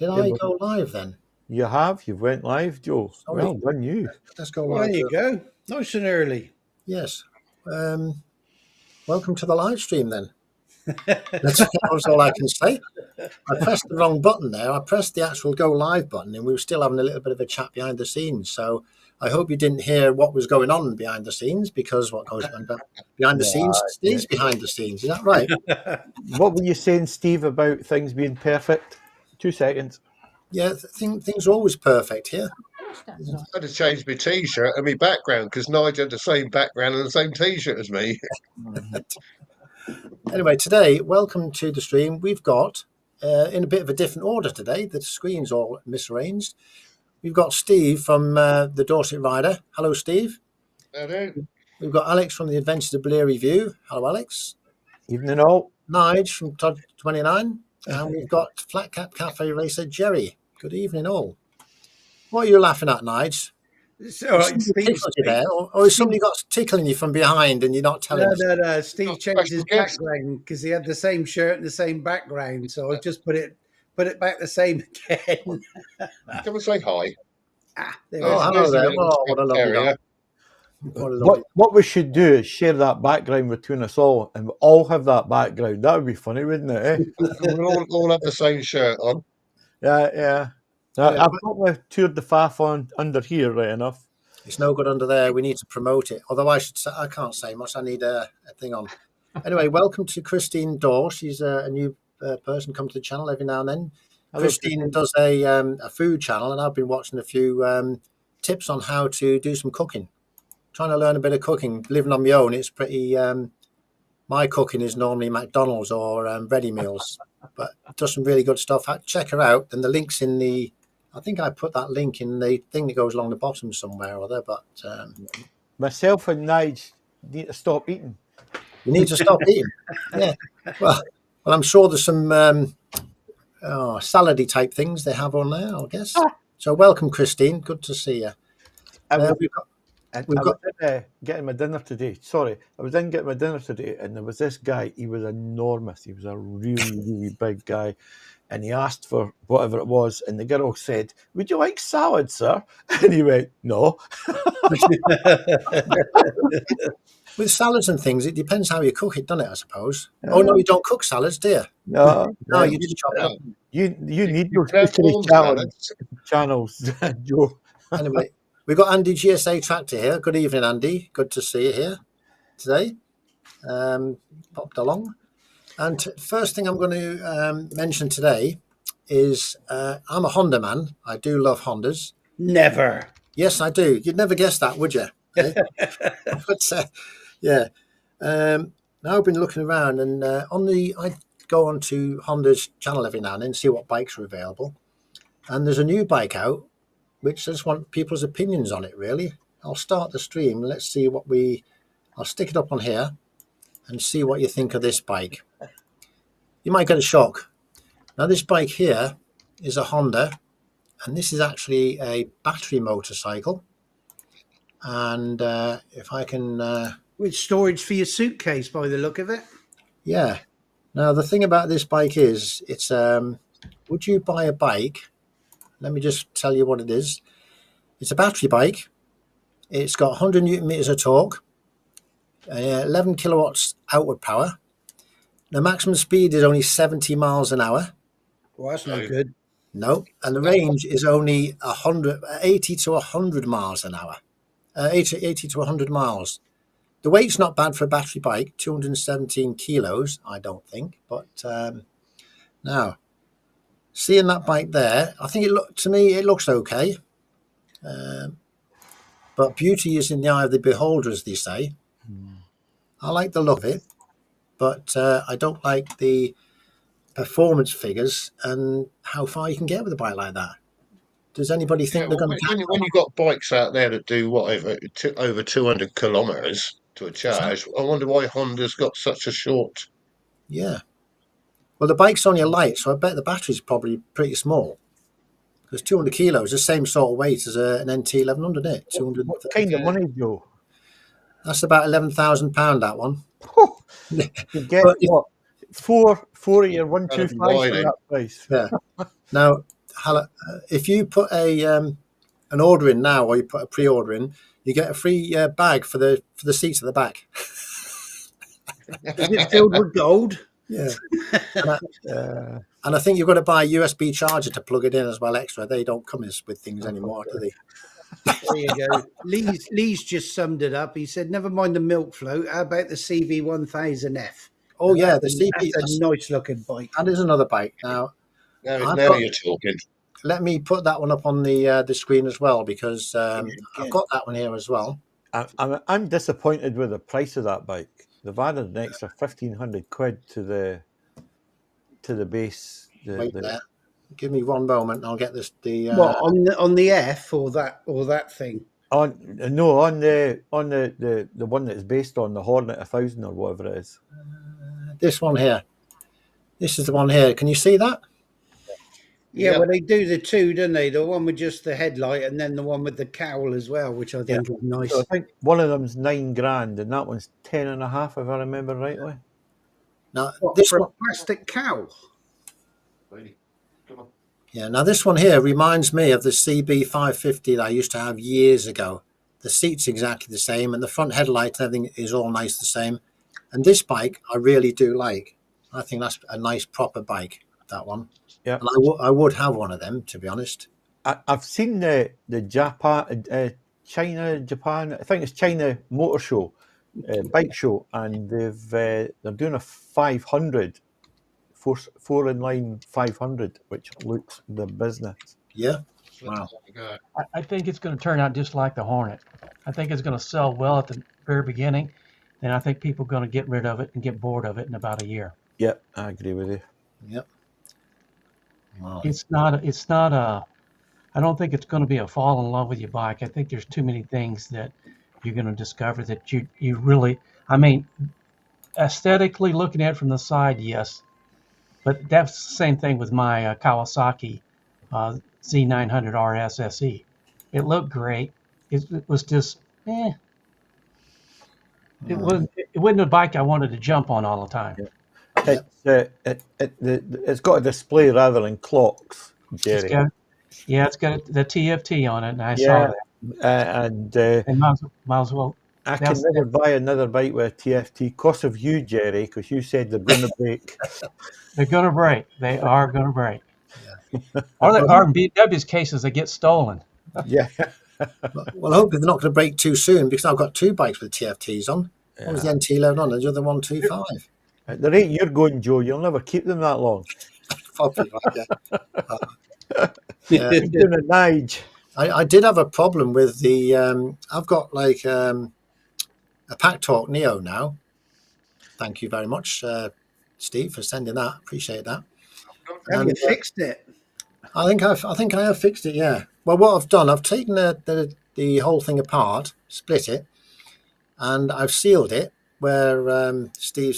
Did I go live then? You have. You went live, Joe. Sorry. Well done, you. Let's go Well, live. there you go. Nice and early. Yes. Welcome to the live stream then. That's all I can say. I pressed the wrong button there. I pressed the actual go live button and we were still having a little bit of a chat behind the scenes. So I hope you didn't hear what was going on behind the scenes, because what goes on behind the scenes stays behind the scenes. Is that right? What were you saying, Steve, about things being perfect? 2 seconds. Yeah, things are always perfect here. I had to change my T-shirt and my background because Nigel had the same background and the same T-shirt as me. Anyway, today, welcome to the stream. We've got, in a bit of a different order today, the screen's all misarranged. We've got Steve from the Dorset Rider. Hello, Steve. Hello. We've got Alex from the Adventures of Blair Review. Hello, Alex. Evening all. Nige from Todd 29. And we've got Flat Cap Cafe Racer Jerry. Good evening, all. What are you laughing at, Nige? It's all right, Steve, you there, or has somebody got tickling you from behind and you're not telling us? No. Steve changed his background because he had the same shirt and the same background. So I just put it back the same again. Can we say hi? Hello there. Oh, what a lovely guy. What we should do is share that background between us all, and we all have that background. That would be funny, wouldn't it? Eh? We'll all have the same shirt on. Yeah. I've got my Tour de Faff on under here, right enough. It's no good under there. We need to promote it. Although I can't say much. I need a thing on. Anyway, welcome to Christine Dorr. She's a new person, come to the channel every now and then. Hello, Christine does a food channel, and I've been watching a few tips on how to do some cooking. Trying to learn a bit of cooking. Living on my own, it's pretty. My cooking is normally McDonald's or ready meals, but does some really good stuff. Check her out, and the link's in the. I think I put that link in the thing that goes along the bottom somewhere or other. But myself and Nige need to stop eating. You need to stop eating. Yeah. Well, I'm sure there's some salady type things they have on there, I guess. So welcome, Christine. Good to see you. We've got getting my dinner today. Sorry, I was in getting my dinner today, and there was this guy. He was enormous. He was a really, really big guy, and he asked for whatever it was, and the girl said, "Would you like salad, sir?" And he went, "No." With salads and things, it depends how you cook it, doesn't it? I suppose. Oh no, you don't cook salads, do you? No, you just chop it up. You need those channels, Joe. Anyway. We've got Andy GSA Tractor here. Good evening, Andy. Good to see you here today. Popped along. And first thing I'm going to mention today is I'm a Honda man. I do love Hondas. Never. Yes, I do. You'd never guess that, would you? But, yeah. Now I've been looking around, and I go on to Honda's channel every now and then, see what bikes are available. And there's a new bike out, which I just want people's opinions on it, really. I'll start the stream. Let's see I'll stick it up on here and see what you think of this bike. You might get a shock. Now, this bike here is a Honda, and this is actually a battery motorcycle. And if I can... with storage for your suitcase, by the look of it. Yeah. Now, the thing about this bike is, it's would you buy a bike... Let me just tell you what it is. It's a battery bike. It's got 100 Newton meters of torque, 11 kilowatts outward power. The maximum speed is only 70 miles an hour. Well, that's no good. No, and the range is only 80 to 100 miles an hour. 80 to 100 miles. The weight's not bad for a battery bike, 217 kilos, I don't think. But now... Seeing that bike there, I think to me it looks okay. But beauty is in the eye of the beholder, as they say. I like the look of it, but I don't like the performance figures and how far you can get with a bike like that. Does anybody think they're going to... When you've got bikes out there that do whatever, over 200 kilometres to a charge, I wonder why Honda's got such a short... Yeah. Well, the bike's only a light, so I bet the battery's probably pretty small. Because 200 kilos, the same sort of weight as an NT 1100, isn't it? What kind of money, Joe? That's about £11,000, that one. You get what? Four of your 125 for that price. Yeah. Now, if you put an order in now, or you put a pre-order in, you get a free bag for the seats at the back. Is it filled with gold? Yeah. Uh, And I think you've got to buy a USB charger to plug it in as well extra. They don't come with things anymore, do they? There you go. Lee's just summed it up. He said, "Never mind the milk float. How about the CV1000F?" Oh yeah, the That's CB. a nice looking bike. That is another bike. Now I've now got. you're talking. Let me put that one up on the screen as well, because I've Again. got that one here as well. I'm disappointed with the price of that bike. They've added an extra 1,500 quid to the base. Wait there. Give me one moment. I'll get this. What on the F or that thing? On the one that's based on the Hornet 1000 or whatever it is. This one here. This is the one here. Can you see that? Yeah, Yep. well, they do the two, don't they? The one with just the headlight, and then the one with the cowl as well, which I think is nice. So I think one of them's $9,000 and that one's 10.5, if I remember rightly. Now What, this for one. a plastic cowl? Come on. Yeah. Now this one here reminds me of the CB550 that I used to have years ago. The seat's exactly the same, and the front headlight and everything is all nice the same. And this bike I really do like. I think that's a nice proper bike. That one. Yeah. And I would have one of them, to be honest. I've seen the Japan, Japan. I think it's China Motor Show, bike show, and they're doing a 500, four in line 500, which looks the business. Yeah. Wow. I think it's going to turn out just like the Hornet. I think it's going to sell well at the very beginning, and I think people are going to get rid of it and get bored of it in about a year. Yep, I agree with you. Yep. Wow. It's not a. I don't think it's going to be a fall in love with your bike. I think there's too many things that you're going to discover that you really. I mean, aesthetically looking at it from the side, yes, but that's the same thing with my Kawasaki Z900 RS SE. It looked great. It was just It wasn't a bike I wanted to jump on all the time. It's got a display rather than clocks, Jerry. It's got the TFT on it, and I saw that. And might as well. I can never buy another bike with a TFT because of you, Jerry, because you said they're going to break. They're going to break. They are going to break. Yeah. Or in BMW's cases, they get stolen. Yeah. Well, hopefully they're not going to break too soon, because I've got two bikes with TFTs on. Yeah. One was the NT11 on, and the other 125. At the rate you're going, Joe, you'll never keep them that long. Probably right, yeah. Doing a Nige. I did have a problem with the. I've got like a Pack Talk Neo now. Thank you very much, Steve, for sending that. Appreciate that. Have you fixed it? I think I have fixed it. Yeah. Well, what I've done, I've taken the whole thing apart, split it, and I've sealed it where Steve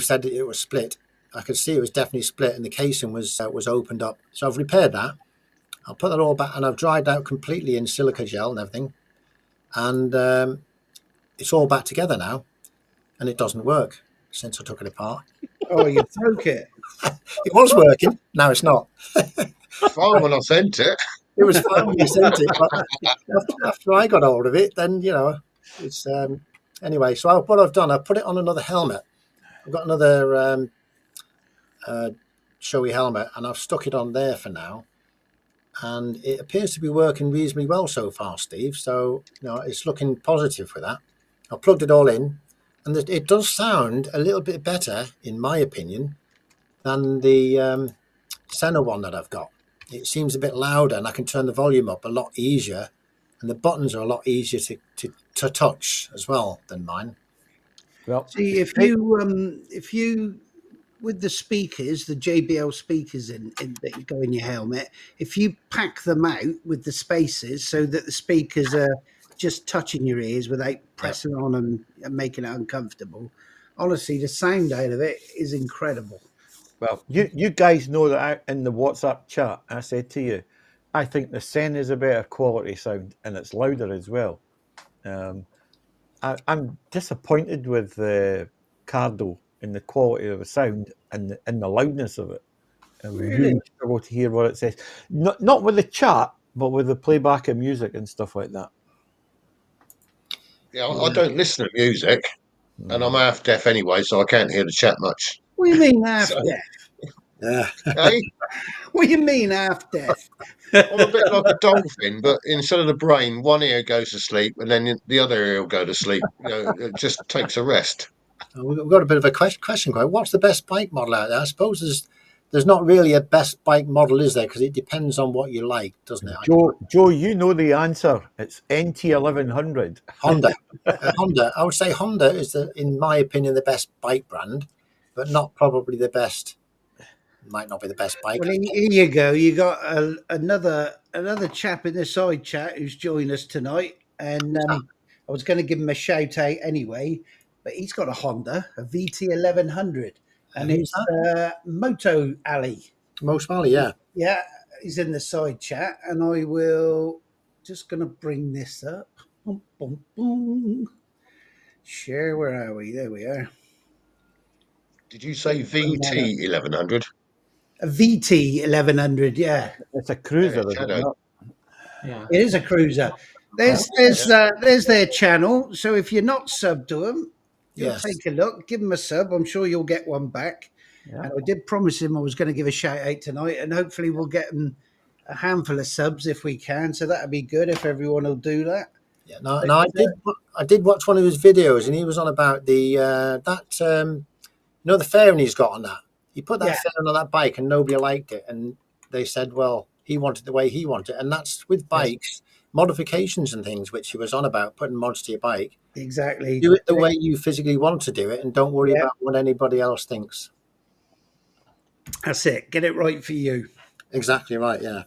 said it was split. I could see it was definitely split, and the casing was opened up. So I've repaired that. I'll put that all back, and I've dried out completely in silica gel and everything, and it's all back together now, and it doesn't work since I took it apart. Oh, you broke it. It was working. Now it's not. Fine when I sent it. It was fine when you sent it, but after I got hold of it, then it's anyway. So what I've done, I've put it on another helmet. I've got another showy helmet, and I've stuck it on there for now, and it appears to be working reasonably well so far, Steve. So it's looking positive for that. I plugged it all in, and it does sound a little bit better, in my opinion, than the Senna one that I've got. It seems a bit louder, and I can turn the volume up a lot easier, and the buttons are a lot easier to touch as well than mine. Well, see if you with the speakers, the JBL speakers that go in your helmet, if you pack them out with the spaces so that the speakers are just touching your ears without pressing on them and making it uncomfortable, honestly, the sound out of it is incredible. Well, you guys know that in the WhatsApp chat, I said to you, I think the Senna is a better quality sound, and it's louder as well. I'm disappointed with the Cardo in the quality of the sound and the loudness of it. I Really? really struggle to hear what it says. Not with the chat, but with the playback of music and stuff like that. Yeah, I don't listen to music, and I'm half deaf anyway, so I can't hear the chat much. What do you mean half So, deaf? Yeah. hey, What do you mean half deaf? I'm a bit like a dolphin, but instead of the brain, one ear goes to sleep, and then the other ear will go to sleep. It just takes a rest. We've got a bit of a question. What's the best bike model out there? I suppose there's not really a best bike model, is there? Because it depends on what you like, doesn't it? Joe, you know the answer. It's NT1100. Honda. Honda. I would say Honda is, in my opinion, the best bike brand, but not probably the best. Might not be the best bike. Well, here you go. You got another chap in the side chat who's joined us tonight, and I was going to give him a shout out anyway, but he's got a Honda, a VT 1100, and Who's it's Moto Ali. Most Valley, yeah. Yeah, he's in the side chat, and I will just going to bring this up. Boom, boom, boom. Share. Where are we? There we are. Did you say VT 1100? A VT 1100. Yeah. It's a cruiser, Yeah, is it Shadow. not? Yeah. It is a cruiser. There's their channel. So if you're not subbed to them, you'll Yes. take a look, give them a sub. I'm sure you'll get one back. Yeah. And I did promise him I was going to give a shout out tonight, and hopefully we'll get him a handful of subs if we can. So that'd be good if everyone will do that. Yeah. No, I did watch one of his videos, and he was on about the the fairing he's got on that. He put that fairing on that bike, and nobody liked it, and they said, well, he wanted the way he wanted it, and that's with bikes, modifications and things, which he was on about, putting mods to your bike. Exactly. Do it the way you physically want to do it, and don't worry about what anybody else thinks. That's it. Get it right for you. Exactly right. Yeah.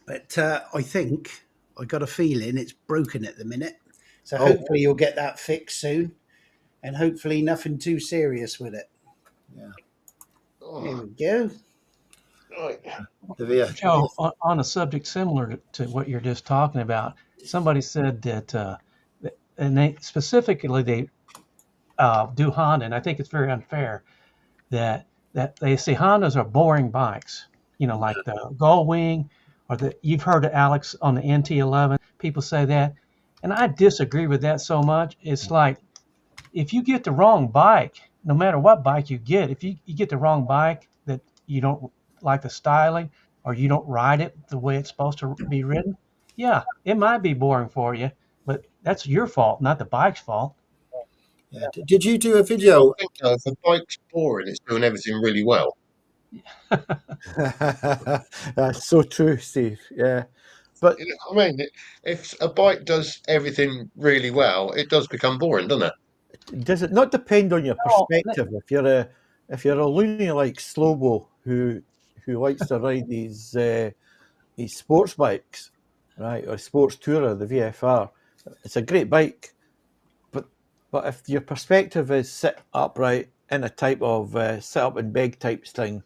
But I think I got a feeling it's broken at the minute. So hopefully you'll get that fixed soon, and hopefully nothing too serious with it. Yeah. There we go. Right. Joe, on a subject similar to what you're just talking about, somebody said that, and they specifically do Honda, and I think it's very unfair that they say Hondas are boring bikes. Like the Gullwing, or you've heard of Alex on the NT11. People say that, and I disagree with that so much. It's like if you get the wrong bike, no matter what bike you get, if you get the wrong bike that you don't like the styling, or you don't ride it the way it's supposed to be ridden, yeah, it might be boring for you, but that's your fault, not the bike's fault. Yeah. Did you do a video? I think if the bike's boring, it's doing everything really well. That's so true, Steve. Yeah. But I mean, if a bike does everything really well, it does become boring, doesn't it? does it not depend on your No, perspective? If you're a loony like Slobo who likes to ride these sports bikes, right, or sports tourer, the VFR, it's a great bike. But if your perspective is sit upright in a type of sit up and beg type thing,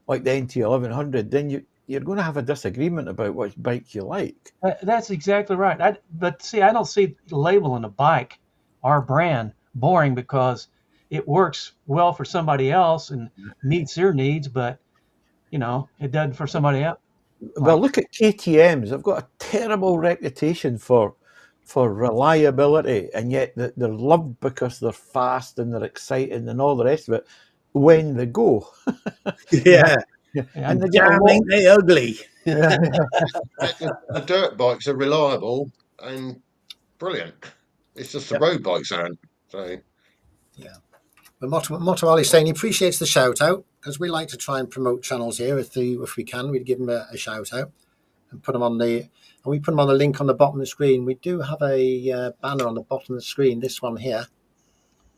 like the NT 1100, then you're going to have a disagreement about which bike you like. That's exactly right. But see, I don't see labeling a bike, our brand, boring because it works well for somebody else and meets their needs, but it doesn't for somebody else. Well, look at KTM's. They've got a terrible reputation for reliability, and yet they're loved because they're fast and they're exciting and all the rest of it when they go. Yeah. And they Damn, ain't they ugly? The dirt bikes are reliable and brilliant. It's just the road bikes aren't. So Yeah. But Motto Ali's saying he appreciates the shout out, because we like to try and promote channels here if we can. We'd give them a shout out and put them on the link on the bottom of the screen. We do have a banner on the bottom of the screen, this one here,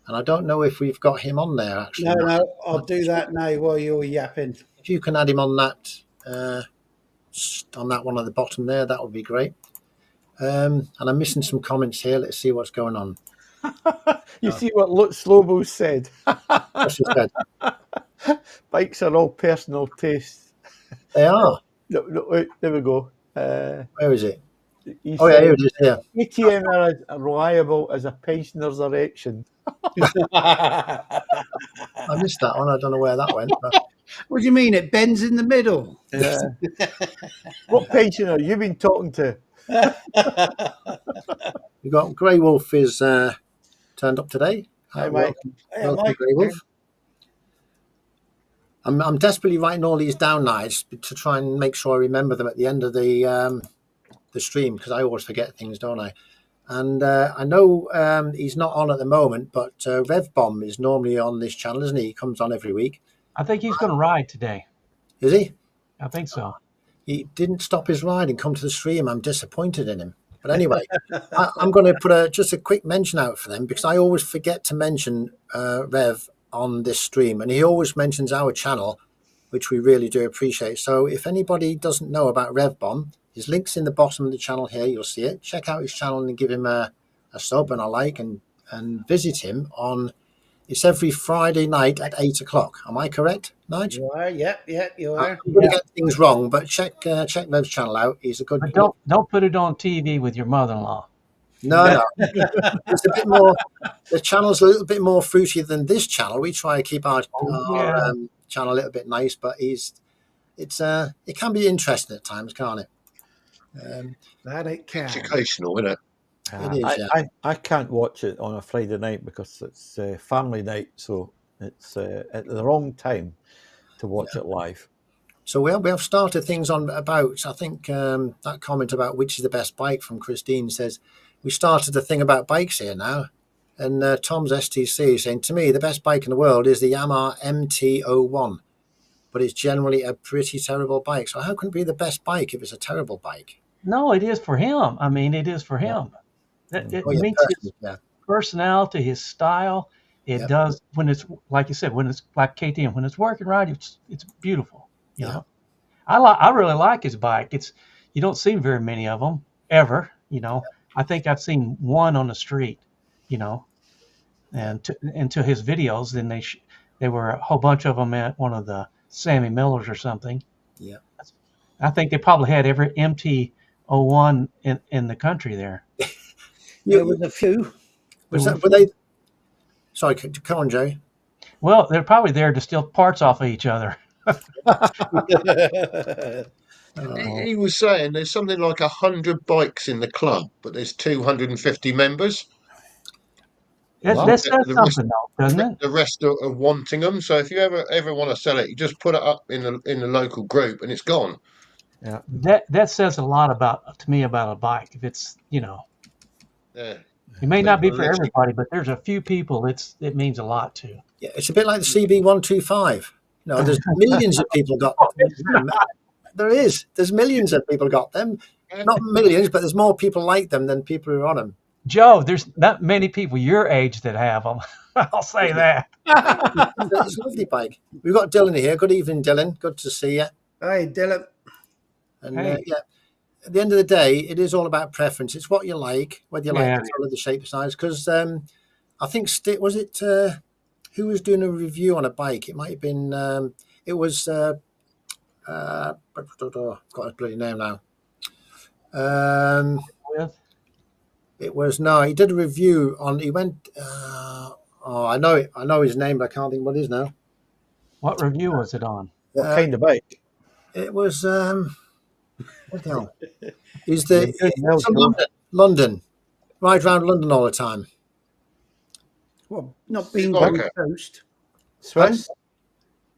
and I don't know if we've got him on there actually. No, I'll do that now while you're yapping. If you can add him on that one at the bottom there, that would be great. And I'm missing some comments here. Let's see what's going on. You see what Slobo said? What's he said? Bikes are all personal tastes. They are. No, wait, there we go. Where is it? He Oh yeah, here said, it is. Yeah, ATM are as reliable as a pensioner's erection. I missed that one. I don't know where that went. But What do you mean? It bends in the middle. Yeah. What pensioner you been talking to? you got Grey Wolf is turned up today. Hi, Mike. Welcome, Yeah, welcome Mike. Grey Wolf. I'm desperately writing all these down now to try and make sure I remember them at the end of the stream, because I always forget things, don't I? And I know he's not on at the moment, but Rev Bomb is normally on this channel, isn't he? He comes on every week. I think he's going to ride today. Is he? I think so. He didn't stop his ride and come to the stream. I'm disappointed in him. But anyway, I'm going to put just a quick mention out for them, because I always forget to mention Rev on this stream, and he always mentions our channel, which we really do appreciate. So if anybody doesn't know about Rev Bomb, his link's in the bottom of the channel here. You'll see it. Check out his channel and give him a sub and a like, and visit him on. It's every Friday night at 8 o'clock. Am I correct, Nigel? You are. Yep, you are. I'm going to get things wrong, but check Rev's channel out. He's a good. But don't put it on TV with your mother-in-law. No. It's a bit more. The channel's a little bit more fruity than this channel. We try to keep our channel a little bit nice, but it can be interesting at times, can't it? That it can. Educational, isn't it? It is, yeah. I can't watch it on a Friday night because it's family night, so it's at the wrong time to watch it live. So we have started things on about. I think that comment about which is the best bike from Christine says we started a thing about bikes here now, and Tom's STC is saying, to me the best bike in the world is the Yamaha MT-01, but it's generally a pretty terrible bike. So how can it be the best bike if it's a terrible bike? No, it is for him. I mean, it is for him. It meets his personality, his style. It does when it's like you said, when it's like KTM, when it's working right, it's beautiful. You know, I really like his bike. You don't see very many of them ever. You know, I think I've seen one on the street. You know, and to his videos, then they were a whole bunch of them at one of the Sammy Millers or something. Yeah, I think they probably had every MT-01 in the country there. There was a few. Were they? Sorry, come on, Joe. Well, they're probably there to steal parts off of each other. He was saying there's something like 100 bikes in the club, but there's 250 members. That says something, though, doesn't it? The rest are wanting them. So if you ever want to sell it, you just put it up in the local group, and it's gone. Yeah, that says a lot to me about a bike. If it's Yeah. it may not be for everybody, but there's a few people it means a lot to. Yeah, it's a bit like the CB125. You know, there's millions of people got them. There's millions of people got them. Not millions, but there's more people like them than people who are on them. Joe, there's not many people your age that have them. I'll say that. It's a lovely bike. We've got Dylan here. Good evening, Dylan. Good to see you. Hey, Dylan. And at the end of the day, it is all about preference. It's what you like, whether you like the colour, the shape, the size. Because I think was it who was doing a review on a bike? It might have been it was I've got his bloody name now. It was he did a review on. He went. I know his name, but I can't think what it is now. What review was it on? what kind of bike? It was what the hell? He's London. London, ride around London all the time. Well, not being Like on the coast. Swiss.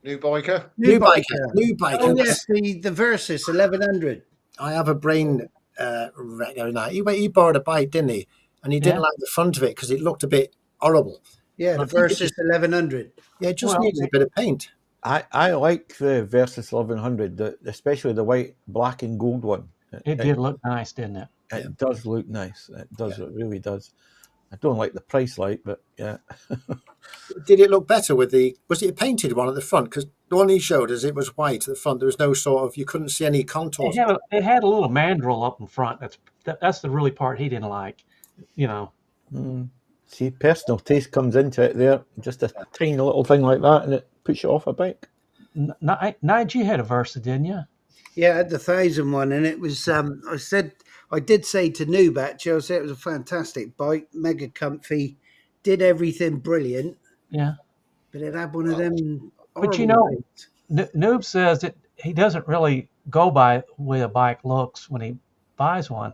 New biker. New biker. Oh, yes, the Versys 1100. I have a brain wreck every night. He borrowed a bike, didn't he? And he didn't like the front of it because it looked a bit horrible. Yeah, the Versys 1100. Yeah, it just needed a bit of paint. I like the Versys 1100, especially the white, black, and gold one. It did look nice, didn't it? It does look nice. It does. It really does. I don't like the price light, but yeah. Did it look better was it a painted one at the front? Because the one he showed us, it was white at the front. There was no you couldn't see any contours. It had a little mandrel up in front. That's the really part he didn't like, you know. See, personal taste comes into it there. Just a tiny little thing like that, and it puts you off a bike. Nige, you had a Versa, didn't you? Yeah, I had the 1,000 one, and it was. I did say to Noob actually, I said it was a fantastic bike, mega comfy, did everything brilliant, Yeah. but it had one of them But you horrible know, things. Noob says that he doesn't really go by the way a bike looks when he buys one.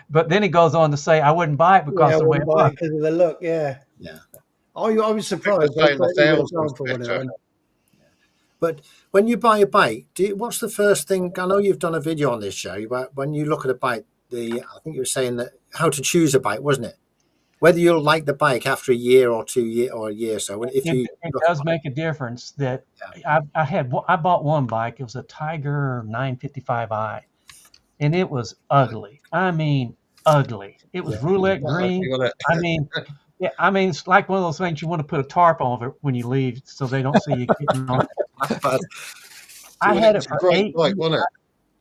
But then he goes on to say, I wouldn't buy it Yeah, because I of the way wouldn't it buy it looks. because of the look. Yeah, Yeah. I was I think surprised. they're I saying thought he would have 1,000's gone for one of better. them. But when you buy a bike, what's the first thing? I know you've done a video on this show, but when you look at a bike, I think you were saying that how to choose a bike, wasn't it? Whether you'll like the bike after a year or 2 year or a year or so. If you It look does at make a difference that yeah. I bought one bike. It was a Tiger 955i, and it was ugly. I mean, ugly. It was Yeah. roulette Quite ugly, green. wasn't I mean, yeah, I mean, it's like one of those things you want to put a tarp over it when you leave so they don't see you getting on it. But I Well, had it it was a for great eight. bike, wasn't it?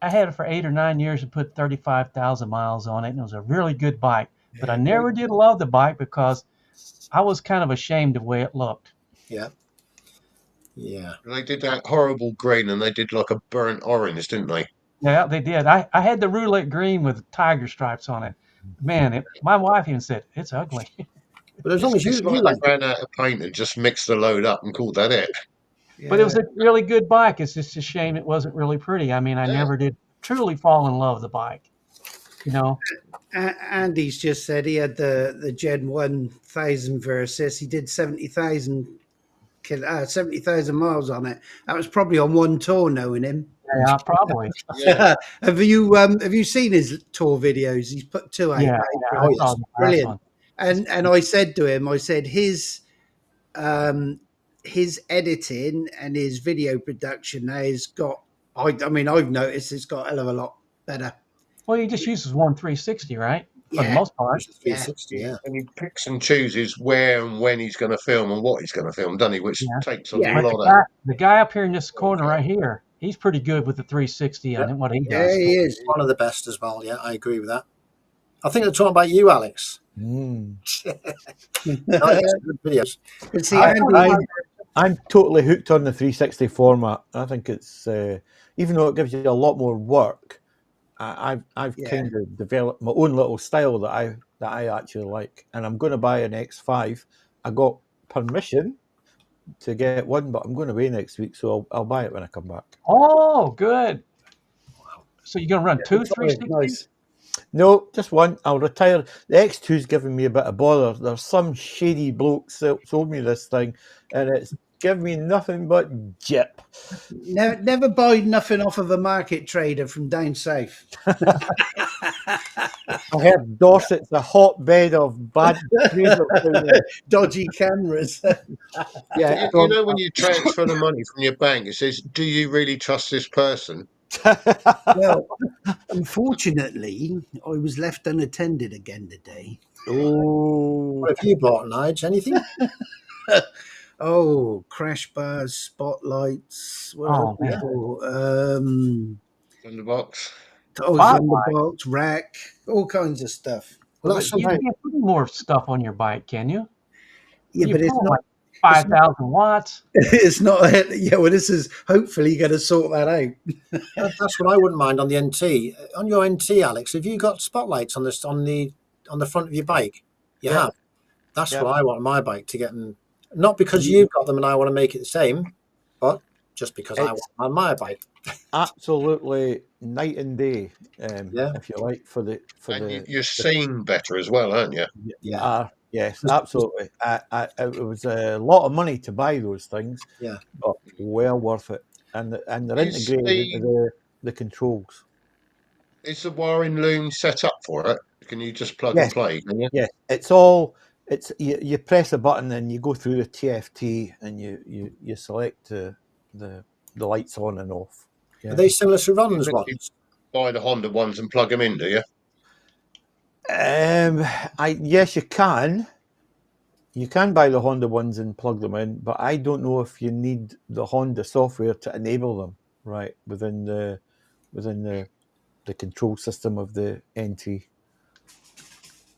I had it for 8 or 9 years and put 35,000 miles on it, and it was a really good bike. But I Yeah, never did love the bike because I was kind of ashamed of the way it looked. yeah, yeah. They did that horrible green and they did like a burnt orange, didn't they? Yeah, they did. I had the roulette green with tiger stripes on it. Man, my wife even said it's ugly. But as long as It's you like they like it, ran out of paint and just mixed the load up and called that it. But it yeah. was a really good bike. It's just a shame it wasn't really pretty. I mean, I Yeah. never did truly fall in love with the bike. You know, Andy's just said he had the Gen 1,000 Versys. He did 70,000 miles on it. That was probably on one tour, knowing him. yeah, probably. Yeah. Have you seen his tour videos? He's put two out. Yeah, now. yeah, Oh, I yes. saw the last Brilliant. one. And I said to him, I said his editing and his video production now has got. I mean, I've noticed it's got a hell of a lot better. Well, he just uses one 360, right? For the Yeah. most part. it's a 360, yeah. And he picks and chooses where and when he's going to film and what he's going to film, doesn't he? Which Yeah. takes a Yeah. But lot of. the guy up here in this corner right here, he's pretty good with the 360 on what he Yeah, does. he is. One of the best as well. Yeah, I agree with that. I think they're talking about you, Alex. Mm. Oh, yes, good videos. But see, I- Andy, I'm totally hooked on the 360 format. I think it's even though it gives you a lot more work, I've Yeah. kind of developed my own little style that I actually like, and I'm going to buy an X5. I got permission to get one, but I'm going away next week, so I'll buy it when I come back. Oh, good. So you're going to run two Sorry, 360s? nice. No, just one. I'll retire. The X2's giving me a bit of bother. There's some shady bloke sold me this thing, and it's giving me nothing but jip. Never buy nothing off of a market trader from down south. I heard Dorset's a hotbed of bad traders down there. Dodgy cameras. Yeah, You know, when you transfer the money from your bank, it says, "Do you really trust this person?" Well, unfortunately, I was left unattended again today. Oh, What have you bought, Nige? Anything? Oh, crash bars, spotlights. What Oh, else we man. bought? In the box. Thunderbolt, rack, all kinds of stuff. Well, that's You something. can't put more stuff on your bike, can you? Yeah, You but it's put not. like 5,000 watts. It's not. Yeah, well, this is hopefully going to sort that out. That's what I wouldn't mind on the NT. On your NT, Alex, have you got spotlights on this on the front of your bike? You Yeah. have. That's Yeah. what I want on my bike to get them. Not because you've got them and I want to make it the same, but just because I want It's- them on my bike. absolutely night and day. Yeah. If you like, for the And you're seeing better as well, aren't you? Yeah. yes, absolutely. It was a lot of money to buy those things. Yeah. But well worth it, and they're Is integrated into the controls. Is the wiring loom set up for it? Can you just plug Yes. and play? Can you? Yeah, it's all. It's you press a button and you go through the TFT and you select the lights on and off. Yeah. Are they similar to Ron's You ones? buy the Honda ones and plug them in, do you? Yes, you can. You can buy the Honda ones and plug them in, but I don't know if you need the Honda software to enable them right within the control system of the NT.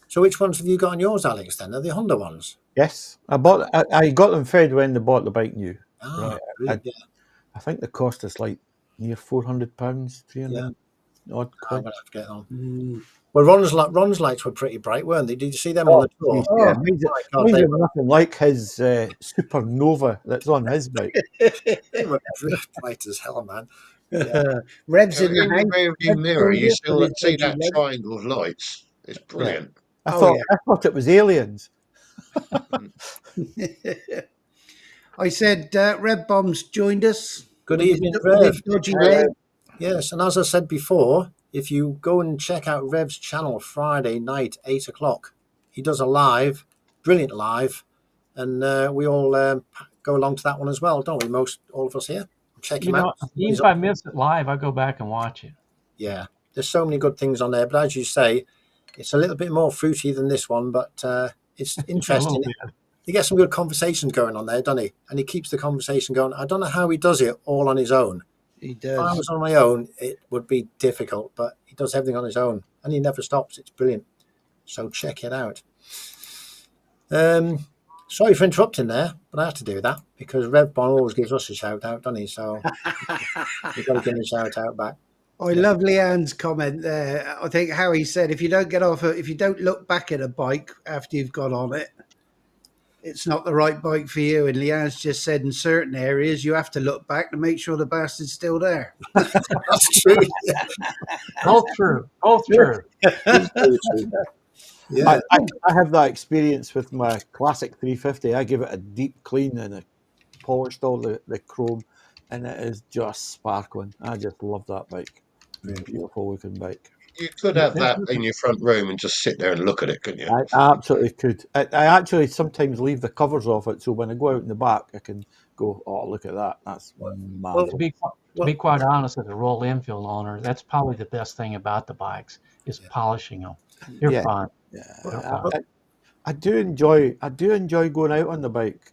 So which ones have you got on yours, Alex, then? Are they Honda ones? Yes, I got them fed when they bought the bike new. Ah, Right. brilliant, yeah. I think the cost is like near £400, 300 odd I'm quid. gonna have to get on. Mm. Well, Ron's lights were pretty bright, weren't they? Did you see them on the tour? Yeah, Oh, mine's, my God, mine's they are nothing like his Supernova that's on his bike. They were bright as hell, man. Yeah. Rev's You in know, the in the house. rearview Rev mirror, joined you us with his see dodgy that leg. triangle of lights. It's brilliant. I Oh, thought it was aliens. I said Rev Bomb's joined us. Good with his, evening, with his Rev. dodgy leg. Yes, and as I said before, if you go and check out Rev's channel Friday night, 8 o'clock, he does a live, brilliant live, and we all go along to that one as well, don't we? All of us here. Check You him know, out. even if I miss it live, I go back and watch it. Yeah, there's so many good things on there, but as you say, it's a little bit more fruity than this one, but it's Yeah, a interesting. little bit. He gets some good conversations going on there, doesn't he? And he keeps the conversation going. I don't know how he does it all on his own. He If I does. was on my own, it would be difficult, but he does everything on his own and he never stops. It's brilliant. So check it out. Sorry for interrupting there, but I have to do that because Rev Bon always gives us a shout out, doesn't he? So we've got to give him a shout out back. I love Leanne's comment there. I think Harry said, if you don't get off, if you don't look back at a bike after you've got on it, it's not the right bike for you. And Leanne's just said in certain areas, you have to look back to make sure the bastard's still there. That's true. Yeah. Both true. Both true. It's very true. Yeah. I have that experience with my classic 350. I give it a deep clean and I polished all the chrome, and it is just sparkling. I just love that bike. Beautiful looking bike. You could have that in your front room and just sit there and look at it, couldn't you? I absolutely could. I actually sometimes leave the covers off it, so when I go out in the back, I can go, oh, look at that. That's mad. To be quite honest, as a Royal Enfield owner, that's probably the best thing about the bikes is polishing them. They're Yeah. fun. Yeah. I do enjoy going out on the bike,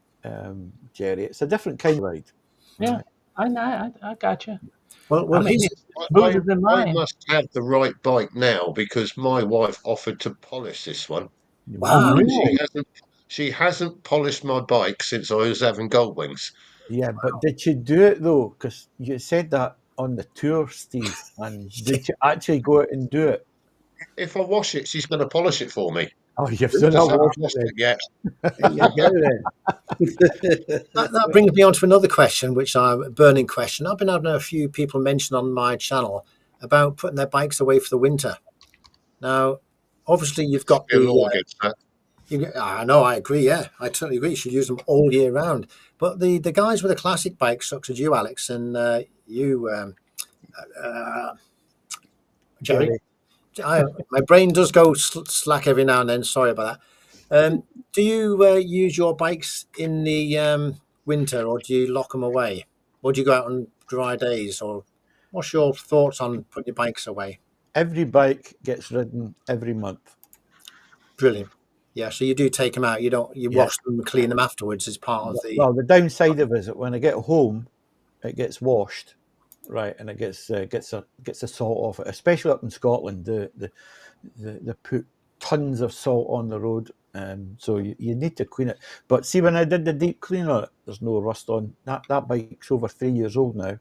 Jerry. It's a different kind of ride. Yeah, I got you. Well, I mean, he's it's smoother than I mine. must have the right bike now because my wife offered to polish this one. wow. really? She hasn't polished my bike since I was having gold wings. Yeah, but did you do it though? Because you said that on the tour, Steve. And did you actually go out and do it? If I wash it, she's going to polish it for me. Oh, you've I still just not haven't washed washed it. it yet. There you go then. That brings me on to another question, which a burning question. I've been having a few people mention on my channel about putting their bikes away for the winter. Now, obviously, you've got Be a law against that. I know, I agree. Yeah, I totally agree. You should use them all year round. But the guys with the classic bikes, such as you, Alex, and you, Jerry, my brain does go slack every now and then. Sorry about that. Do you use your bikes in the winter, or do you lock them away, or do you go out on dry days, or what's your thoughts on putting your bikes away? Every bike gets ridden every month. Brilliant. Yeah, so you do take them out. You don't. You wash them and clean them afterwards as part of the. Well, the downside of it is that when I get home, it gets washed, right, and it gets the salt off it. Especially up in Scotland, they put tons of salt on the road, so you need to clean it. But see, when I did the deep clean on it, there's no rust on that bike's over 3 years old now,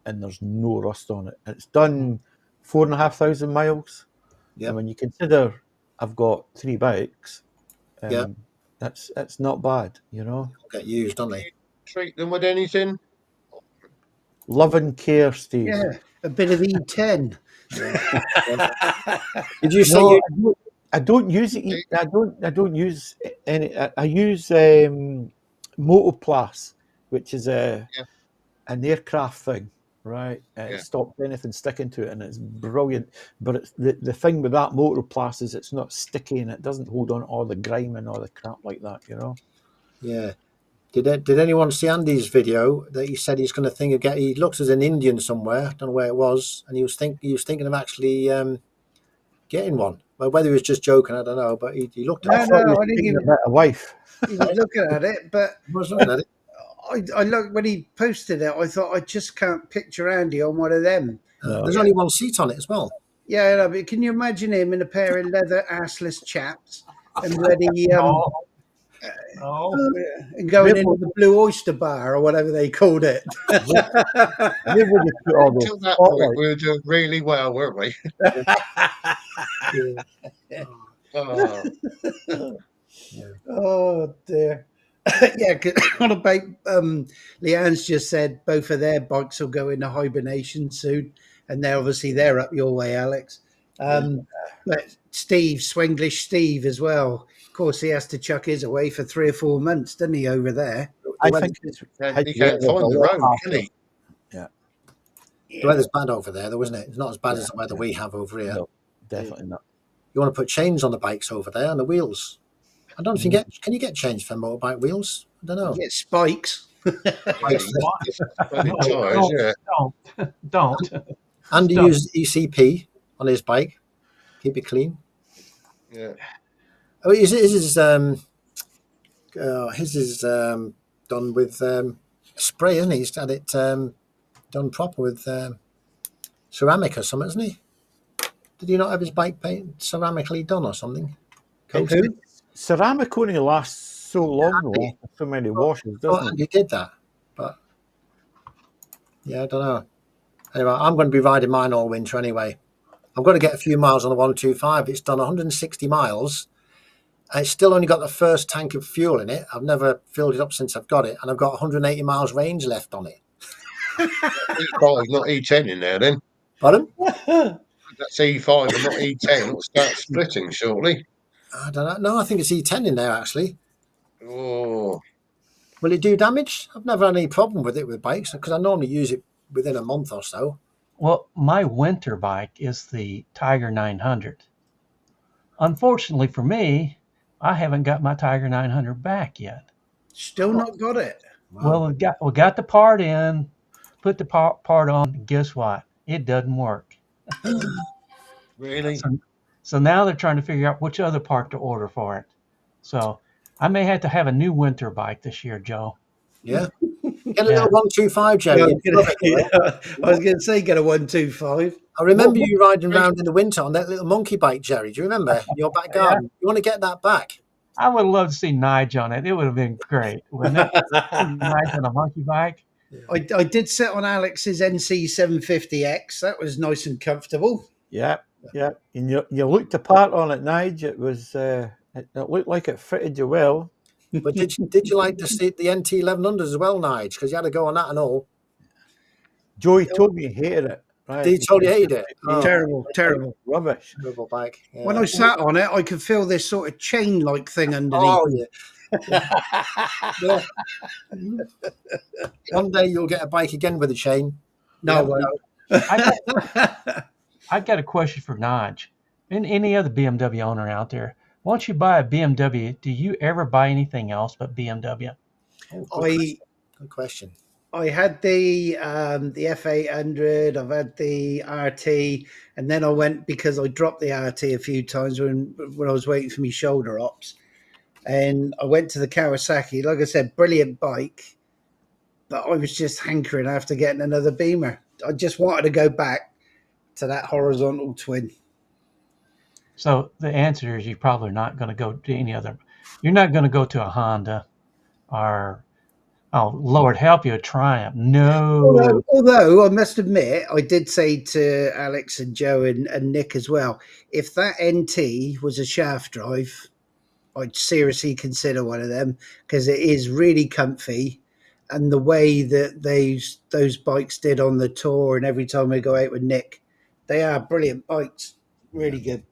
and there's no rust on it. It's done 4,500 miles. Yeah. And when you consider I've got 3 bikes, Yeah. that's not bad, you know. Get used, don't they? Treat them with anything. Love and care, Steve. Yeah, a bit of E10. Did you say No, I don't use it. I don't use any. I use Motoplast, which is an aircraft thing, right? It stops anything sticking to it, and it's brilliant. But it's, the thing with that Motoplast is it's not sticky and it doesn't hold on to all the grime and all the crap like that, you know. Yeah. Did anyone see Andy's video that he said he's going to think of get? He looks as an Indian somewhere. I don't know where it was, and he was thinking of actually getting one. Well, whether he was just joking, I don't know. But he looked at it. No, I think he About a wife. was looking at it, but I was looking at it. I looked when he posted it. I thought I just can't picture Andy on one of them. There's only one seat on it as well. Yeah, no, but can you imagine him in a pair of leather assless chaps and bloody Oh, And going into the Blue Oyster Bar or whatever they called it. Where would you put all those Until that point, spotlights? we were doing really well, weren't we? Oh, Oh dear. Yeah, 'cause on a bike, Leanne's just said both of their bikes will go into hibernation soon, and they're up your way, Alex. But Steve, Swenglish Steve, as well. Of course, he has to chuck his away for 3 or 4 months, doesn't he? Over there, I think it's he can't find the road, can he? Yeah, The weather's bad over there, though, isn't it? It's not as bad as the weather we have over here. no, definitely not. You want to put chains on the bikes over there and the wheels. I don't know if you get. Can you get chains for motorbike wheels? I don't know. get spikes. It's bloody tyres, don't, yeah. don't. Andy Stop. used ECP on his bike. Keep it clean. Yeah. Oh, his is done with spray, isn't he? He's had it done proper with ceramic or something, isn't he? Did he not have his bike paint ceramically done or something? Coated? Ceramic only lasts so long, though, after so many washes, Oh, doesn't it? Andy did that, but yeah, I don't know. Anyway, I'm going to be riding mine all winter anyway. I've got to get a few miles on the 125. It's done 160 miles. It's still only got the first tank of fuel in it. I've never filled it up since I've got it, and I've got 180 miles range left on it. E5, not E10 in there then. Pardon? That's E5 and not E10. It'll start splitting shortly. I don't know. No, I think it's E10 in there actually. Oh, Will it do damage? I've never had any problem with it with bikes because I normally use it within a month or so. Well, my winter bike is the Tiger 900. Unfortunately for me, I haven't got my Tiger 900 back yet. Still not got it. Well, we got the part in, put the part on, and guess what? It doesn't work. really? So now they're trying to figure out which other part to order for it. So I may have to have a new winter bike this year, Joe. Yeah. Get a little 125, Jerry. I was going to say get a 125. I remember you riding around in the winter on that little monkey bike, Jerry. Do you remember? In your back garden. You want to get that back? I would love to see Nige on it. It would have been great, wouldn't it? Nige on a monkey bike. I did sit on Alex's NC 750X. That was nice and comfortable. Yeah. And you looked apart on it, Nige. It was it looked like it fitted you well. But did you like to see the NT 1100 as well, Nige? Because you had to go on that and all. Joey told me he hated it. Right? Did he totally hated it? Oh, Terrible. Rubbish. terrible bike. Yeah. When I sat on it, I could feel this sort of chain-like thing underneath. Oh, yeah. Yeah. One day you'll get a bike again with a chain. No, I got a question for Nige and any other BMW owner out there. Once you buy a BMW, do you ever buy anything else but BMW? Oh, good question. I had the F800. I've had the RT, and then I went because I dropped the RT a few times when I was waiting for my shoulder ops, and I went to the Kawasaki. Like I said, brilliant bike, but I was just hankering after getting another Beamer. I just wanted to go back to that horizontal twin. So the answer is you're probably not going to go to any other. You're not going to go to a Honda or, oh, Lord help you, a Triumph. No. Although I must admit, I did say to Alex and Joe and Nick as well, if that NT was a shaft drive, I'd seriously consider one of them because it is really comfy. And the way that those bikes did on the tour and every time I go out with Nick, they are brilliant bikes. Really good.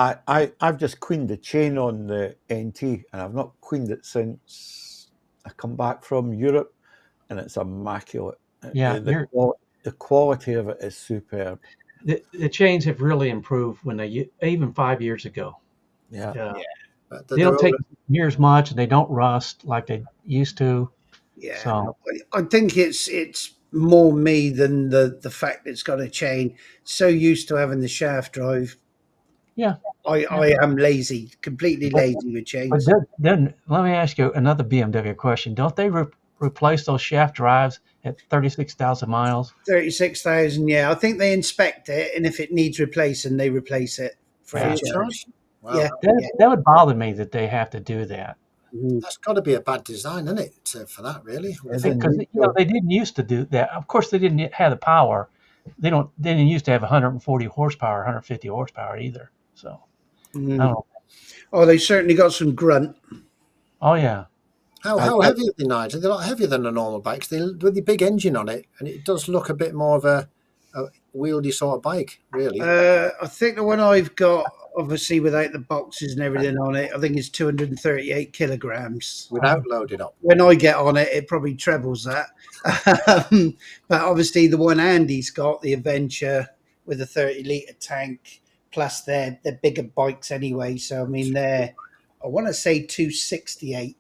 I've just queened the chain on the NT, and I've not queened it since I come back from Europe, and it's immaculate. Yeah, the quality of it is superb. The chains have really improved when even 5 years ago. Yeah. But They don't take near as much, and they don't rust like they used to. Yeah, So I think it's more me than the fact it's got a chain. So used to having the shaft drive. yeah. I am lazy, completely lazy with chains. But then let me ask you another BMW question. Don't they replace those shaft drives at 36,000 miles? 36,000, yeah. I think they inspect it, and if it needs replacing, they replace it free of charge. Wow. Yeah, That would bother me that they have to do that. That's got to be a bad design, isn't it, for that, really? Because they didn't used to do that. Of course, they didn't have the power. They didn't used to have 140 horsepower, 150 horsepower either. So I don't know. Oh, they certainly got some grunt. Oh yeah. How heavy are they, Nigel? They're a lot heavier than a normal bike. With the big engine on it, and it does look a bit more of a wieldy sort of bike, really. I think the one I've got, obviously without the boxes and everything on it, I think it's 238 kilograms. Without loaded up. When I get on it, it probably trebles that. But obviously the one Andy's got, the Adventure, with a 30-litre tank, plus they're bigger bikes anyway. So, I mean, I want to say 268.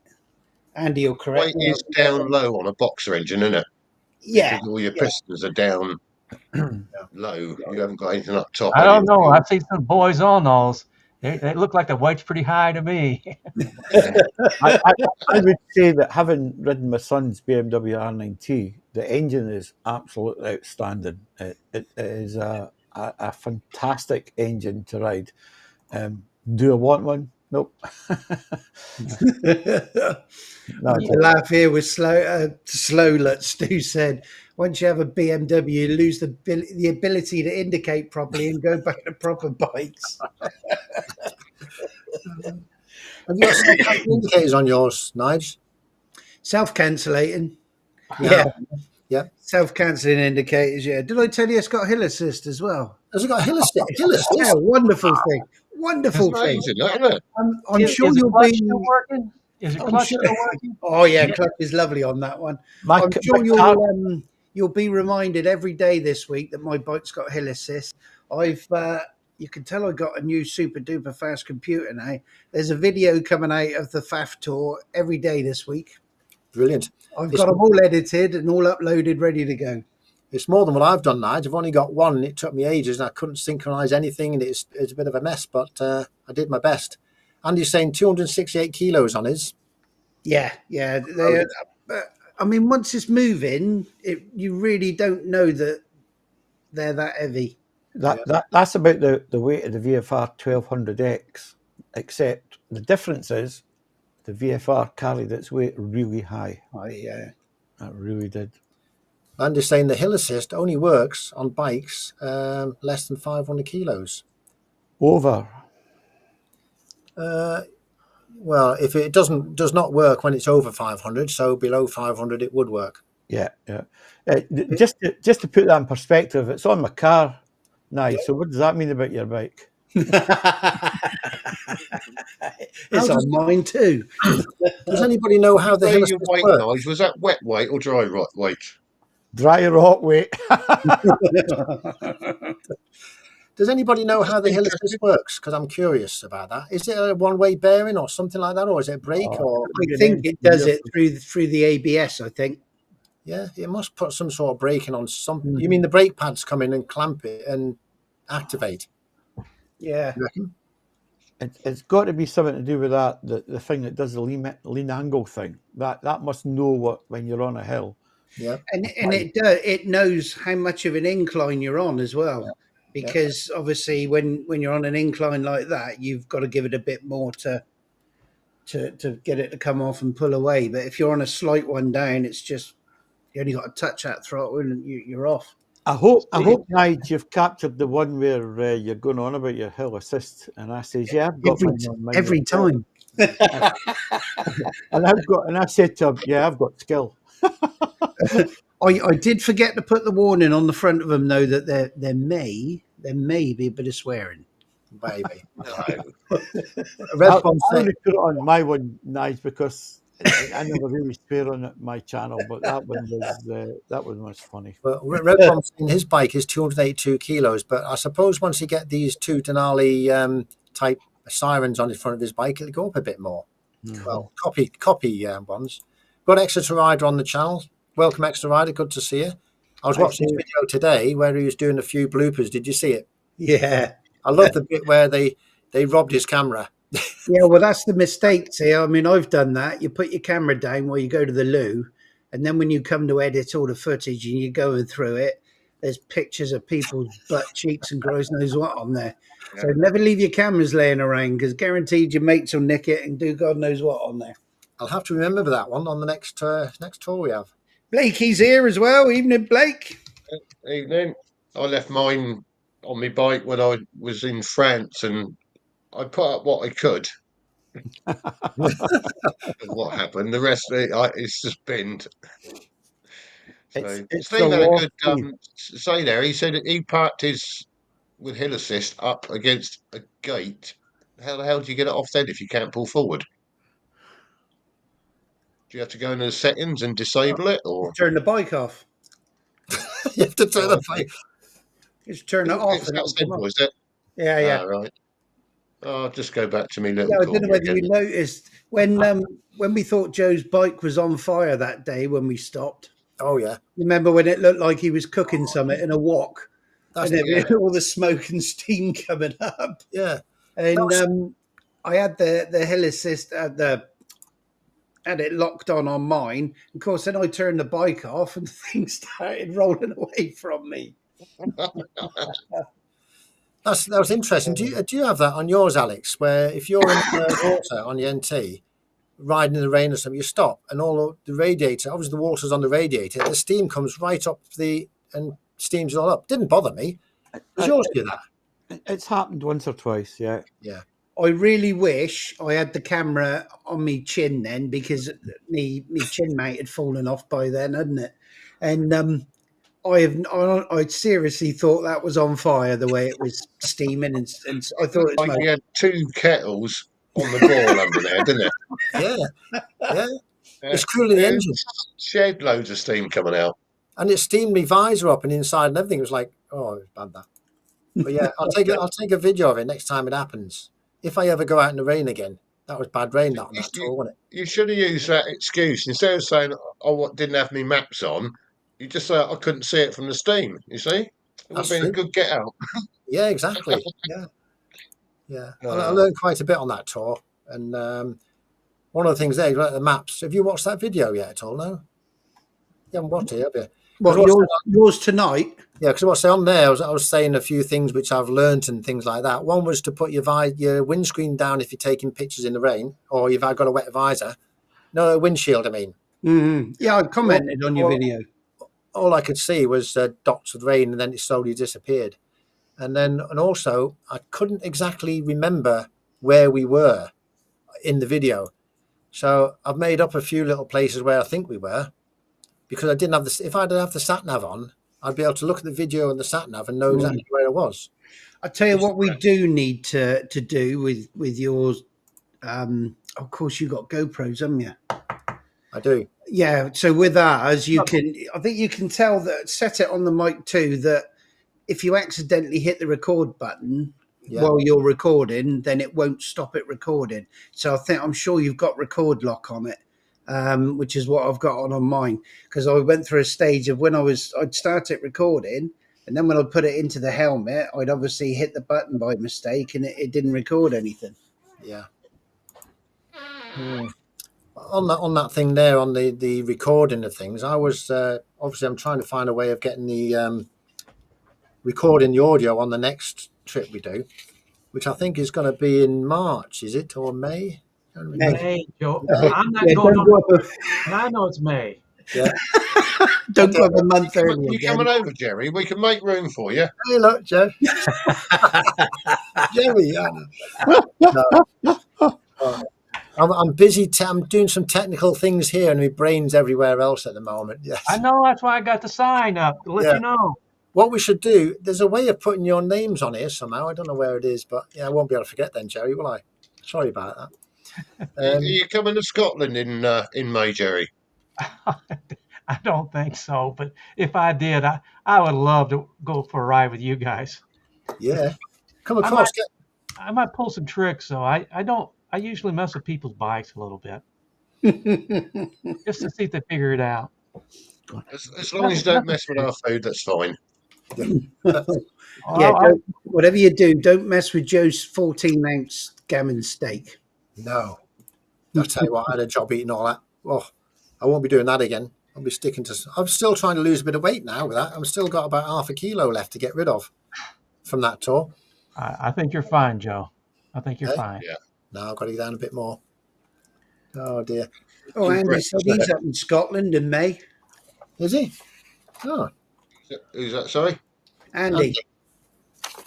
Andy will correct Weight me. is down low on a boxer engine, isn't it? Yeah. Because all your pistons are down low. You haven't got anything up top. I don't know. I've seen some boys on those. They look like the weight's pretty high to me. I would say that having ridden my son's BMW R9T, the engine is absolutely outstanding. It is a fantastic engine to ride. Do I want one? Nope. No, the laugh here was slow. Stu said, once you have a BMW, you lose the ability to indicate properly and go back to proper bikes. Have you got self-cancelling indicators on yours, Nige? Self-cancellating. Yeah. Self-cancelling indicators, yeah. Did I tell you it's got hill assist as well? Has it got hill assist? Yeah, wonderful thing. Wonderful thing. Amazing, isn't it? I'm sure is you'll clutch be... still working? Is it clutch still working? Oh, yeah, clutch is lovely on that one. I'm sure you'll be reminded every day this week that my bike's got hill assist. You can tell I got a new super duper fast computer now. There's a video coming out of the FAF tour every day this week. Brilliant. I've got them all edited and all uploaded, ready to go. It's more than what I've done, Nige. I've only got one, and it took me ages, and I couldn't synchronize anything, and it's a bit of a mess, but I did my best. Andy's saying 268 kilos on his. Yeah. I mean, once it's moving, you really don't know that they're that heavy. That's about the weight of the VFR 1200X, except the difference is the VFR carried its weight really high. Yeah. It really did. Andy's saying the hill assist only works on bikes less than 500 kilos. Over. Well, if it does not work when it's over 500, so below 500 it would work. Yeah. Just to put that in perspective, it's on my car now. Yeah. So what does that mean about your bike? It's on mine too. Does anybody know how the hill assist works? Was that wet weight or dry weight? Dry rock weight. Does anybody know how the hill assist works? Because I'm curious about that. Is it a one-way bearing or something like that, or is it a brake? I think it does it through the ABS. I think. Yeah, it must put some sort of braking on something. You mean the brake pads come in and clamp it and activate? Yeah. You reckon? It's got to be something to do with that. The thing that does the lean angle thing. That must know when you're on a hill. Yeah, and it knows how much of an incline you're on as well. Yeah. Because obviously, when you're on an incline like that, you've got to give it a bit more to get it to come off and pull away. But if you're on a slight one down, it's just you only got to touch that throttle and you're off. I hope, Nige, you've captured the one where you're going on about your hill assist, and I says, "Yeah, I've got every time." and I said to him, "Yeah, I've got skill." I did forget to put the warning on the front of them, though, that there may be a bit of swearing. Baby. I only put it on my one, Nige, because I never really swear on my channel, but that one was funny. Well, Red Bomb's saying his bike is 282 kilos, but I suppose once you get these two Denali type sirens on the front of his bike, it'll go up a bit more. Mm-hmm. Well, copy ones. Got Exeter Rider on the channel. Welcome, Exeter Rider. Good to see you. I was watching his video today where he was doing a few bloopers. Did you see it? Yeah. I love the bit where they robbed his camera. Yeah, well, that's the mistake here. I mean, I've done that. You put your camera down while you go to the loo, and then when you come to edit all the footage and you're going through it, there's pictures of people's butt cheeks and Christ knows what on there. Yeah. So never leave your cameras laying around because guaranteed your mates will nick it and do God knows what on there. I'll have to remember that one on the next tour we have. Blakey's here as well. Evening, Blake. Evening. I left mine on my bike when I was in France, and I put up what I could. And what happened? The rest of it, it's just binned. So It's Steve the had a law. good say there. He said that he parked his with hill assist up against a gate. How the hell do you get it off then if you can't pull forward? Do you have to go into the settings and disable it, or Turn the bike off. You have to turn the bike. Just turn it off. it's And that it'll come simple? up. Is it? Yeah, yeah. Ah, right. Oh, I'll just go back to me little Yeah, I don't know corner whether again. you noticed when we thought Joe's bike was on fire that day when we stopped. Oh yeah, Remember when it looked like he was cooking something in a wok, that's and Yeah. all the smoke and steam coming up. yeah. And That's- I had the hill assist had it locked on mine. Of course, then I turned the bike off and things started rolling away from me. that was interesting. Do you have that on yours, Alex? Where if you're in the water on your NT, riding in the rain or something, you stop and all of the radiator, obviously the water's on the radiator, the steam comes right up and steams it all up. Didn't bother me. Does yours do that? It's happened once or twice, yeah. Yeah. I really wish I had the camera on me chin then, because me chin mate had fallen off by then, hadn't it? And I seriously thought that was on fire the way it was steaming, and I thought it was Like you had two kettles on the ball under there, didn't it? Yeah. Yeah. It's cooling the engine. Shed loads of steam coming out. And it steamed my visor up and inside and everything. It was like, oh, it was bad that. But yeah, I'll take a video of it next time it happens. If I ever go out in the rain again. That was bad rain that tour, wasn't it? You should have used that excuse instead of saying, "Oh, didn't have me maps on." You just say, "I couldn't see it from the steam." You see, it would have That's been a true. good get out. Yeah, exactly. Yeah. Yeah. I learned quite a bit on that tour. And one of the things there, like the maps. Have you watched that video yet at all? No? You haven't watched it, have you? Well, yours tonight. Yeah, because what's on there, I was saying a few things which I've learnt and things like that. One was to put your windscreen down if you're taking pictures in the rain, or you've got a wet visor. No, a windshield, I mean. Mm-hmm. Yeah, I commented on your video. All I could see was dots of rain, and then it slowly disappeared. And also, I couldn't exactly remember where we were in the video. So I've made up a few little places where I think we were, because I didn't have if I didn't have the sat nav on, I'd be able to look at the video and the sat nav and know exactly where I was. I tell you what, we do need to do with yours. Of course, you got GoPros, haven't you? I do. Yeah. So with ours, I think you can tell that, set it on the mic too, that if you accidentally hit the record button while you're recording, then it won't stop it recording. So I'm sure you've got record lock on it. Which is what I've got on mine, because I went through a stage of when I'd start it recording, and then when I put it into the helmet, I'd obviously hit the button by mistake, and it didn't record anything. Yeah. On that thing there, on the recording of things, I was obviously I'm trying to find a way of getting the recording the audio on the next trip we do, which I think is going to be in March, is it, or May? May, Joe. I'm not going on. I know it's May. Yeah. Don't go up a month early. You coming over, Jerry? We can make room for you. Hey, look, Joe. Jerry, I'm busy. I'm doing some technical things here, and my brain's everywhere else at the moment. Yes. I know. That's why I got the sign up to let you know. What we should do, there's a way of putting your names on here somehow. I don't know where it is, but yeah, I won't be able to forget then, Jerry, will I? Sorry about that. Are you coming to Scotland in May, Jerry? I don't think so, but if I did, I would love to go for a ride with you guys. Yeah, come across. I might pull some tricks, though. I usually mess with people's bikes a little bit, just to see if they figure it out. As long as you don't mess with our food, that's fine. Yeah, whatever you do, don't mess with Joe's 14-ounce gammon steak. No, I'll tell you what, I had a job eating all that. Oh, I won't be doing that again. I'll be sticking to. I'm still trying to lose a bit of weight now with that. I've still got about half a kilo left to get rid of from that tour. I think you're fine, Joe. I think you're fine. Yeah. No, I've got to get down a bit more. Oh dear. Oh, Andy Impressed, said isn't he's it? up in Scotland in May. Is he? Oh, Who's that? Sorry. Andy.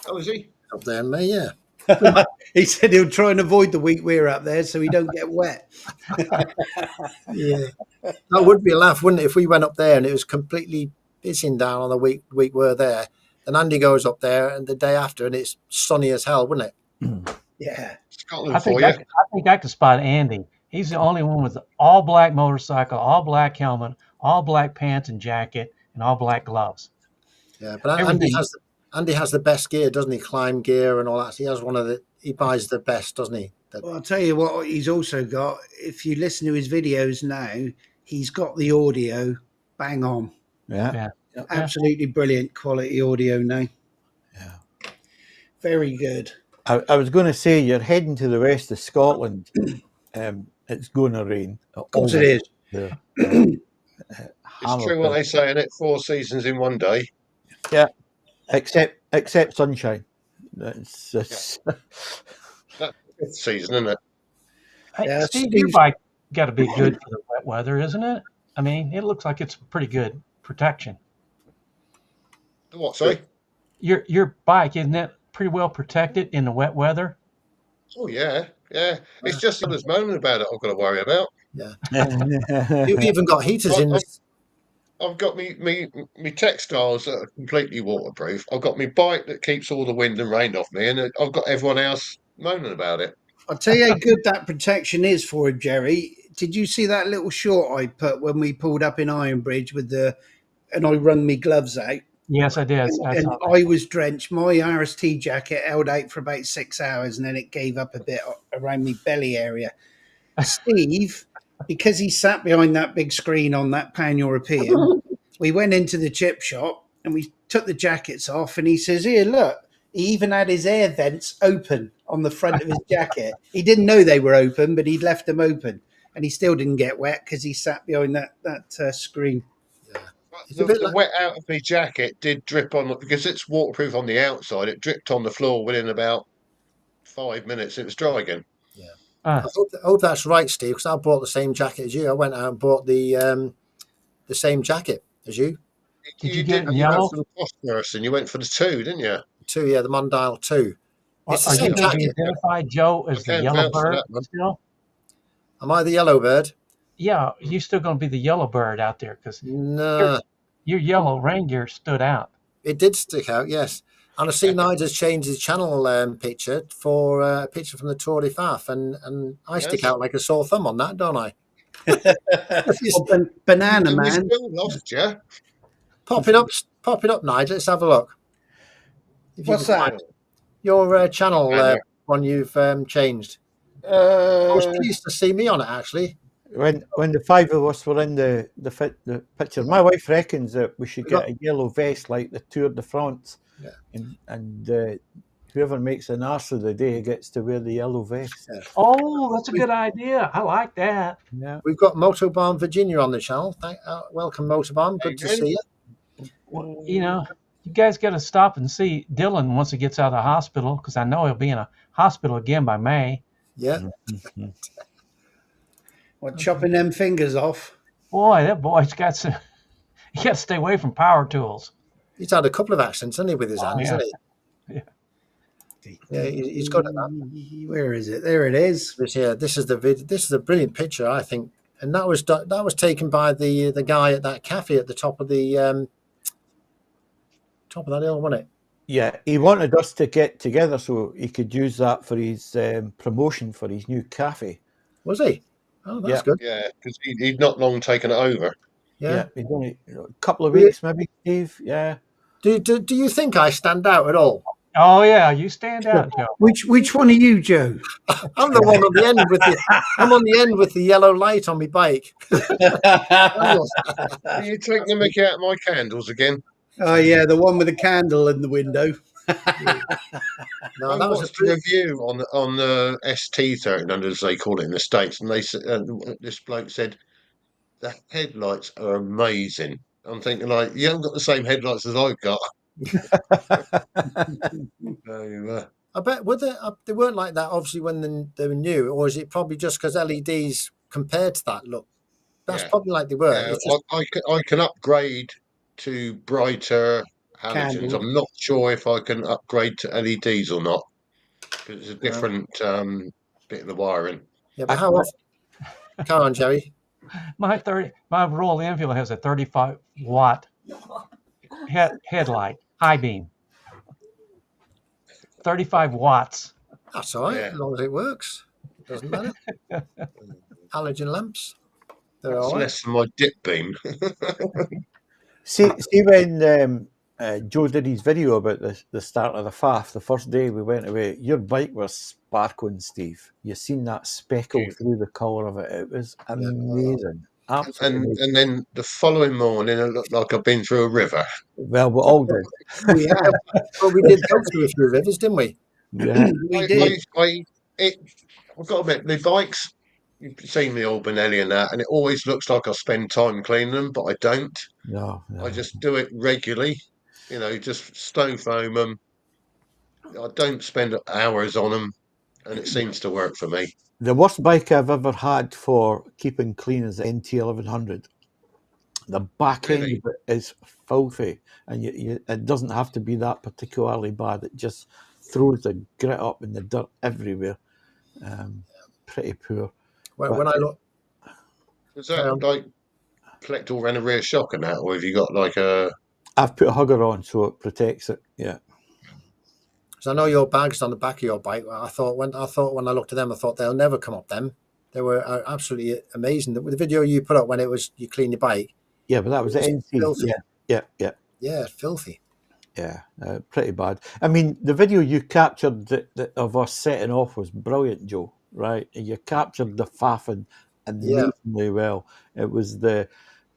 Oh, is he? up there, mate. Yeah. He said he'll try and avoid the week we're up there so he don't get wet. Yeah. That would be a laugh, wouldn't it, if we went up there and it was completely pissing down on the week we're there. Then Andy goes up there and the day after and it's sunny as hell, wouldn't it? Yeah. Scotland I for think you. I think I could spot Andy. He's the only one with the all black motorcycle, all black helmet, all black pants and jacket, and all black gloves. Yeah. But Everything. Andy has the best gear, doesn't he? Climb gear and all that. He has he buys the best, doesn't he? Well, I'll tell you what he's also got. If you listen to his videos now, he's got the audio bang on. Yeah. Yeah. Absolutely brilliant quality audio now. Yeah. Very good. I was going to say you're heading to the west of Scotland. It's going to rain. Of course it is. There. It's true what they say in it. 4 seasons in one day. Yeah. Except sunshine. That's That's the 5th season, isn't it? Hey, Yeah, Steve, Steve- your bike got to be good for the wet weather, isn't it? I mean, it looks like it's pretty good protection. The what? Sorry. Your bike, isn't it pretty well protected in the wet weather? Oh yeah, yeah. It's just others moaning about it. I've got to worry about. You've even got heaters in the. I've got me textiles that are completely waterproof. I've got my bike that keeps all the wind and rain off me, and I've got everyone else moaning about it. I'll tell you how good that protection is for him, Jerry. Did you see that little short I put when we pulled up in Ironbridge and I wrung my gloves out? Yes, I did. And I was drenched. My RST jacket held out for about 6 hours and then it gave up a bit around my belly area. Steve, because he sat behind that big screen on that Pan European, we went into the chip shop and we took the jackets off and he says, "Here, look." He even had his air vents open on the front of his jacket. He didn't know they were open, but he'd left them open. And he still didn't get wet because he sat behind that screen. It's The, a bit the like- wet out of my jacket did drip on because it's waterproof on the outside. It dripped on the floor within about 5 minutes. It was dry again. I hope that's right, Steve, because I bought the same jacket as you. I went out and bought the same jacket as you. Did you get didn't. yellow? You went for the phosphorus and you went for the 2, didn't you? Two, yeah, the Mondial 2. It's the Are you same going to be jacket. identified, Joe, as the can't yellow vouch for bird that one. still? Am I the yellow bird? Yeah, you're still going to be the yellow bird out there because No, your yellow rain gear stood out. it did stick out, yes. And I see Nigel's changed his channel picture for a picture from the Tour de Faf, and I stick Yes. out like a sore thumb on that, don't I? Banana And we man. still lost you. Pop it up, Nigel. Let's have a look. If you What's can that? find it. Your channel Banner. one you've changed. I was pleased to see me on it actually. When the 5 of us were in the picture, my wife reckons that we should We get got- a yellow vest like the Tour de France, Yeah. and whoever makes an arse of the day gets to wear the yellow vest. Yeah. Oh, that's a good idea. I like that. Yeah. We've got Motorbomb Virginia on the channel. Welcome, Motorbomb. Good to Adrian. see you. Well, you know, you guys got to stop and see Dylan once he gets out of the hospital because I know he'll be in a hospital again by May. Yeah. What, chopping them fingers off? Boy, that boy's got some. You got to stay away from power tools. He's had a couple of accidents, hasn't he, with his hands, yeah. hasn't he? Yeah, he's good at that. Where is it? There it is. This is the video. This is a brilliant picture, I think, and that was taken by the guy at that cafe at the top of the top of that hill, wasn't it? Yeah, he wanted us to get together so he could use that for his promotion for his new cafe. Was he? Oh, that's Yeah. good. Yeah, because he'd not long taken it over. Yeah. He's only a couple of weeks, maybe, Steve. Yeah. Do you think I stand out at all? Oh yeah, you stand out, Joe. Which one are you, Joe? I'm the one on the end with I'm on the end with the yellow light on my bike. You take the mickey out of my candles again. Oh yeah, the one with the candle in the window. No, I that was watched a review on the ST1300, as they call it in the States, and they said this bloke said the headlights are amazing. I'm thinking, like, you haven't got the same headlights as I've got. So, I bet they weren't like that obviously when they were new, or is it probably just because LEDs compared to that look That's Yeah. probably like they were. Yeah, It's just I can upgrade to brighter halogens. Candles. I'm not sure if I can upgrade to LEDs or not, because it's a different bit of the wiring. yeah. But how often? Come on, Jerry. My Royal Enfield has a 35-watt headlight, high beam. 35 watts. That's all right, Yeah. as long as it works. Doesn't matter. Halogen lamps. They're That's all right. less than my dip beam. See when Joe did his video about the start of the faff, the first day we went away, your bike was sparkling, Steve. You seen that speckle through the colour of it. It was Yeah. amazing. Absolutely amazing. And then the following morning, it looked like I've been through a river. Well, we all did. We have. But we did go through a few rivers, didn't we? Yeah. We did. I've got to admit, the bikes, you've seen me all Benelli and that, and it always looks like I spend time cleaning them, but I don't. No. I just do it regularly, just stone foam them. I don't spend hours on them, and it seems to work for me. The worst bike I've ever had for keeping clean is the NT 1100. The back end Really? of it is filthy, and it doesn't have to be that particularly bad. It just throws the grit up and the dirt everywhere. Pretty poor. When I look, Is that like collect all around the rear shock and that, or have you got like a? I've put a hugger on so it protects it. Yeah. because I know your bag's on the back of your bike. I thought when I looked at them, I thought they'll never come up them. They were absolutely amazing. The video you put up when you clean your bike. Yeah, but that was the NC. Filthy. Yeah, filthy. Yeah, pretty bad. I mean, the video you captured of us setting off was brilliant, Joe. Right? You captured the faffing amazingly well. It was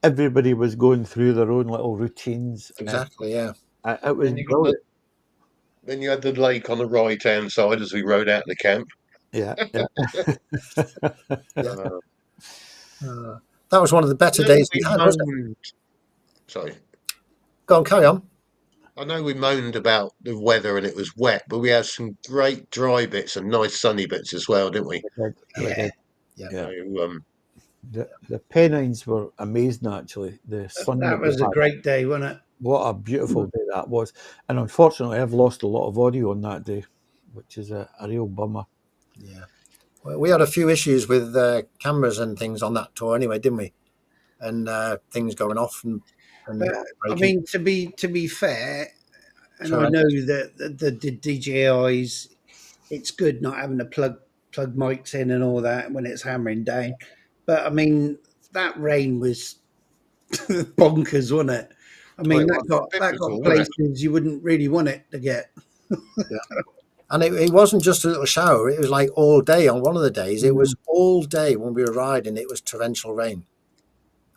everybody was going through their own little routines. Exactly. Yeah. It was brilliant. Then you had the lake on the right hand side as we rode out the camp. Yeah. That was one of the better days we had, wasn't it? Sorry. Go on, carry on. I know we moaned about the weather and it was wet, but we had some great dry bits and nice sunny bits as well, didn't we? Yeah. So, the Pennines were amazing, actually. The sun That was a great day, wasn't it? What a beautiful day that was. And unfortunately, I've lost a lot of audio on that day, which is a real bummer. Yeah. Well, we had a few issues with cameras and things on that tour anyway, didn't we? And things going off. I mean, to be fair, and I know that the DJIs, it's good not having to plug mics in and all that when it's hammering down. But I mean, that rain was bonkers, wasn't it? I mean, that got places you wouldn't really want it to get. Yeah. And it wasn't just a little shower. It was like all day on one of the days. It was all day when we were riding. It was torrential rain.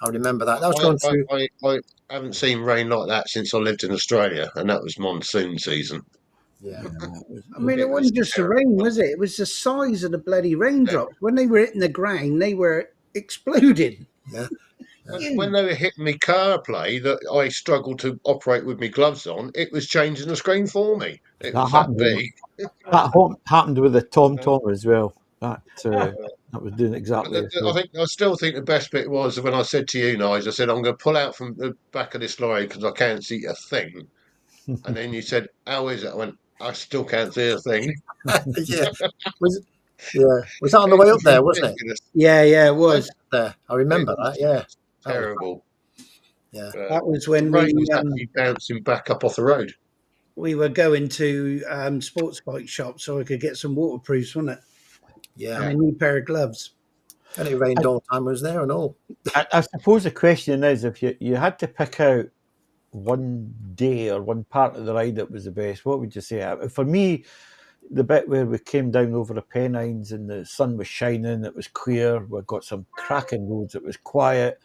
I remember that. That was going through. I haven't seen rain like that since I lived in Australia, and that was monsoon season. Yeah. I mean, it wasn't just the rain, was it? It was the size of the bloody raindrops. When they were hitting the ground, they were exploding. Yeah. When they were hitting me CarPlay that I struggled to operate with my gloves on, it was changing the screen for me. It was that big. That happened with the TomTom as well. That was doing exactly the same. I still think the best bit was when I said to you, Nigel, I said, I'm going to pull out from the back of this lorry because I can't see a thing. And then you said, how is it? I went, I still can't see a thing. Yeah. Was that on the way up there, wasn't it? Yeah, it was. There. I remember that, yeah. Terrible. Yeah. That was when we was actually bouncing back up off the road. We were going to sports bike shops so I could get some waterproofs, wasn't it? Yeah. And a new pair of gloves. And it rained all the time, was there and all. I suppose the question is, if you had to pick out one day or one part of the ride that was the best, what would you say? For me, the bit where we came down over the Pennines and the sun was shining, it was clear, we got some cracking roads, it was quiet,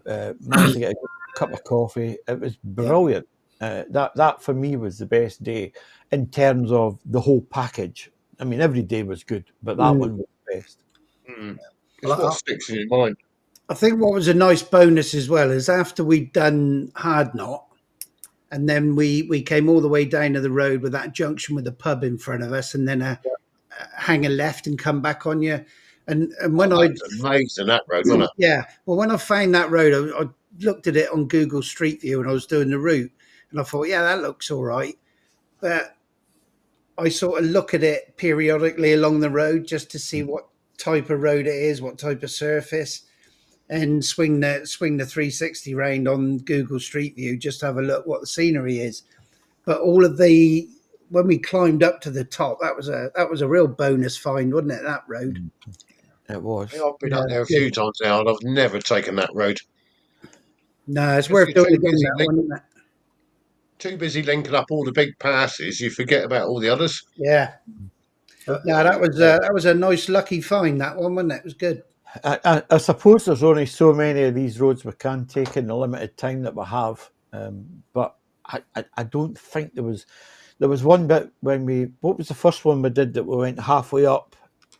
managed to get a cup of coffee, it was brilliant. That for me was the best day in terms of the whole package. I mean, every day was good, but that one was the best. It's what sticks in your mind. I think what was a nice bonus as well is after we'd done Hard Knot, and then we came all the way down to the road with that junction with the pub in front of us, and then hang a left and come back on you. And when I That's amazing, that road, wasn't it? yeah, well, when I found that road, I looked at it on Google Street View and I was doing the route, and I thought, yeah, that looks all right. But I sort of look at it periodically along the road just to see what type of road it is, what type of surface, and swing the 360 round on Google Street View just to have a look what the scenery is. But all of the when we climbed up to the top, that was a real bonus find, wasn't it? That road. It was. Yeah, I've been Yeah, up there a few times now, and I've never taken that road. No, it's If worth you're doing too again. busy, That one, isn't it? too busy linking up all the big passes, you forget about all the others. Yeah. Uh, No, that was a nice lucky find. That one, wasn't it? It was good. I suppose there's only so many of these roads we can take in the limited time that we have. But I don't think there was one bit when what was the first one we did that we went halfway up,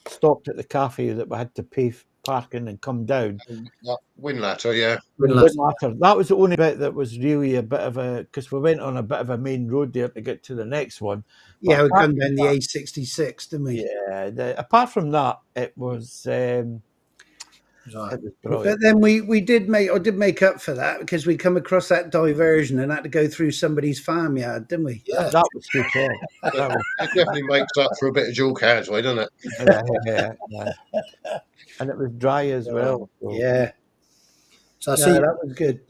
stopped at the cafe that we had to pay parking and come down. That Windlatter, yeah. Windlatter. That was the only bit that was really a bit of because we went on a bit of a main road there to get to the next one. Yeah, But we come down the A66, didn't we? yeah, apart from that, it was right. brilliant. But then I did make up for that because we come across that diversion and had to go through somebody's farmyard, didn't we? Yeah. That was superb. It definitely makes up for a bit of dual carriageway, doesn't it? Yeah. And it was dry as well. So. Yeah. So I No, see, that was good.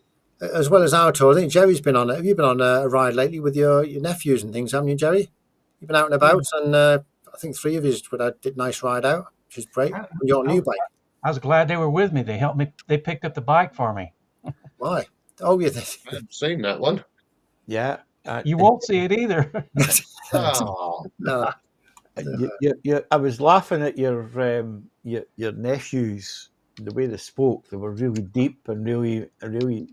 as well as our tour, I think Jerry's been on it. Have you been on a ride lately with your nephews and things, haven't you, Jerry? You've been out and about, and I think 3 of you did a nice ride out, which is great. On your new bike. I was glad they were with me. They helped me. They picked up the bike for me. Why? Oh, yeah. I haven't seen that one. Yeah. You won't see it either. Oh, No. I was laughing at your nephews, the way they spoke. They were really deep and really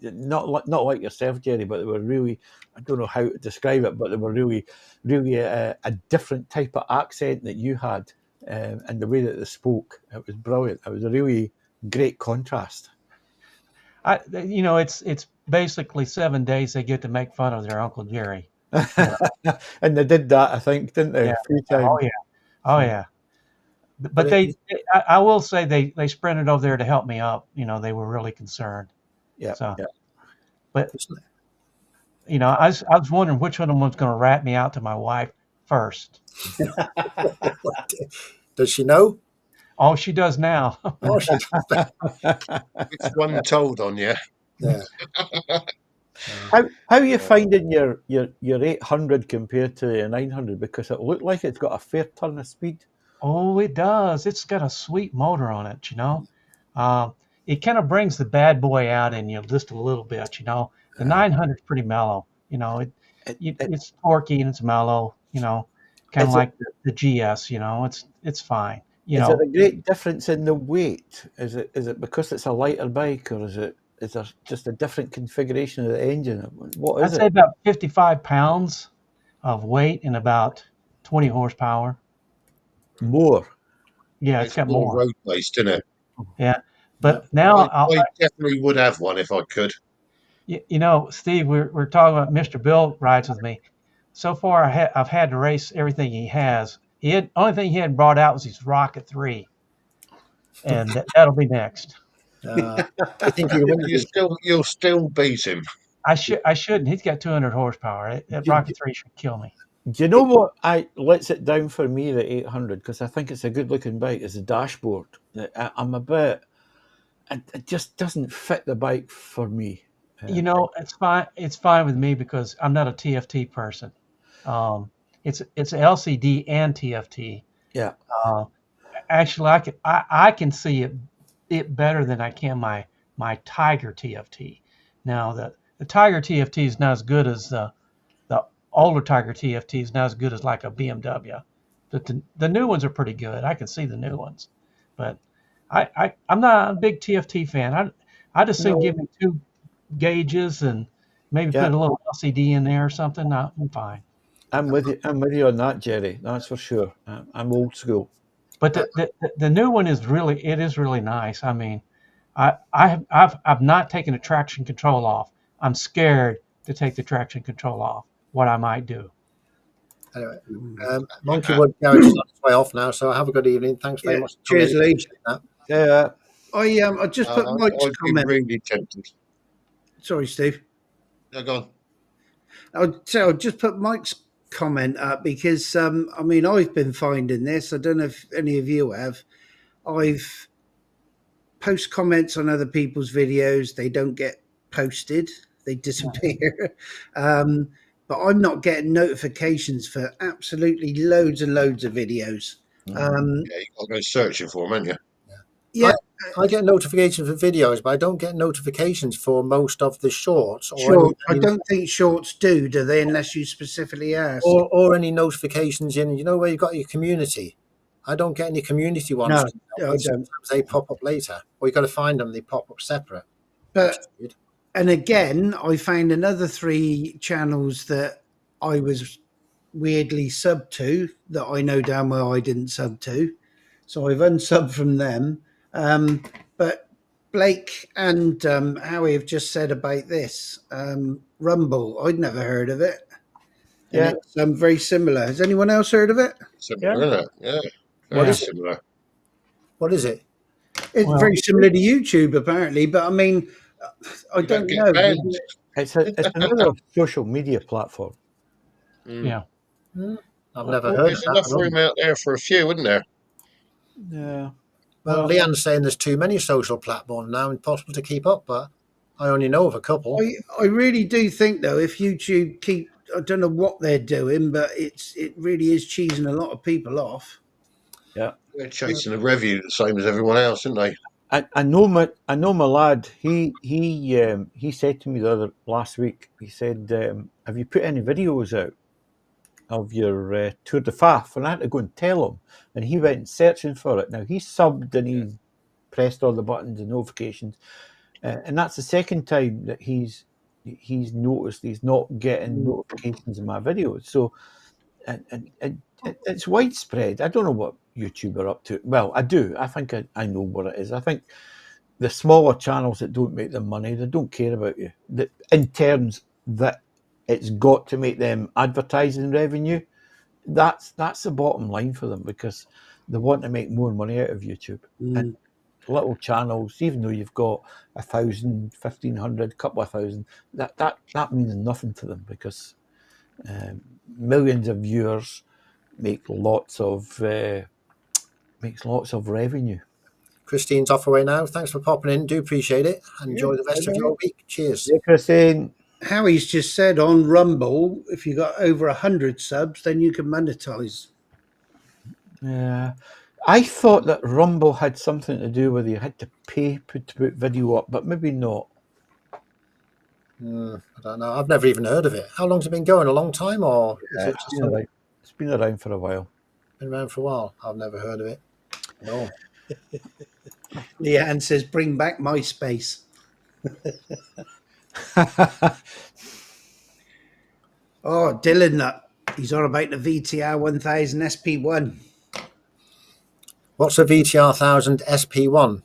not like yourself, Jerry, but they were really, I don't know how to describe it, but they were really a different type of accent that you had, and the way that they spoke. It was brilliant. It was a really great contrast. It's basically 7 days they get to make fun of their Uncle Jerry. And they did that, I think, didn't they? Yeah. A few times. Oh yeah. But I will say they sprinted over there to help me up. They were really concerned. Yeah. So, yeah. But I was wondering which one of them was going to rat me out to my wife first. Does she know? Oh, she does now. Oh, she which one told on you? Yeah. How are you finding your 800 compared to your 900? Because it looked like it's got a fair ton of speed. Oh, it does. It's got a sweet motor on it, It kind of brings the bad boy out in you just a little bit, The 900 is pretty mellow, it's torquey and it's mellow, kind of like the GS, it's fine. Is there a great difference in the weight? Is it because it's a lighter bike, or is there just a different configuration of the engine? What is I'd say about 55 pounds of weight and about 20 horsepower. More? Yeah, it's got more road based, isn't it? Yeah, but now I definitely would have one if I could. Steve, we're talking about Mr. Bill rides with me. So far, I've had to race everything he has. Only thing he hadn't brought out was his Rocket 3, and that'll be next. I think you'll still beat him. I shouldn't. He's got 200 horsepower. That Rocket 3 should kill me. Do you know what lets it down for me, the 800, because I think it's a good looking bike, is the dashboard. It just doesn't fit the bike for me. It's fine. It's fine with me because I'm not a TFT person. It's LCD and TFT. Yeah. Actually, I can see it better than I can my Tiger TFT. Now the Tiger TFT is not as good as the older Tiger TFT is not as good as like a BMW. But the new ones are pretty good. I can see the new ones, but I'm not a big TFT fan. I just think give me 2 gauges and maybe put a little LCD in there or something. I'm fine. I'm with you on that, Jerry. That's for sure. I'm old school. But the new one is really nice. I mean, I've not taken the traction control off. I'm scared to take the traction control off. What I might do. Anyway, Monkeywood Garage is on its way off now, so have a good evening. Thanks very Yeah, much. cheers, Lee. Appreciate that. Yeah. I just put Mike's I'd be comment. really tempted. Sorry, Steve. No, go on. I'll just put Mike's comment up because I mean I've been finding this. I don't know if any of you have. I've post comments on other people's videos. They don't get posted. They disappear. But I'm not getting notifications for absolutely loads and loads of videos. Yeah, you got to go searching for them, haven't you? Yeah, I get notifications for videos, but I don't get notifications for most of the shorts sure. I don't think shorts do they? Unless you specifically ask. or any notifications in. You know where you've got your community. I don't get any community ones. No, I don't. Sometimes they pop up later, or you got to find them. They pop up separate. But and again, I found another 3 channels that I was weirdly subbed to that I know damn well I didn't sub to, so I've unsubbed from them. But Blake and Howie have just said about this Rumble. I'd never heard of it. Yeah, and it's very similar. Has anyone else heard of it? Similar, isn't it? Yeah. What Very is it? similar. What is it? It's very similar to YouTube, apparently. But I mean, I don't get know. banned. it's another social media platform. Yeah. I've never heard There's of enough that. room out there for a few, isn't there? Yeah. Well, Leanne's saying there's too many social platforms now, impossible to keep up. But I only know of a couple. I really do think, though, if YouTube keep, I don't know what they're doing, but it really is cheesing a lot of people off. Yeah. They're chasing the revenue the same as everyone else, aren't they? I know my lad. He said to me last week. He said, "Have you put any videos out of your Tour de Faf?" And I had to go and tell him, and he went searching for it. Now he's subbed and he's pressed all the buttons and notifications, and that's the second time that he's noticed he's not getting notifications of my videos. So, and it's widespread. I don't know what YouTube are up to. Well, I do. I think I know what it is. I think the smaller channels that don't make them money, they don't care about you. In terms that it's got to make them advertising revenue, that's the bottom line for them, because they want to make more money out of YouTube. And little channels, even though you've got 1,000, 1,500, couple of thousand, that means nothing to them, because millions of viewers makes lots of revenue. Christine's off away now. Thanks for popping in. Do appreciate it. Enjoy the rest of your week. Cheers. Yeah, Christine. Howie's just said on Rumble, if you got over 100 subs, then you can monetize. Yeah, I thought that Rumble had something to do with you had to pay to put video up, but maybe not. I don't know. I've never even heard of it. How long's it been going? A long time, or is it just It's been around for a while. been around for a while? I've never heard of it. No. Leanne says, bring back MySpace. Oh, Dylan, he's on about the VTR 1000 SP1. What's a VTR 1000 SP1?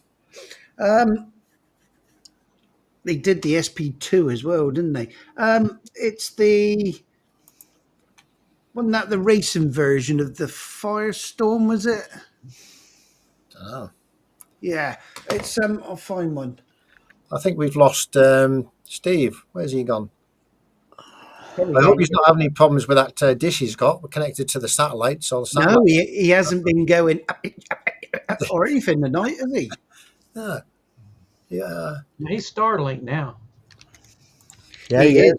They did the SP2 as well, didn't they? It's wasn't that the racing version of the Firestorm, was it? Don't know. Yeah, it's I'll find one. I think we've lost Steve. Where's he gone? I hope he's not having any problems with that dish he's got. We're connected to the satellite, so the satellite. No, he hasn't been going or anything tonight, has he? Yeah. He's Starlink now. Yeah, He is.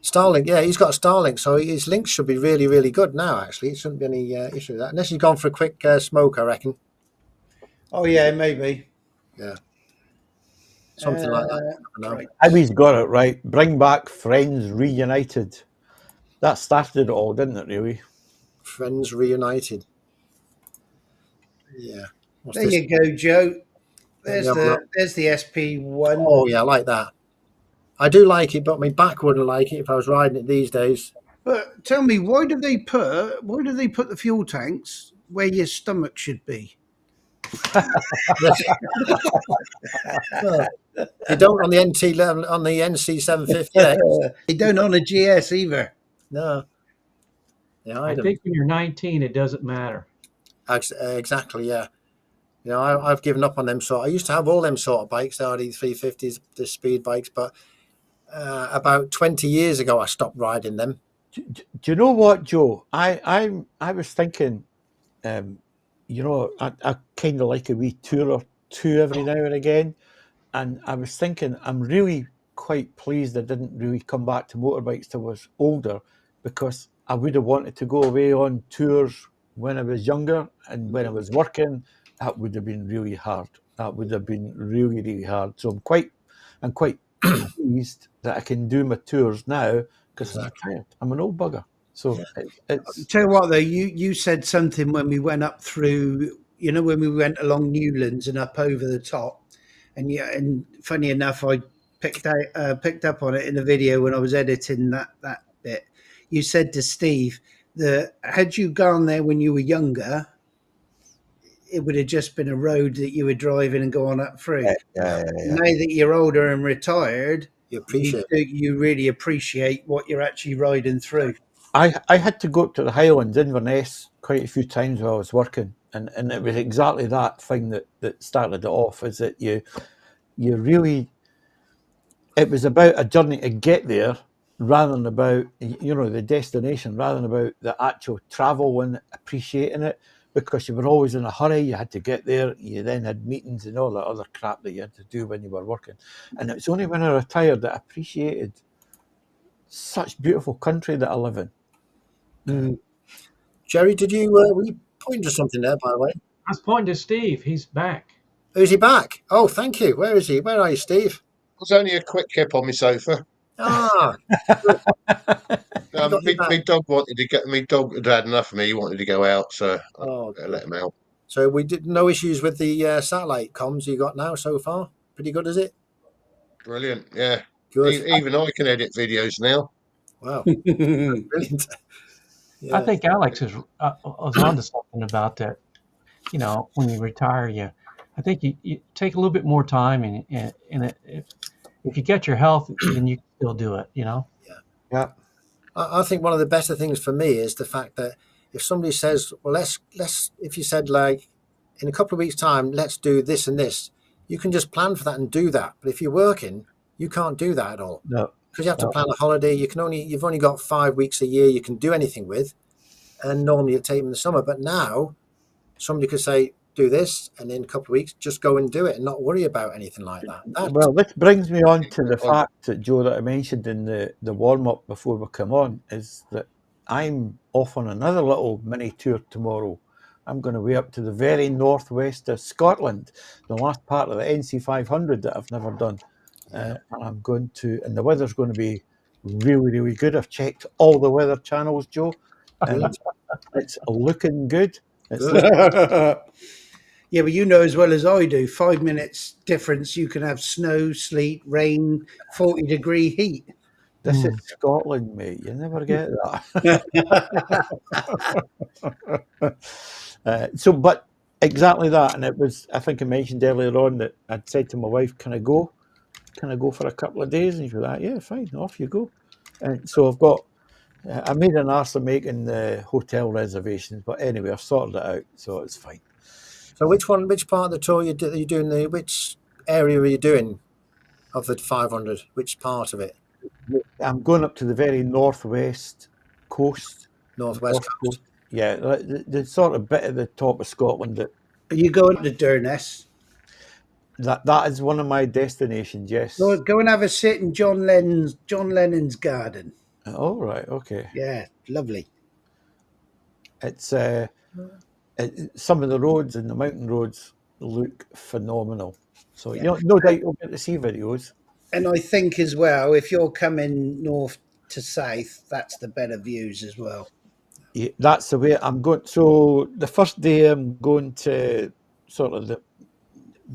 Starlink, yeah, he's got Starlink, so his links should be really, really good now, actually. It shouldn't be any issue with that. Unless he's gone for a quick smoke, I reckon. Oh, yeah, maybe. Yeah. Something like that. Right. Howie's got it right. Bring back Friends Reunited. That started it all, didn't it, really? Friends Reunited. Yeah. What's There this? you go, Joe. Let me have a look. There's the SP1. Oh, yeah, I like that. I do like it, but my back wouldn't like it if I was riding it these days. But tell me, why do they put the fuel tanks where your stomach should be? Well, you don't on the NC 750. They don't on a GS either. No. Yeah, I think when you're 19, it doesn't matter. Exactly. Yeah. I've given up on them. I used to have all them sort of bikes, the RD350s, the speed bikes, but about 20 years ago, I stopped riding them. Do you know what, Joe? I was thinking, I kind of like a wee tour or two every now and again, and I was thinking I'm really quite pleased I didn't really come back to motorbikes till I was older, because I would have wanted to go away on tours when I was younger, and when I was working, that would have been really hard. That would have been really, really hard. So I'm quite pleased that I can do my tours now because I'm retired. I'm an old bugger. So it's Tell you what, though, you said something when we went up through, when we went along Newlands and up over the top, and funny enough, I picked up on it in the video when I was editing that bit. You said to Steve that had you gone there when you were younger, it would have just been a road that you were driving and going up through. yeah. Now that you're older and retired, You appreciate you really appreciate what you're actually riding through. I had to go up to the Highlands, Inverness, quite a few times while I was working, and it was exactly that thing that started it off. Is that you really, it was about a journey to get there rather than about the destination, rather than about the actual travel and appreciating it, because you were always in a hurry. You had to get there. You then had meetings and all that other crap that you had to do when you were working. And it was only when I retired that I appreciated such beautiful country that I live in. Jerry, were you pointing to something there, by the way? I was pointing to Steve. He's back. Is he back? Oh, thank you. Where is he? Where are you, Steve? It was only a quick kip on my sofa. Ah, got you back. My dog wanted to get. My dog had had enough of me. He wanted to go out, so I let him out. So we did no issues with the satellite comms you got now so far. Pretty good, is it? Brilliant, yeah. Good. Even I can edit videos now. Wow, brilliant. I think Alex was onto something about that. When you retire, I think you take a little bit more time, and if you get your health, then you can still do it. Yeah. I think one of the better things for me is the fact that if somebody says, well, let's if you said, like, in a couple of weeks' time, let's do this and this, you can just plan for that and do that. But if you're working, you can't do that at all. No. Because you have to plan a holiday. You've only got 5 weeks a year you can do anything with, and normally you take them in the summer. But now somebody could say, do this, and in a couple of weeks just go and do it and not worry about anything like that. Well, this brings me on to the fact that, Joe, that I mentioned in the warm-up before we come on, is that I'm off on another little mini tour tomorrow. I'm going to way up to the very northwest of Scotland, the last part of the NC500 that I've never done. And I'm going to, and the weather's going to be really, really good. I've checked all the weather channels, Joe, and it's looking good. Yeah, but you know as well as I do, 5 minutes difference, you can have snow, sleet, rain, 40-degree heat. This is Scotland, mate. You never get that. But exactly that. And it was, I think I mentioned earlier on that I'd said to my wife, can I go for a couple of days? And she was like, yeah, fine, off you go. And so I made an arse of making the hotel reservations, but anyway, I've sorted it out, so it's fine. So which part of the tour are you doing? Which area are you doing of the 500? Which part of it? I'm going up to the very northwest coast. Northwest coast. Yeah, the sort of bit at the top of Scotland. Are you going to Durness? That is one of my destinations. Yes. Go and have a sit in John Lennon's garden. Oh, right. Okay. Yeah, lovely. It's some of the roads and the mountain roads look phenomenal. So no doubt you'll get to see videos. And I think as well, if you're coming north to south, that's the better views as well. Yeah, that's the way I'm going. So the first day I'm going to sort of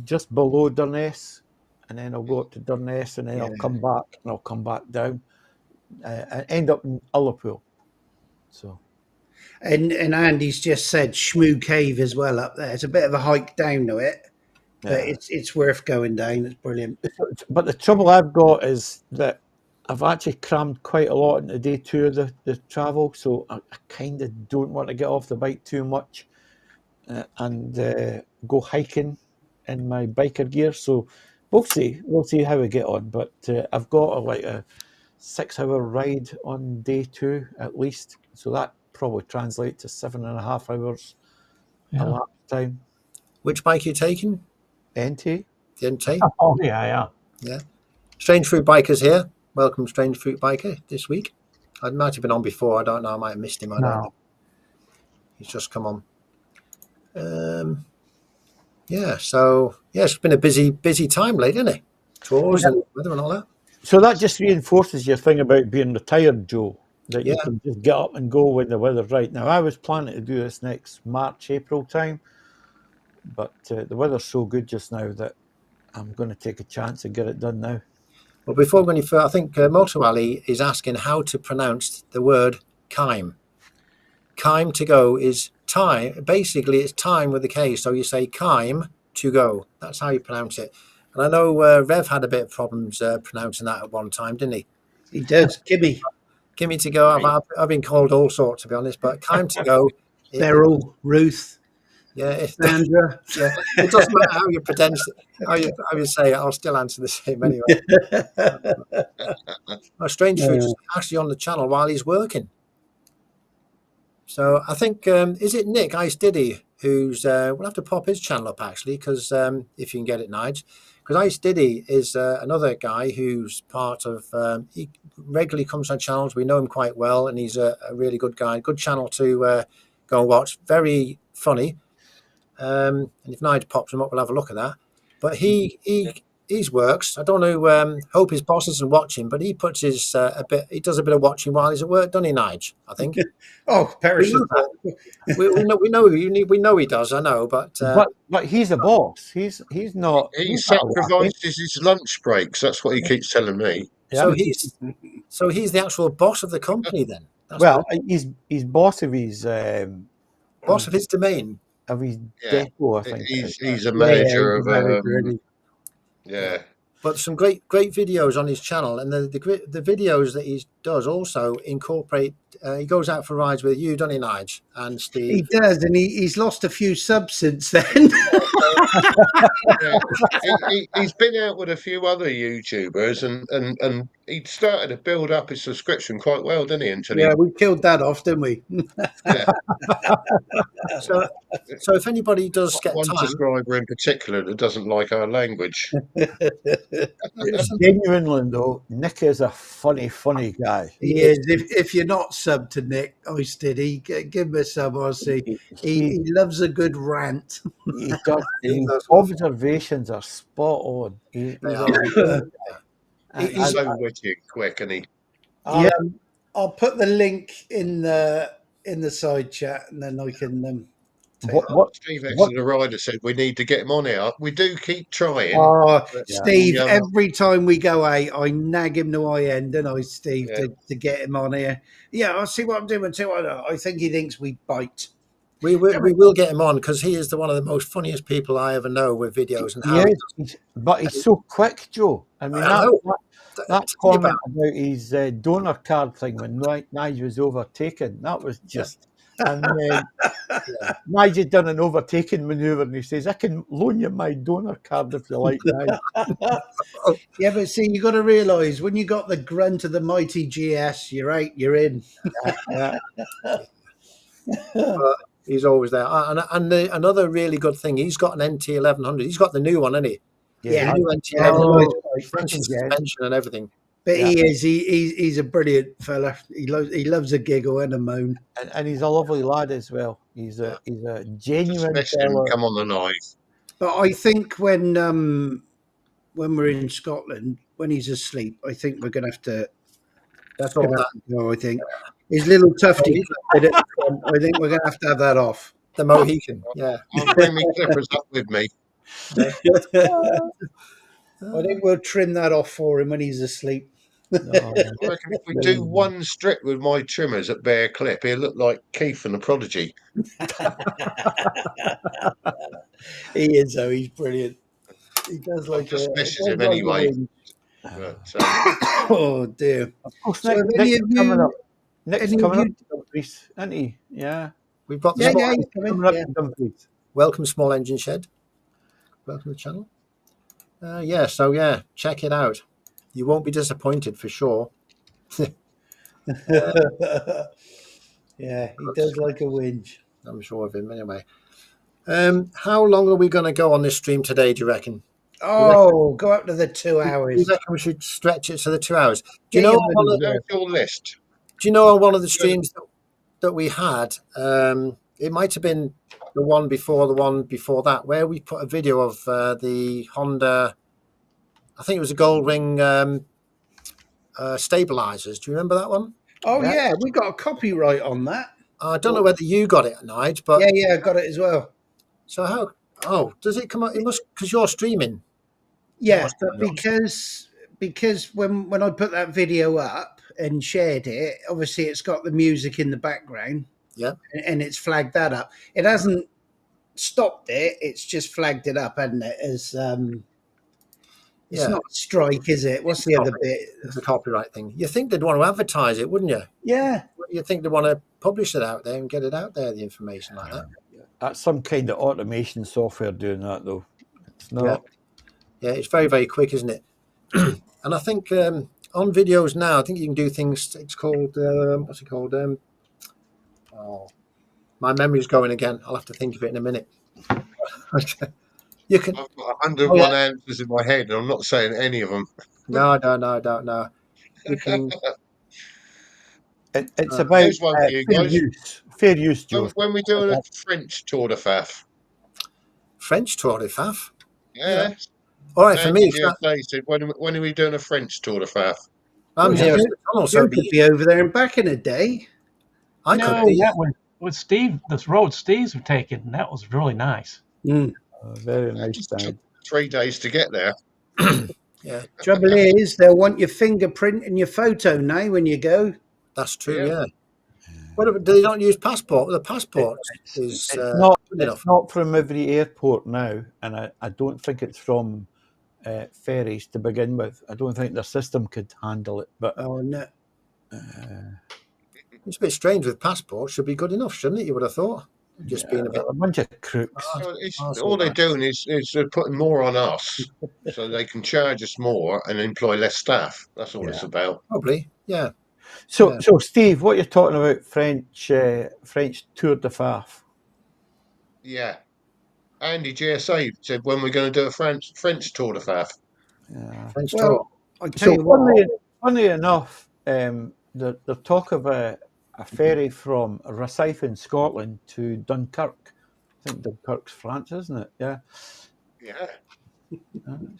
just below Durness, and then I'll go up to Durness, and then I'll come back, and I'll come back down, and end up in Ullapool. So. And Andy's just said Shmoo Cave as well up there. It's a bit of a hike down to it, but it's worth going down. It's brilliant. But the trouble I've got is that I've actually crammed quite a lot into day 2 of the travel, so I kind of don't want to get off the bike too much and go hiking in my biker gear. So we'll see how we get on. But I've got like a 6-hour ride on day 2 at least, so that probably translates to 7.5 hours Yeah. a lap time. Which bike are you taking? NT. The NT? Oh yeah. Yeah. Strange Fruit Biker's here. Welcome, Strange Fruit Biker, this week. I might have been on before. I don't know. I might have missed him. I don't No. know. He's just come on. Yeah. So yeah, it's been a busy time lately, isn't it? Tours and weather and all that. So that just reinforces your thing about being retired, Joe, that you Yeah. can just get up and go when the weather's right. Now, I was planning to do this next March, April time, but the weather's so good just now that I'm going to take a chance and get it done now. Well, before going any further, I think Moto Ali is asking how to pronounce the word Kime. Kime to go is time. Basically, it's time with a K. So you say Kime to go. That's how you pronounce it. And I know Rev had a bit of problems pronouncing that at one time, didn't he? He does. Kimmy, Give to go. I've been called all sorts, to be honest, but Kime to go. Beryl, Ruth, Yeah, Sandra. yeah. It doesn't matter how you pronounce it, how you say it. I'll still answer the same anyway. Strange Fruit is actually on the channel while he's working. So I think is it Nick Ice Diddy who's we'll have to pop his channel up actually because if you can get it, Nige, because Ice Diddy is another guy who's part of he regularly comes on channels. We know him quite well, and he's a really good guy. Good channel to go and watch. Very funny. And if Nige pops him up, we'll have a look at that. But he's works. I don't know. Hope his boss isn't watching, but he puts his he does a bit of watching while he's at work, doesn't he, Nige? I think. Oh, Paris. we know he does. I know, but he's a boss. He's not. He he's not sacrifices his lunch breaks. That's what he keeps telling me. so he's the actual boss of the company then. That's well, good. he's boss of his Boss of his domain. of his Yeah. depot. I think He's a manager of Yeah. But some great videos on his channel, and the videos that he does also incorporate. He goes out for rides with you, doesn't he, Nige and Steve? He does, and he's lost a few subs since then. Yeah. He's been out with a few other YouTubers, and he started to build up his subscription quite well, didn't he? Until Yeah, we killed that off, didn't we? yeah. So if anybody does get One time, subscriber in particular that doesn't like our language. Genuinely though, Nick is a funny guy. He is. If you're not subbed to Nick Oistid, give him a sub. I'll see. He loves a good rant. He does. His observations are spot on. He's so witty and quick, and he. Yeah, I'll put the link in the side chat, and then I can. Steve X the rider said we need to get him on here. We do keep trying. Steve, every time we go out, I nag him to my end, and I Steve to get him on here. Yeah, I'll see what I'm doing. See what I think he thinks we bite. We will get him on because he is one of the most funniest people I ever know with videos and how. But he's so quick, Joe. I mean, that comment about his donor card thing when Nige was overtaken, that was just. And Nige had done an overtaking manoeuvre, and he says, "I can loan you my donor card if you like." Yeah, but see, you got to realise when you got the grunt of the mighty GS, you're out, you're in. He's always there. And another really good thing, he's got an NT 1100. He's got the new one, hasn't he? Yeah, the new NT 1100, French suspension and everything. But he is. He's a brilliant fella. He loves a giggle and a moan. And he's a lovely lad as well. He's a genuine fella. Come on the live. But I think when we're in Scotland, when he's asleep, I think we're going to have to. That's all that. No, I think his little tufty. I think we're going to have that off. The Mohican. Yeah. I'll bring my clippers up with me. I think we'll trim that off for him when he's asleep. I reckon if we do one strip with my trimmers at Bear Clip, he'll look like Keith and the Prodigy. He is, though. He's brilliant. He does like just messes him anyway. But Oh dear. Of course, So have Nick's any of coming you? up. Nick's any of coming up you- to Dumfries, isn't he? Yeah. We've got the Yeah, small, yeah, he's coming. Coming up Yeah. to Dumfries. welcome small engine shed. Welcome to the channel. So yeah, check it out. You won't be disappointed for sure. Yeah, he does like a whinge. I'm sure of him anyway. How long are we going to go on this stream today, do you reckon? Oh, go up to the 2 You hours. reckon we should stretch it to the 2 hours? Do Get you know your on one money's of, worth. there's your list. do you know on one of the streams that we had, it might have been the one before that, where we put a video of the Honda, I think it was a Goldwing stabilizers. Do you remember that one? Oh Yeah. yeah, we got a copyright on that. I don't know whether you got it, Nige, but Yeah, I got it as well. so how? Oh, does it come up? It must, because you're streaming. Yeah, must but be on. because when I put that video up and shared it, obviously it's got the music in the background. Yeah. And it's flagged that up. It hasn't stopped it. It's just flagged it up, hasn't it? As it's Yeah. not a strike, is it? What's the other bit? It's a copyright thing. You think they'd want to advertise it, wouldn't you? Yeah. You think they'd want to publish it out there and get it out there, the information like that. That's some kind of automation software doing that, though. It's not. Yeah, it's very, very quick, isn't it? And I think on videos now, I think you can do things. It's called what's it called? Oh, my memory's going again. I'll have to think of it in a minute. You can. I've got 101 answers in my head, and I'm not saying any of them. No. You can. It's about Here's one for you fair guys. use. Fair use, Joe. When we're doing a French Tour de Faff. French Tour de Faff. Yeah. All right, for me, They said, when are we doing a French Tour de Faff? I'm Yeah. here at the tunnel, so You could be over there and back in a day. I No, could be. that was with Steve. This road Steve's have taken. That was really nice. Very It nice just took time. 3 days to get there. Yeah, Trouble is, they'll want your fingerprint and your photo now when you go. that's true. Yeah. Yeah. What do they don't use passport? The passport is good enough. It's not from every airport now, and I don't think it's from ferries to begin with. I don't think their system could handle it. But Oh no. It's a bit strange with passports. Should be good enough, shouldn't it? You would have thought. Just being a bit. a bunch of crooks. All they're doing is they're putting more on us so they can charge us more and employ less staff. That's all it's about. Probably, yeah. So, Yeah. so Steve, what you're talking about French Tour de Faff? Yeah. Andy GSA said when we're going to do a French Tour de Faff. Yeah. French Well, tour. I tell you So what. funny enough, the talk of a ferry from Rosyth in Scotland to Dunkirk. I think Dunkirk's France, isn't it? Yeah. Yeah.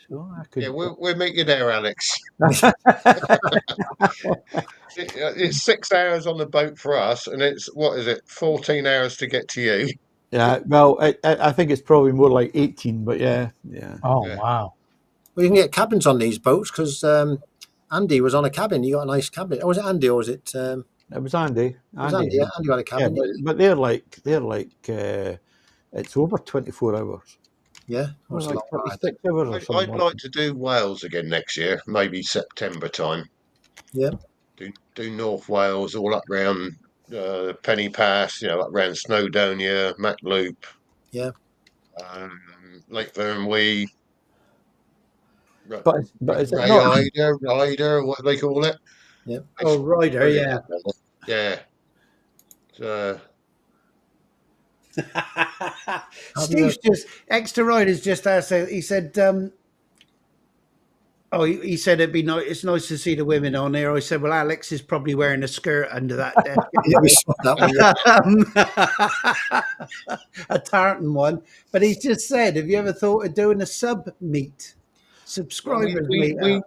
So I could. Yeah, we'll meet you there, Alex. It's 6 hours on the boat for us, and it's, 14 hours to get to you. Yeah, well, I think it's probably more like 18, but yeah. Oh Yeah. wow! Well, you can get cabins on these boats because Andy was on a cabin. He got a nice cabin. Or was it Andy or was it? It was Andy. It was Andy. Yeah, Andy had a Yeah, cabin. but they're like it's over 24 hours. Yeah, it was a Like long ride. 36 hours or something. I'd like to do Wales again next year, maybe September time. Yeah. Do North Wales, all up round Penny Pass, up round Snowdonia, Matloop. Yeah. Lake Vyrnwy. But is it not? Ryder, what do they call it? Yeah. Oh, Ryder, yeah. Yeah. Steve's just extra riders just asked. He said, he said it'd be nice. It's nice to see the women on here. I said, well, Alex is probably wearing a skirt under that desk. Yeah, we saw that one. A tartan one. But he's just said, have you ever thought of doing a subscribers meet?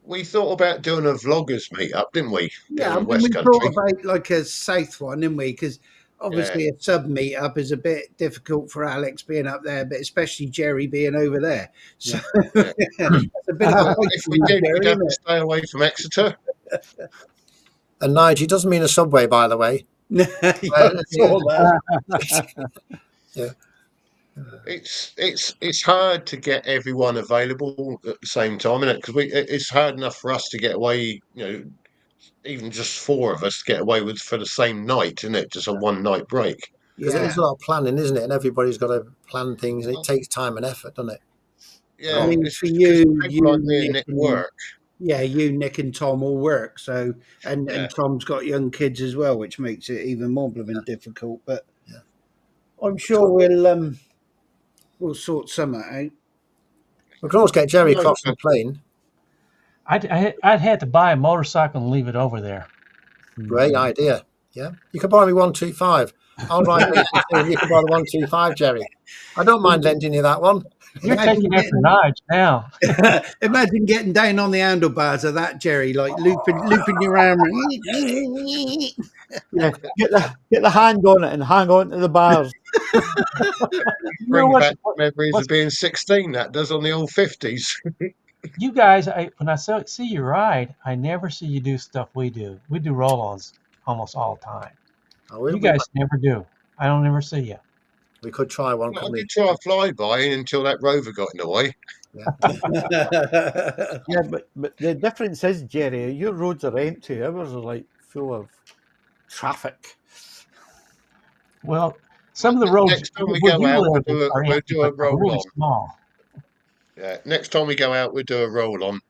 We thought about doing a vloggers meet-up, didn't we? Yeah, Down we West thought Country. about like a south one, didn't we? Because obviously a sub meet-up is a bit difficult for Alex being up there, but especially Jerry being over there. So Yeah. it's a bit of a hike If for we you, did, Jerry, we'd have isn't to it? stay away from Exeter. And Nigel doesn't mean a subway, by the way. Yeah, I saw that. Yeah. It's hard to get everyone available at the same time, isn't it? Because it's hard enough for us to get away, even just four of us to get away with for the same night, isn't it? Just a one night break. Because it Yeah. is a lot of planning, isn't it? And everybody's got to plan things, and it takes time and effort, doesn't it? I Yeah, mean, it's for because you, people like me and Nick and work. yeah, you, Nick, and Tom all work. So, and Yeah. Tom's got young kids as well, which makes it even more blooming difficult. But Yeah. I'm sure we'll sort something out. We can always get Jerry Right. across and plane. I'd had to buy a motorcycle and leave it over there. Great idea. Yeah, you can borrow me 125. I'll drive 82 and you can borrow 125, Jerry. I don't mind lending you that one. You're Imagine taking after getting- Nige now. Imagine getting down on the handlebars of that, Jerry, like looping your arm. Yeah, get the hand on it and hang on to the bars. You know Brings what? back memories what's- of being 16. That does on the old 50s. You guys, when I see you ride, I never see you do stuff we do. We do roll-ons almost all the time. Oh, You guys never do. I don't ever see you. we could try one, I couldn't we? did try a flyby until that rover got in the way. Yeah, but the difference is, Jerry, your roads are empty. Ours are like full of traffic. Well, some of the roads Next time we where go you out, live we'll are empty, do a but they're really roll-on. small. Yeah, next time we go out, we'll do a roll-on.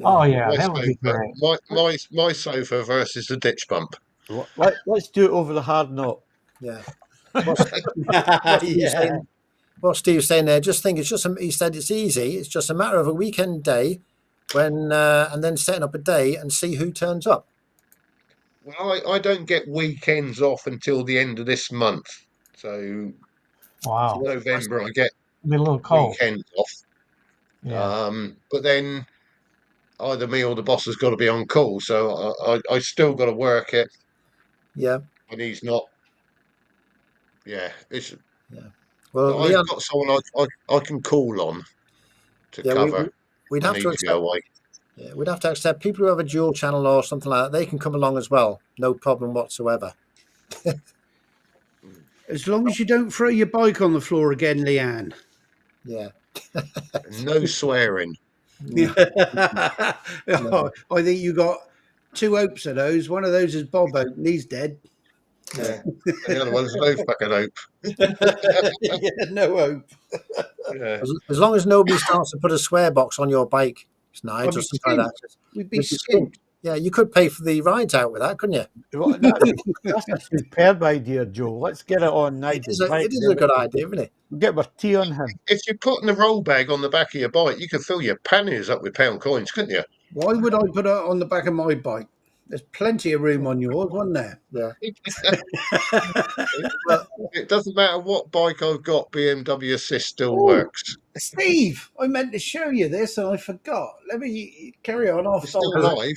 Oh yeah, My that would be great. my sofa versus the ditch bump. Let's do it over the hard knot. Yeah. What's Steve's saying? What Steve's saying there, just think it's just, he said it's easy. It's just a matter of a weekend day when, and then setting up a day and see who turns up. Well, I don't get weekends off until the end of this month. So Wow, November, I get it'll be a little cold. weekends off. Yeah. But then either me or the boss has got to be on call. So I still got to work it. Yeah. And he's not. Yeah, it's. Well, I've Leon, got someone I can call on to yeah, cover. we'd I have need to to accept. go away. Yeah, we'd have to accept people who have a dual channel or something like that. They can come along as well, no problem whatsoever. As long as you don't throw your bike on the floor again, Leanne. Yeah. No swearing. Oh, I think you got two hopes of those. One of those is Bob Hope, and he's dead. Yeah. And the other one's no fucking hope. Yeah, no hope. Yeah. As long as nobody starts to put a swear box on your bike, Nige, I'd or be something like that. We'd be You'd be skint. Yeah, you could pay for the rides out with that, couldn't you? That's a superb idea, Joe. Let's get it on It night. is a good idea, isn't it? Get our tea on him. If you're putting the roll bag on the back of your bike, you could fill your panniers up with pound coins, couldn't you? Why would I put it on the back of my bike? There's plenty of room on yours, wasn't there? Yeah. It doesn't matter what bike I've got, BMW Assist still Oh. works. Steve, I meant to show you this and I forgot. Let me carry on off. It's still alive.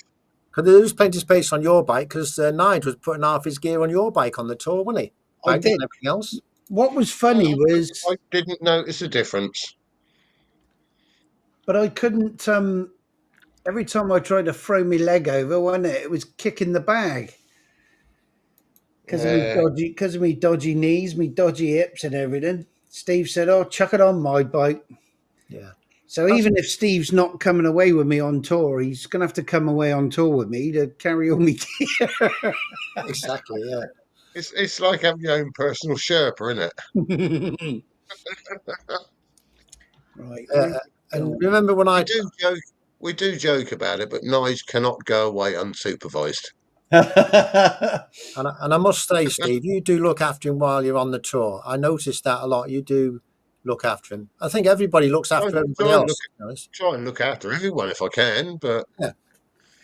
Because there is plenty of space on your bike, because Nige was putting half his gear on your bike on the tour, wasn't he? I Bags did. and everything else. What was funny was, I didn't notice a difference. but I couldn't. Every time I tried to throw my leg over, wasn't it? It was kicking the bag because of me dodgy knees, me dodgy hips, and everything. Steve said, "Oh, chuck it on my bike." Yeah. So even if Steve's not coming away with me on tour, he's going to have to come away on tour with me to carry all my gear. Exactly, yeah. It's like having your own personal Sherpa, isn't it? Right. And remember when We do joke about it, but Nige cannot go away unsupervised. And I must say, Steve, you do look after him while you're on the tour. I noticed that a lot. You do look after him. I think everybody looks after everybody else. Try and look after everyone if I can, but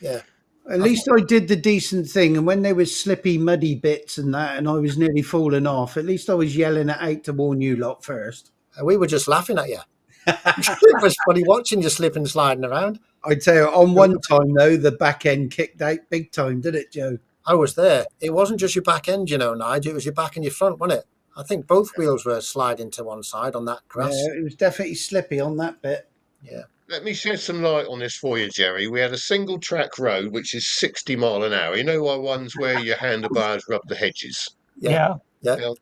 Yeah. At least I did the decent thing. And when there was slippy, muddy bits and that, and I was nearly falling off, at least I was yelling it out to warn you lot first. We were just laughing at you. It was funny watching you slipping, sliding around. I'd tell you, on one time, though, the back end kicked out big time, did it, Joe? I was there. It wasn't just your back end, Nige. It was your back and your front, wasn't it? I think both wheels were sliding to one side on that grass. Yeah, it was definitely slippy on that bit. Yeah. let me shed some light on this for you, Jerry. We had a single track road, which is 60 mile an hour. You know, our ones where your handlebars rub the hedges. Yeah. Yeah. Now,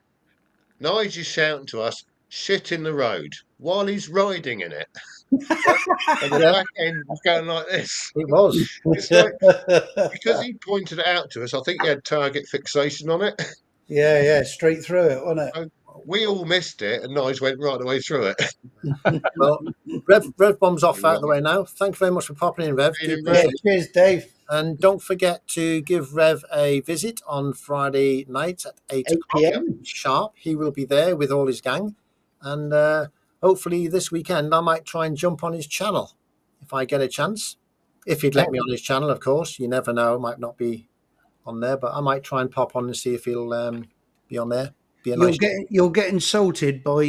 Nige is shouting to us, shit in the road while he's riding in it. And the back end was going like this. It was. It's like, because he pointed it out to us, I think he had target fixation on it. yeah, straight through it, wasn't it? We all missed it, and Nige went right the way through it. Well, Rev Bomb's off out of the way now. Thank you very much for popping in, Rev. Do Yeah, Yeah, appreciate it. cheers, Dave. And don't forget to give Rev a visit on Friday night at 8 8 o'clock p.m. sharp. He will be there with all his gang. And hopefully this weekend I might try and jump on his channel if I get a chance. If he'd let me on his channel, of course. You never know. Might not be on there, but I might try and pop on and see if he'll be on there. Be a nice. You'll get insulted by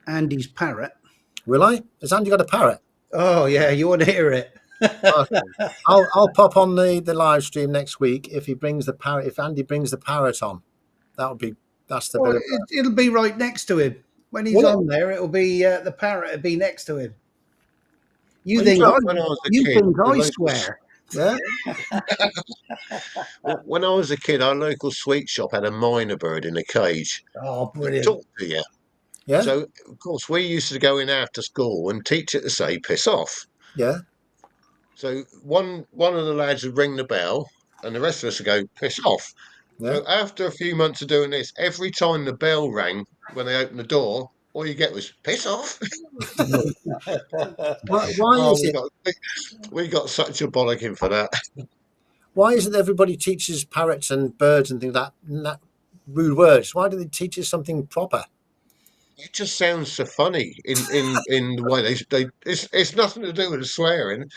Andy's parrot. Will I? Has Andy got a parrot? Oh yeah, you want to hear it? Okay. I'll pop on the live stream next week if he brings the parrot. If Andy brings the parrot on, that's the Well, bit. it'll be right next to him when he's Will it? on there. It'll be the parrot will be next to him. You Well, think you I, when I was a you kid, think the I local- swear? Yeah. When I was a kid, our local sweet shop had a minor bird in a cage. Oh, It brilliant! talked to you. Yeah. So, of course, we used to go in after school and teach it to say "piss off." Yeah. So one of the lads would ring the bell, and the rest of us would go "piss off." Yeah. So after a few months of doing this, every time the bell rang when they opened the door, all you get was "piss off." Why Oh, is it? we got such a bollocking for that. Why is it everybody teaches parrots and birds and things like that rude words? Why do they teach us something proper? It just sounds so funny in the way they it's nothing to do with the swearing.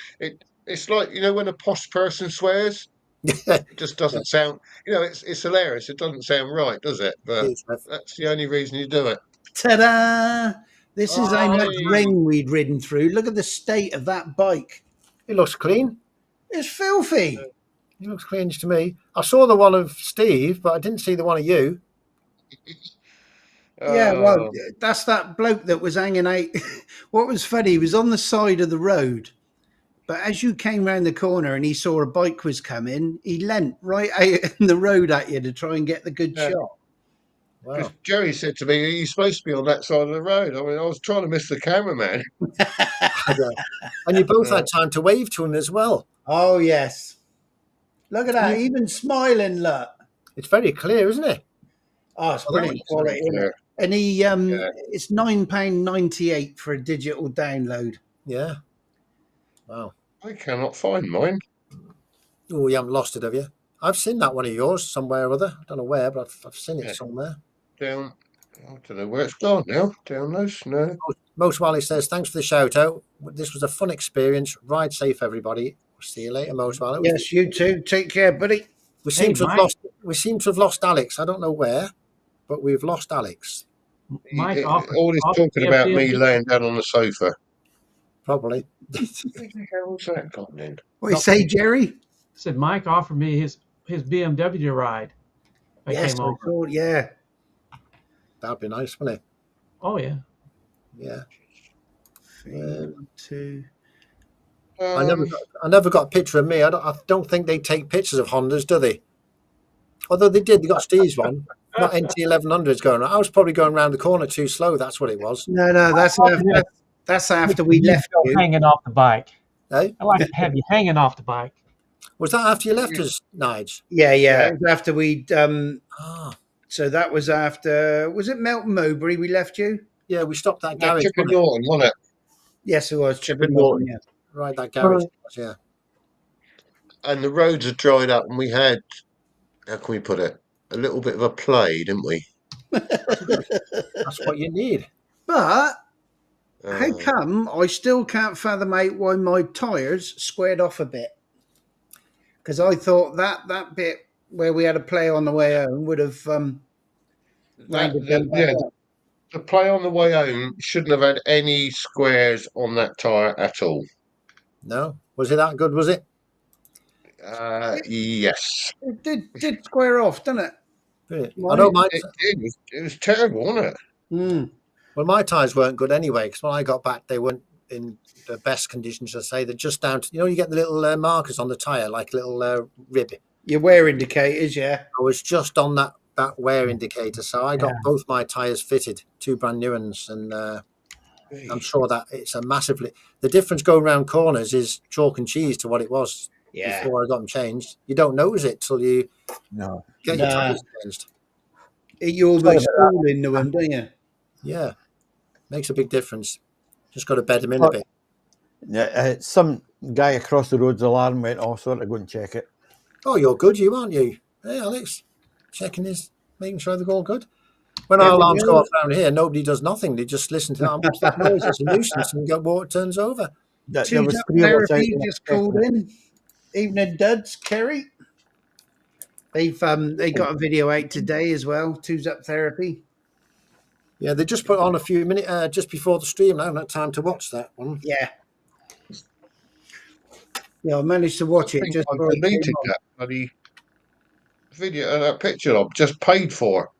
It's like, when a posh person swears, it just doesn't sound, it's hilarious. It doesn't sound right, does it? But that's the only reason you do it. Ta-da! This is how much Hey. ring we'd ridden through. Look at the state of that bike. It looks clean. It's filthy. It looks clean to me. I saw the one of Steve, but I didn't see the one of you. Yeah, well, Oh, that's that bloke that was hanging out. What was funny, he was on the side of the road, but as you came round the corner and he saw a bike was coming, he leant right out in the road at you to try and get the good Yeah. shot. Wow. because Jerry said to me, "Are you supposed to be on that side of the road?" I mean, I was trying to miss the cameraman. And you both had time to wave to him as well. Oh, yes. Look at that, even smiling, look. It's very clear, isn't it? Oh, it's Oh, brilliant that's quality, isn't it? And it's £9.98 for a digital download. Yeah. Wow. I cannot find mine. Oh, you haven't lost it, have you? I've seen that one of yours somewhere or other. I don't know where, but I've seen it Yeah. somewhere. Down, I don't know where it's gone now. Downloads, no. Most Wally says, thanks for the shout out. This was a fun experience. Ride safe, everybody. See you later, Most Wally. Yes, you too. Take care, buddy. We seem Hey, to have Mike. lost Alex. I don't know where, but we've lost Alex. Mike It- offered. all this offered talking me a about me BMW. laying down on the sofa. Probably. Where the hell's that gone in? What you say, Jerry? Said Mike offered me his BMW to ride. I Yes, came I over. thought, yeah. That'd be nice, wouldn't it? Oh yeah. Yeah. 2. I never got a picture of me. I don't think they take pictures of Hondas, do they? Although they did. They got Steve's one. Not NT1100s going around. I was probably going around the corner too slow. That's what it was. No, that's after we left Go you. hanging off the bike. Eh? I like to have you hanging off the bike. Was that after you left us, Nige? Yeah. Yeah. It was after we'd Ah, so that was after, was it Melton Mowbray we left you? yeah. We stopped that Yeah, garage. Chipping wasn't it? Norton, wasn't it? Yes, it was Chipping Norton, Norton. yeah. Right, that garage. Yeah. And the roads had dried up, and we had, how can we put it, a little bit of a play, didn't we? That's what you need. But how Uh, come I still can't fathom out why my tyres squared off a bit? Because I thought that bit where we had a play on the way home would have rounded them back up. the play on the way home shouldn't have had any squares on that tyre at all. No, was it that good? Was it? Yes. It did square off, didn't it? Brilliant. I Why? know my It did. It was terrible, wasn't it? Mm. well, my tyres weren't good anyway. Because when I got back, they weren't in the best conditions. I say they're just down to you get the little markers on the tyre, like a little rib. Your wear indicators, yeah. I was just on that that wear indicator. So I got Yeah. both my tyres fitted, 2 brand new ones, and I'm sure that it's a massively. The difference going around corners is chalk and cheese to what it was Yeah. before I got them changed. You don't notice it till you No. get your Nah. tyres changed. You almost fall into them, don't you? Yeah, makes a big difference. Just got to bed them in a bit. Yeah, some guy across the road's alarm went off, so I had to go and check it. Oh, you're good, you aren't you? Hey, Alex, making sure they're all good. When our There we alarms go. go off around here, nobody does nothing. They just listen to that. What's that noise? It's a nuisance, and go, water turns over. There Two's was Up 3 of us out Therapy there just checking called it. in. Evening duds, Kerry. They got a video out today as well. Two's Up Therapy. Yeah, they just put on a few minutes just before the stream. I haven't had time to watch that one. Yeah. Yeah, I managed to watch I it think just I before it came deleted on. that bloody video, that picture I've just paid for.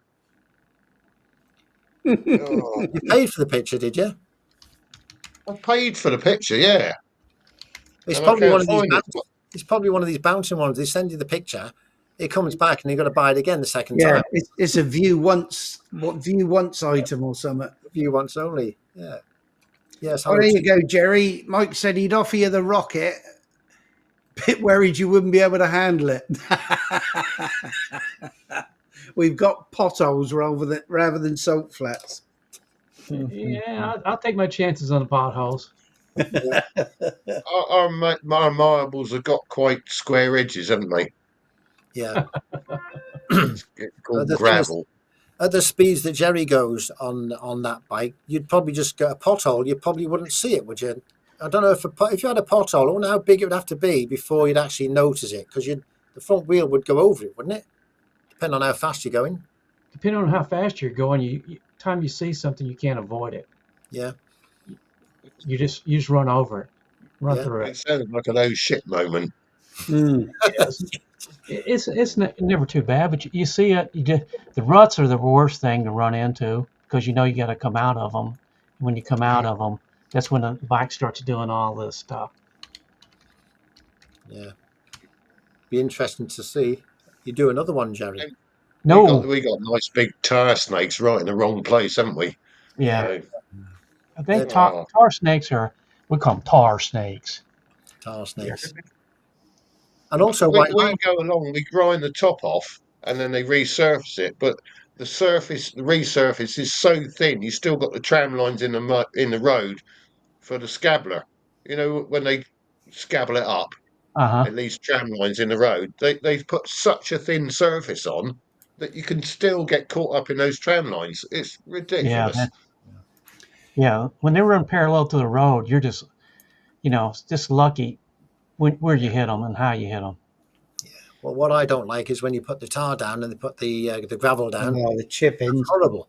Oh, You paid for the picture, did you? I paid for the picture, yeah, It's and I probably one can't of these. find it. It's probably one of these bouncing ones. They send you the picture, it comes back, and you've got to buy it again the second Yeah, time. it's a view once item or something. View once only. Yeah. Yes. Oh, there you go, Jerry. Mike said he'd offer you the rocket. Bit worried you wouldn't be able to handle it. We've got potholes rather than salt flats. Yeah, I'll take my chances on the potholes. Yeah. Our marbles have got quite square edges, haven't they? Yeah. It's called The thing is, gravel. at the speeds that Jerry goes on that bike, you'd probably just get a pothole. You probably wouldn't see it, would you? I don't know if you had a pothole, I wonder how big it would have to be before you'd actually notice it, because the front wheel would go over it, wouldn't it? Depending on how fast you're going. Depending on how fast you're going, time you see something, you can't avoid it. Yeah. You just run over it, run Yeah. through It it. sounded like an oh shit moment. It's never too bad, but you see it. The ruts are the worst thing to run into because you got to come out of them. When you come out of them, that's when the bike starts doing all this stuff. Yeah. Be interesting to see. You do another one, Jerry. No, We got nice big tar snakes right in the wrong place, haven't we? yeah, So, I think Oh. tar snakes we call them tar snakes. Tar snakes. And also we white go along, we grind the top off, and then they resurface it. But the resurface is so thin, you still got the tram lines in the road for the scabbler. You know, when they scabble it up, Uh-huh. at least tram lines in the road, they've put such a thin surface on that you can still get caught up in those tram lines. It's Yeah, ridiculous. when they run parallel to the road, you're just just lucky where you hit them and how you hit them. Well, what I don't like is when you put the tar down and they put the gravel down. Oh, the chippings. It's horrible.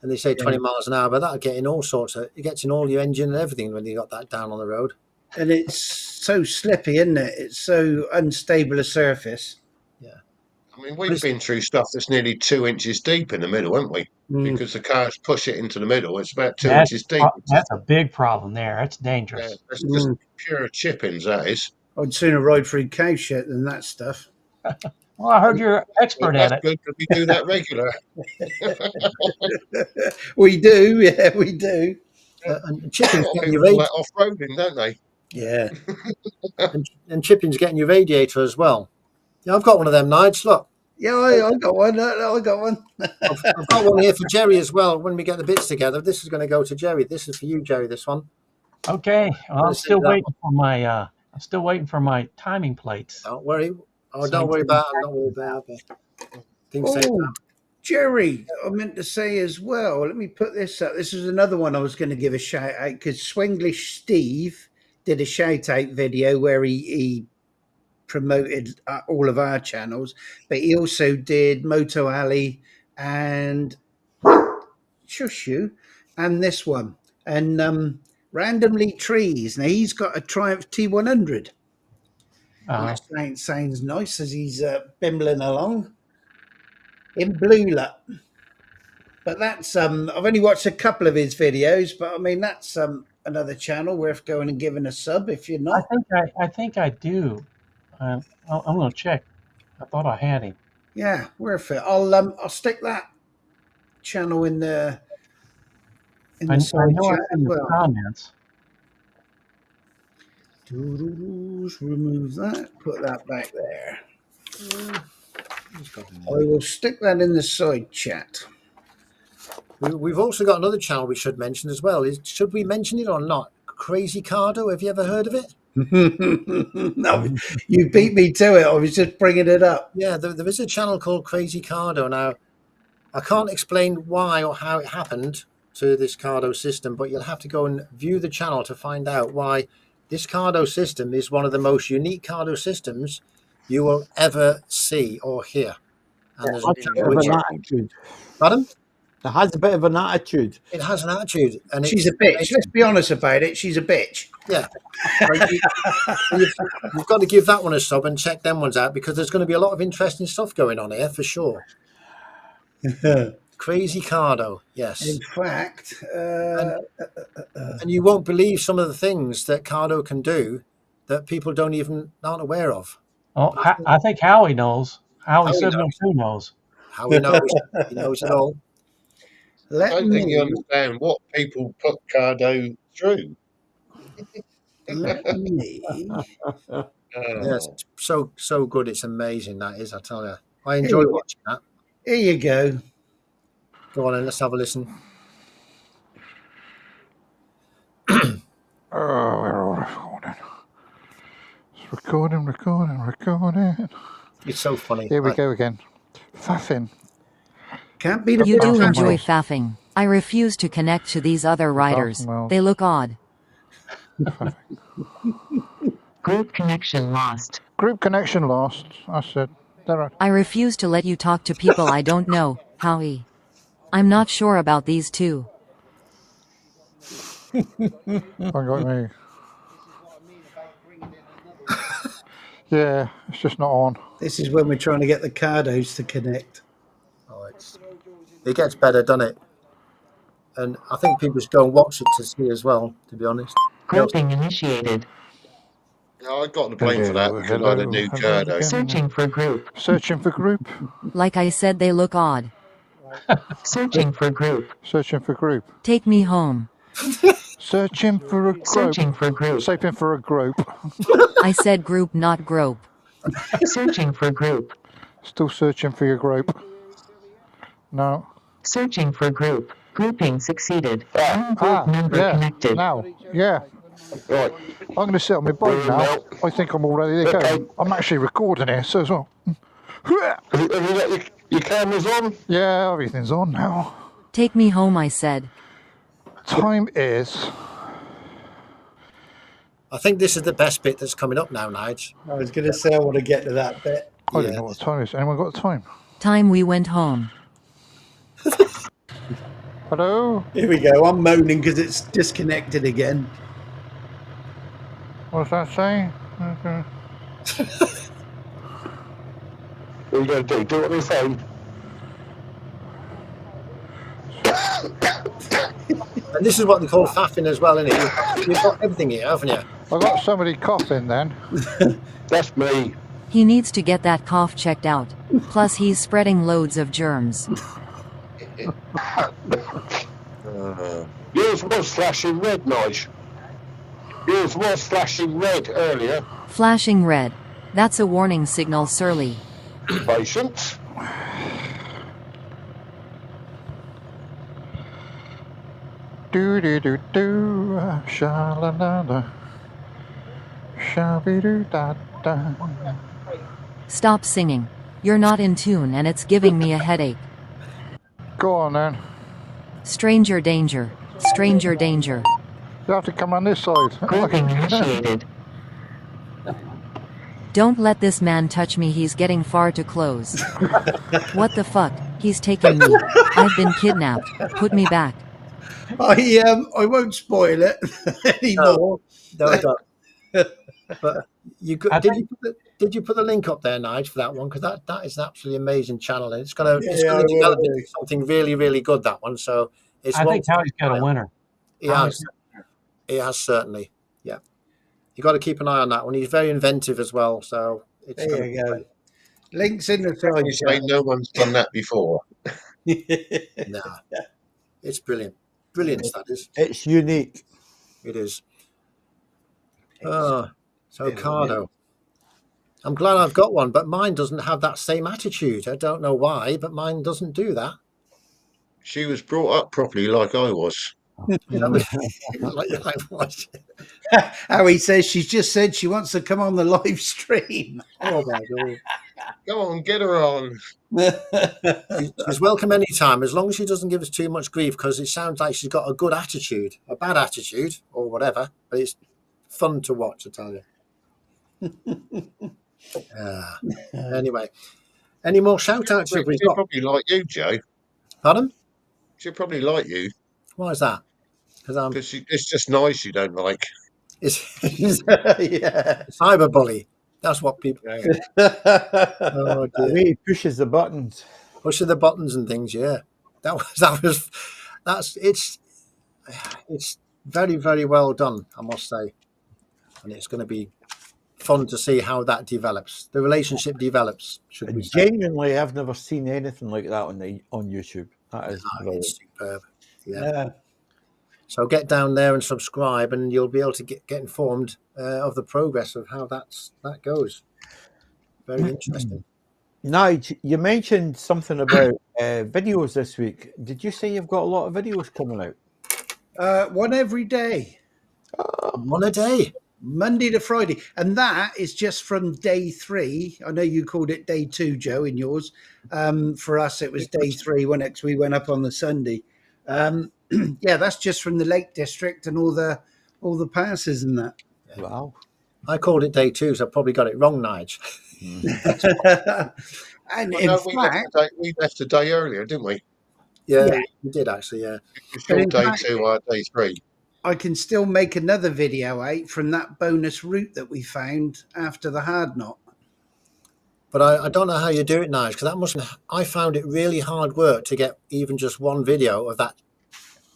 And they say 20 miles an hour, but that'll get in all sorts of. It gets in all your engine and everything when you got that down on the road. And it's so slippy, isn't it? It's so unstable a surface. Yeah. I mean, we've been through stuff that's nearly 2 inches deep in the middle, haven't we? Because the cars push it into the middle. It's about 2 inches deep. That's a big problem there. That's dangerous. Yeah, that's just pure chippings, that is. I'd sooner ride through cow shit than that stuff. Well, I heard you're an expert at That's it. good because we do that regular. We do, yeah, we do. And chippings getting your People that off-roading, don't they? Yeah. and chippings getting your radiator as well. Yeah, I've got one of them nights. Look, Yeah, I got one. I got one. I've got one here for Jerry as well. When we get the bits together, this is going to go to Jerry. This is for you, Jerry. This one. Okay. Well, I'm Let's still do that waiting for my timing plates. Don't worry. Oh, Same don't worry thing. about it. Don't worry about it. Things take Oh, time. Jerry, I meant to say as well. Let me put this up. This is another one I was going to give a shout out because Swenglish Steve did a shout out video where he promoted all of our channels, but he also did Moto Alley and Shushu and this one and randomly trees. Now he's got a Triumph T100. Uh, That sounds nice as he's bimbling along in blue luck. But that's I've only watched a couple of his videos, but I mean that's another channel worth going and giving a sub if you're not. I think I do. I'm going to check. I thought I had him. Yeah, worth it. I'll stick that channel in the I side know chat it's as in the well. comments. Remove that. Put that back there. He's got it. I will stick that in the side chat. We've also got another channel we should mention as well. Should we mention it or not? Crazy Cardo. Have you ever heard of it? No, you beat me to it. I was just bringing it up. Yeah, there is a channel called Crazy Cardo. Now, I can't explain why or how it happened to this Cardo system, but you'll have to go and view the channel to find out why this Cardo system is one of the most unique Cardo systems you will ever see or hear. And there's a It has a bit of an attitude. Pardon? It has a bit of an attitude. It has an attitude, and She's it's a bitch. Let's be honest about it. She's a bitch. yeah. So you've got to give that one a sub and check them ones out because there's going to be a lot of interesting stuff going on here for sure. Crazy Cardo, yes. In fact, And you won't believe some of the things that Cardo can do that people aren't aware of. Oh, I think Howie knows. Howie Howie 702 knows. How he knows it all. I let don't think you me understand what people put Cardo through. Yes, so good. It's amazing, that is, I tell you. I enjoy Here you go. watching that. Here you go. Go on then, let's have a listen. Oh, we're all recording. It's recording. It's so funny. Here we go again. Faffing. Can't beat a You bit do of enjoy faffing. faffing. I refuse to connect to these other riders. well. They look odd. Group connection lost. Group connection lost. I said. There. I refuse to let you talk to people I don't know, Howie. I'm not sure about these two. I got me. Yeah, it's just not on. This is when we're trying to get the Cardos to connect. Oh, it gets better, doesn't it? And I think people just go and watch it to see as well, to be honest. Grouping initiated. I got the blame for that because I had a new Cardo. Searching for group. Searching for group. Like I said, they look odd. Searching for group. Searching for group. Take me home. Searching for a group. Searching for group. Searching for a group. I said group, not grope. Searching for group. Still searching for your group. No. Searching for group. Grouping succeeded. One group member yeah. connected. Now, yeah. Right. I'm going to sit on my bike now. I think I'm all ready to go. I'm actually recording here, so as well. Have you got your cameras on? Yeah, everything's on now. Take me home, I said. Time is. I think this is the best bit that's coming up now, Nige. I was going to say I want to get to that bit. I don't know what time it is. Anyone got the time? Time we went home. Hello? Here we go. I'm moaning because it's disconnected again. What does that say? Okay. What are you going to do? Do it on your phone? And this is what they call faffing as well, isn't it? You've got everything here, haven't you? I got somebody coughing then. That's me. He needs to get that cough checked out. Plus, he's spreading loads of germs. Yours was flashing red, Nige. Yours was flashing red earlier. Flashing red. That's a warning signal, Surly. Patience. Do do do do, sha la la la, sha be do da da. Stop singing. You're not in tune and it's giving me a headache. Go on then. Stranger danger. Stranger danger. You have to come on this side. Grouping initiated. Don't let this man touch me, he's getting far too close. What the fuck? He's taking me. I've been kidnapped. Put me back. I won't spoil it anymore. No, don't. But did you put the link up there, Nige, for that one? Because that is an absolutely amazing channel, and it's going to develop into something really, really good. That one, so it's. I think Howie's got a winner. He has certainly. Yeah, you got to keep an eye on that one. He's very inventive as well. So it's There you go. Links in the Can side you say chat. no one's done that before? No, it's brilliant. Brilliant, that is. It's unique. It is. It's Oh, so very Cardo. I'm glad I've got one, but mine doesn't have that same attitude. I don't know why, but mine doesn't do that. She was brought up properly, like I was. Like what? How he says she's just said she wants to come on the live stream. Oh my God. Go on, get her on. She's welcome anytime, as long as she doesn't give us too much grief, because it sounds like she's got a good attitude, a bad attitude, or whatever. But it's fun to watch, I tell you. Anyway, any more shout outs have we She'll got? probably like you, Joe. Pardon? She'll probably like you Why is that? Because I'm because it's just nice you don't like. it's Yeah. cyberbully. That's what people. Oh The dear. way he pushes the buttons. Pushing the buttons and things. Yeah, that's it's very, very well done, I must say, and it's going to be fun to see how that develops. The relationship develops, should we say? Genuinely, I've never seen anything like that on YouTube. That is brilliant. It's superb. Yeah. Yeah. So get down there and subscribe, and you'll be able to get informed of the progress of how that goes. Very interesting. Nige, you mentioned something about videos this week. Did you say you've got a lot of videos coming out? One every day, One a day. Monday to Friday. And that is just from day 3. I know you called it day 2, Joe, in yours. For us, it was day 3 when we went up on the Sunday. Yeah, that's just from the Lake District and all the passes and that. Wow. I called it day 2, so I probably got it wrong, Nige. And Well, in no, fact, we left a day earlier, didn't we? Yeah, Yeah. you did actually. Yeah. It's But your in day fact- 2, our day 3. I can still make another video out from that bonus route that we found after the hard knot. But I don't know how you do it, Nige, because that must. I found it really hard work to get even just one video of that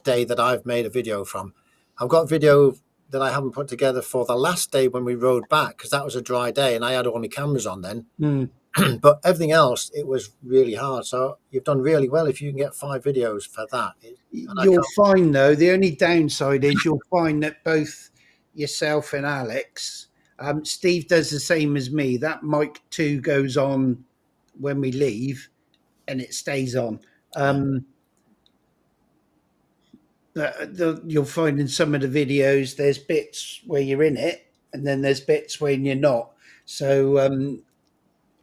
day that I've made a video from. I've got video that I haven't put together for the last day when we rode back, because that was a dry day and I had all my cameras on then. But everything else, it was really hard. So you've done really well if you can get 5 videos for that. You'll find, though, the only downside is you'll find that both yourself and Alex, Steve does the same as me. That mic 2 goes on when we leave and it stays on. You'll find in some of the videos there's bits where you're in it and then there's bits when you're not. So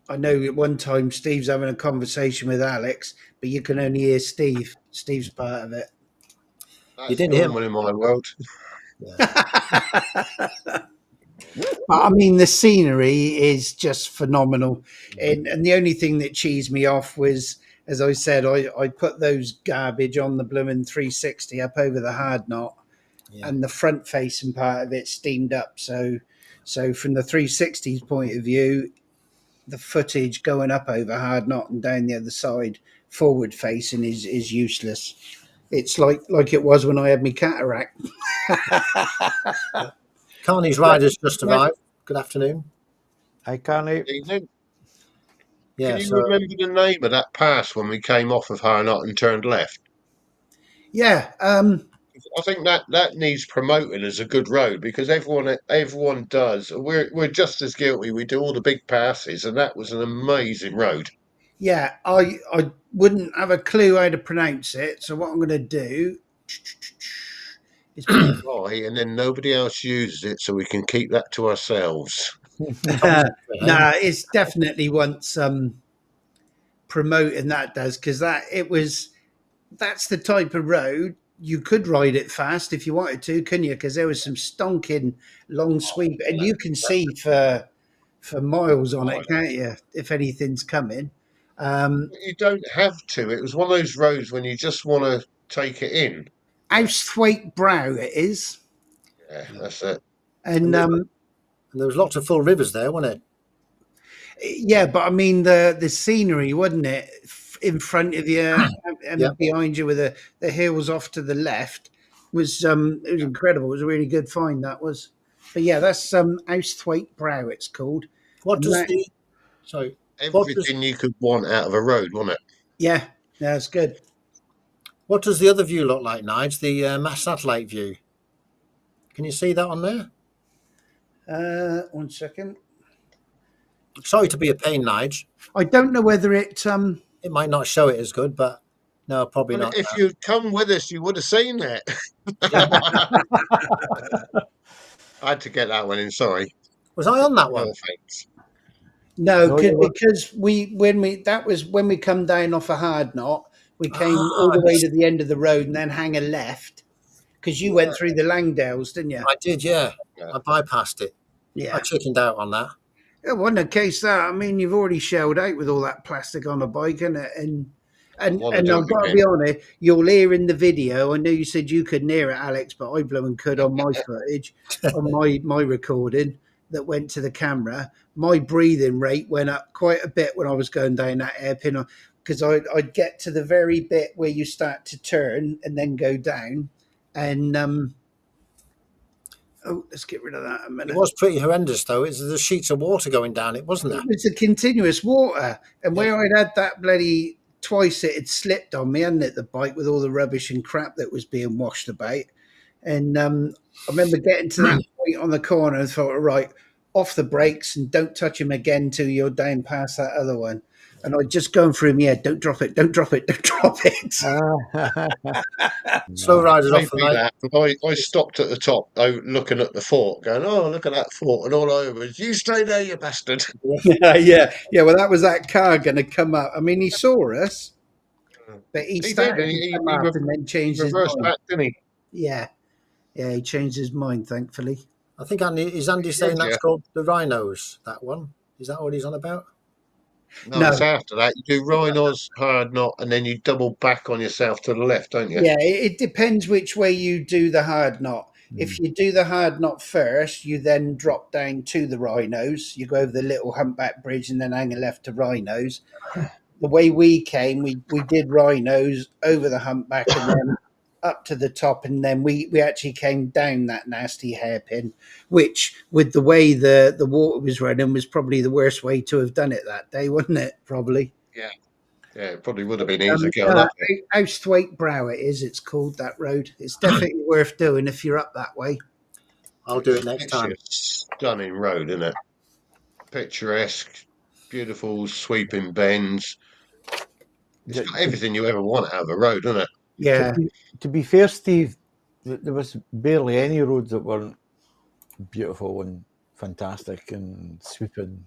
I know at one time Steve's having a conversation with Alex, but you can only hear Steve's part of it. That's didn't hear normal in my world. But I mean, the scenery is just phenomenal. And the only thing that cheesed me off was, as I said, I put those garbage on the blooming 360 up over the hard knot, and the front facing part of it steamed up. So from the 360's point of view, the footage going up over hard knot and down the other side forward facing is useless. It's like it was when I had my cataract. Carney's Riders just arrived. Good afternoon. Hi, Carney. Evening. Yeah, Can you so remember the name of that pass when we came off of Harnott and turned left? Yeah. I think that needs promoting as a good road because everyone does. We're just as guilty. We do all the big passes, and that was an amazing road. Yeah, I wouldn't have a clue how to pronounce it. So what I'm going to do is Right, and then nobody else uses it, so we can keep that to ourselves. nah, it's definitely wants promoting that does because that's the type of road you could ride it fast if you wanted to, couldn't you? Because there was some stonking long sweep, and you can see for miles on it, can't you? If anything's coming. You don't have to. It was one of those roads when you just want to take it in. Austhwaite Brow it is. Yeah, that's it. And and there was lots of full rivers there, wasn't it? yeah, but I mean the scenery, wasn't it? In front of you and behind you with the hills off to the left was it was incredible. It was a really good find, that was. But yeah, that's Austhwaite Brow it's called. What And does that- sorry, Everything you could want out of a road, wasn't it? Yeah, that's good. What does the other view look like, Nige? The mass satellite view. Can you see that on there? 1 second. Sorry to be a pain, Nige. I don't know whether it. It might not show it as good, but no, probably Well, not. if you'd come with us, you would have seen that. I had to get that one in. Sorry. Was I on that No one? offence. No, No, you were- because that was when we come down off a hard knot. We came all Ah, the way to the end of the road and then hang a left because you went through the Langdales, didn't you? I did, yeah. Yeah. I bypassed it. I Yeah. chickened out on that. It wasn't a case that I mean you've already shelled out with all that plastic on a bike, and wanna and do I've it got to again. be honest, you'll hear in the video. I know you said you couldn't hear it, Alex, but I blooming could on my footage, on my recording that went to the camera. My breathing rate went up quite a bit when I was going down that hairpin because I'd get to the very bit where you start to turn and then go down, and oh, let's get rid of that a It minute. was pretty horrendous, though. It's the sheets of water going down. It wasn't there. It was the continuous water, and Yeah. where I'd had that bloody twice, it had slipped on me, hadn't it? The bike with all the rubbish and crap that was being washed about, and I remember getting to that point on the corner and thought, right, off the brakes and don't touch him again till you're down past that other one. And I just going through my head, don't drop it, don't drop it, don't drop it. Slow riders off the Maybe night. that. But I stopped at the top, though, looking at the fort, going, "Oh, look at that fort!" And all I heard was, "You stay there, you bastard!" Yeah. Well, that was that car going to come up. I mean, he saw us, but he He did. started And to come up and then he changed his reversed mind. back, didn't he? Yeah. Yeah, he changed his mind, thankfully. I think is Andy saying Yeah. that's called the Rhinos, that one? Is that what he's on about? No, it's after that. You do Rhinos, hard knot, and then you double back on yourself to the left, don't you? Yeah, it depends which way you do the hard knot. If you do the hard knot first, you then drop down to the Rhinos. You go over the little humpback bridge and then hang a left to Rhinos. The way we came, we did Rhinos over the humpback and then up to the top, and then we actually came down that nasty hairpin, which with the way the water was running was probably the worst way to have done it that day, wasn't it? Probably. Yeah. Yeah, it probably would have been easier going Yeah, up it. Housethwaite Brow it is, it's called, that road. It's definitely worth doing if you're up that way. I'll do it next It's time. a stunning road, isn't it? Picturesque, beautiful sweeping bends. It's got everything you ever want out of a road, isn't it? Yeah. To be fair, Steve, there was barely any roads that weren't beautiful and fantastic and sweeping.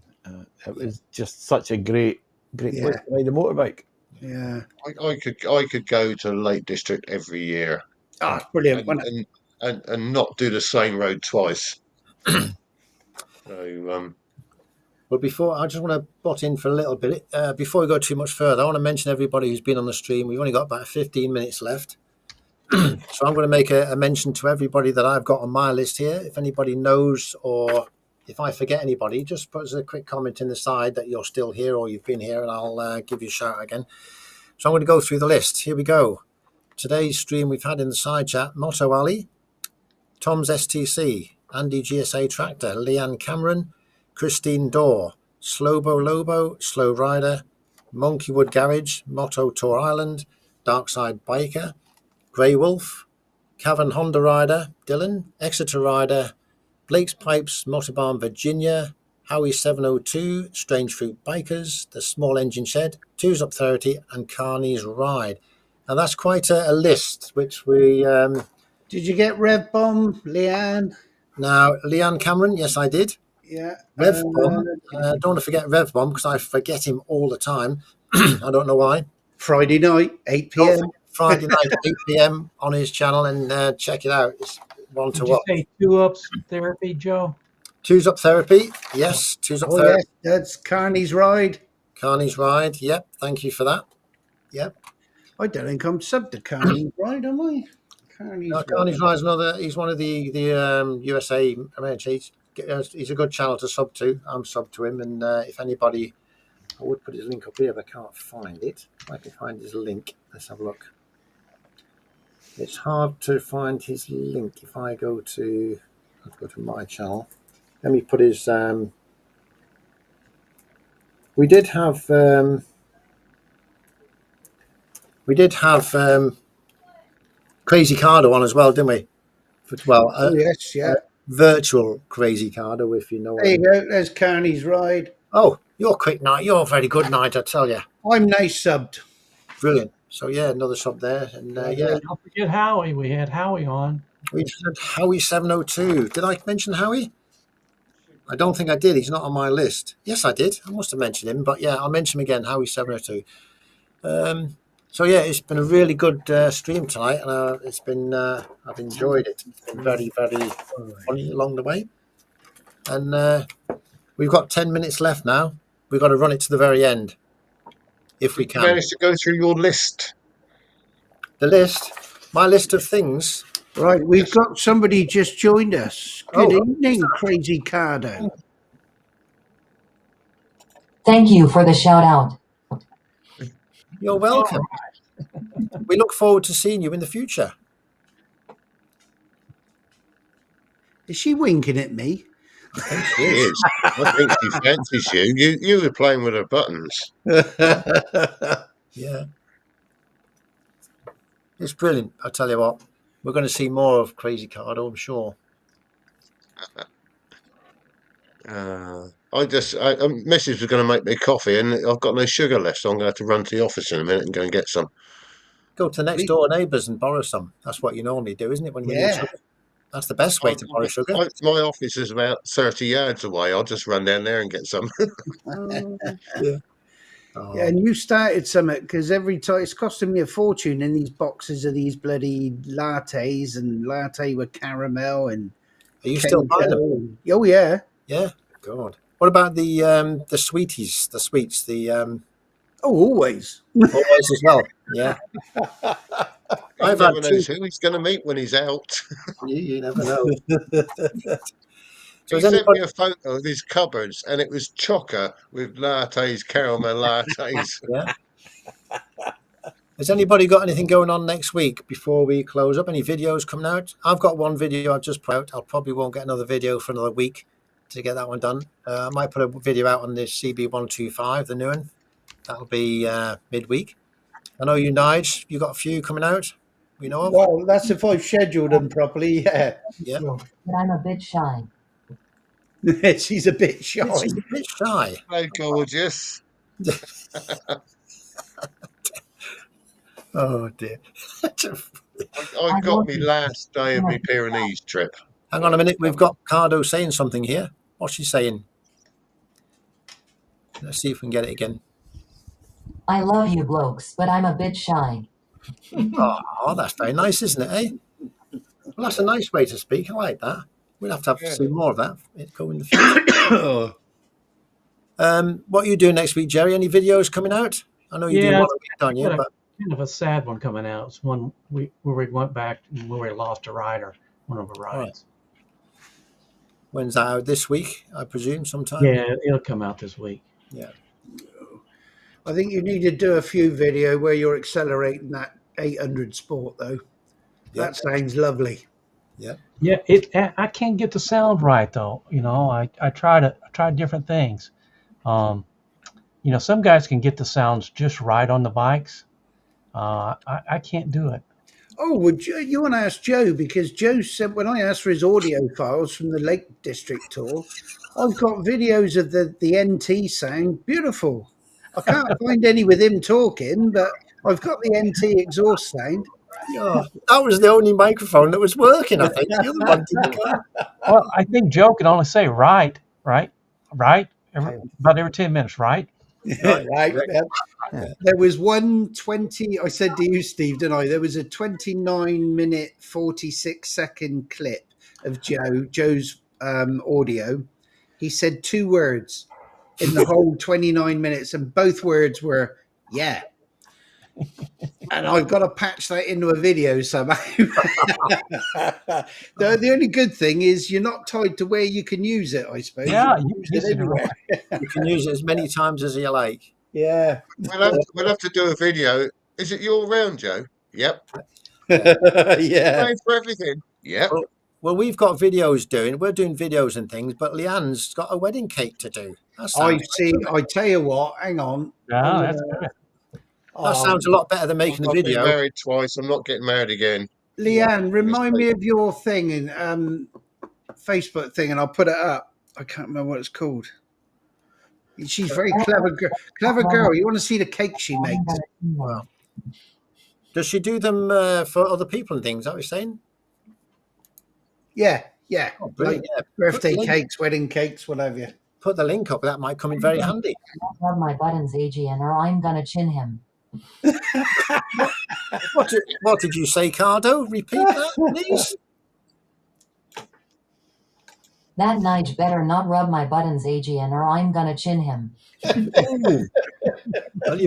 It was just such a great place to ride a motorbike. Yeah. I could go to Lake District every year Oh, it's brilliant, wasn't it? and not do the same road twice. So But before, I just want to butt in for a little bit. Before we go too much further, I want to mention everybody who's been on the stream. We've only got about 15 minutes left. So I'm going to make a mention to everybody that I've got on my list here. If anybody knows, or if I forget anybody, just put us a quick comment in the side that you're still here or you've been here, and I'll give you a shout again. So I'm going to go through the list. Here we go. Today's stream we've had in the side chat, Motto Ali, Tom's STC, Andy GSA Tractor, Leanne Cameron, Christine Dorr, Slobo Lobo, Slow Rider, Monkeywood Garage, Motto Tour Island, Darkside Biker, Grey Wolf, Cavan Honda Rider, Dylan, Exeter Rider, Blake's Pipes, Motorbarn Virginia, Howie 702, Strange Fruit Bikers, The Small Engine Shed, Twos Up 30, and Carney's Ride. And that's quite a list, which we... Did you get Rev Bomb, Leanne? Now, Leanne Cameron, yes, I did. Yeah. Rev Bomb, don't want to forget Rev Bomb because I forget him all the time. I don't know why. Friday night, 8 Don't p.m. forget Friday night, 8 p.m. on his channel, and check it out. It's one to Did you watch. say 2-Ups Therapy, Joe? Twos Up Therapy, yes. Twos Up Oh, Therapy. yes, that's Carney's Ride. Carney's Ride, yep. Thank you for that. Yep. I don't think I'm sub to Carney's Ride, am I? Carney's Ride is another. He's one of the USA. He's a good channel to sub to. I'm sub to him, and if anybody, I would put his link up here, but I can't find it. If I can find his link, let's have a look. It's hard to find his link. If I go to, let's go to my channel. Let me put his we did have Crazy Cardo on as well, didn't we? Well, Oh yes, yeah. virtual Crazy Cardo, if you know what I There you mean. go. There's Carney's ride. Oh, you're quick night. You're a very good night, I tell you. I'm nice subbed. Brilliant. So yeah, another sub there, and yeah, Don't forget Howie. We had Howie on. we had Howie 702. Did I mention Howie? I don't think I did. He's not on my list. Yes, I did. I must have mentioned him, but yeah, I'll mention him again. Howie 702. So yeah, it's been a really good stream tonight, and it's been I've enjoyed it. It's been very, very funny along the way, and we've got 10 minutes left now. We've got to run it to the very end, if we You can. managed to go through your list. The list, my list of things. Right, we've got somebody just joined us. Good Oh. evening, Crazy Cardo. Thank you for the shout out. You're welcome. We look forward to seeing you in the future. Is she winking at me? I think She is. I think she fancies you. You were playing with her buttons. Yeah. It's brilliant. I tell you what, we're going to see more of Crazy Cardo, I'm sure. Mrs. was going to make me coffee, and I've got no sugar left, so I'm going to have to run to the office in a minute and go and get some. Go to the next door neighbours and borrow some. That's what you normally do, isn't it? When you need Yeah. sugar. That's the best way to borrow sugar. My office is about 30 yards away. I'll just run down there and get some. Yeah. Oh, Yeah, and you started something because every time it's costing me a fortune in these boxes of these bloody lattes and latte with caramel and. are you still buying them? Kenko. Oh yeah. Yeah. God. What about the sweeties, the sweets, the Oh, always. always as well? Yeah. He I've had never two. knows who he's going to meet when he's out. You never know. So He has sent me anybody? a photo of his cupboards, and it was chocker with lattes, caramel lattes. Yeah. Has anybody got anything going on next week before we close up? Any videos coming out? I've got one video I've just put out. I probably won't get another video for another week to get that one done. I might put a video out on the CB125, the new one. That'll be midweek. I know you, Nige, you got a few coming out. We know of. Well, that's if I've scheduled them properly. Yeah. Yeah. But I'm a bit shy. She's a bit shy. She's a bit shy. Hello, gorgeous. Oh dear. I got me last day of my Pyrenees trip. Hang on a minute. We've got Cardo saying something here. What's she saying? Let's see if we can get it again. I love you blokes, but I'm a bit shy. Oh, that's very nice, isn't it, eh? Well, that's a nice way to speak. I like that. We'll have to see more of that. Go in the future. What are you doing next week, Jerry? Any videos coming out? I know you do Yeah, one a week, don't you? got a- But kind of a sad one coming out. It's one where we went back and where we lost a rider, one of our rides. when's that out? This week, I presume, sometime? Yeah, it'll come out this week. Yeah. I think you need to do a few video where you're accelerating that 800 Sport though. Yeah. That sounds lovely. Yeah. Yeah, I can't get the sound right though. You know, I tried different things. You know, some guys can get the sounds just right on the bikes. I can't do it. Oh, would you want to ask Joe? Because Joe said when I asked for his audio files from the Lake District tour, I've got videos of the NT sound. Beautiful. I can't find any with him talking, but I've got the NT exhaust sound. Yeah, that was the only microphone that was working, I think. The other one didn't go. Well, I think Joe can only say right, about every 10 minutes, right? Right. There was 120. I said to you, Steve, didn't I? There was a 29-minute, 46-second clip of Joe's audio. He said 2 words in the whole 29 minutes, and both words were "yeah." And I've got to patch that into a video somehow. The only good thing is you're not tied to where you can use it, I suppose. Yeah, you can use it anywhere. You can use it as many times as you like. Yeah. We'll have to do a video. Is it your round, Joe? Yep. Yeah. Paying for everything. Yep. Well, we've got videos doing. We're doing videos and things, but Leanne's got a wedding cake to do. That I sounds, see. I tell you what. Hang on. No, that's good. that Oh, sounds a lot better than making the I've been video. married twice. I'm not getting married again. Leanne, remind me of your thing in Facebook thing, and I'll put it up. I can't remember what it's called. She's very clever, clever girl. You want to see the cake she makes? Wow. Does she do them for other people and things? Is that what you're saying? Yeah, yeah. Oh, brilliant. Like Yeah. birthday Put the link- cakes, wedding cakes, whatever. Put the link up. That might come in very handy. Rub my buttons, Adrian, or I'm gonna chin him. What did you say, Cardo? Repeat that, please. That Nige better not rub my buttons, Adrian, or I'm gonna chin him. Ooh. Well,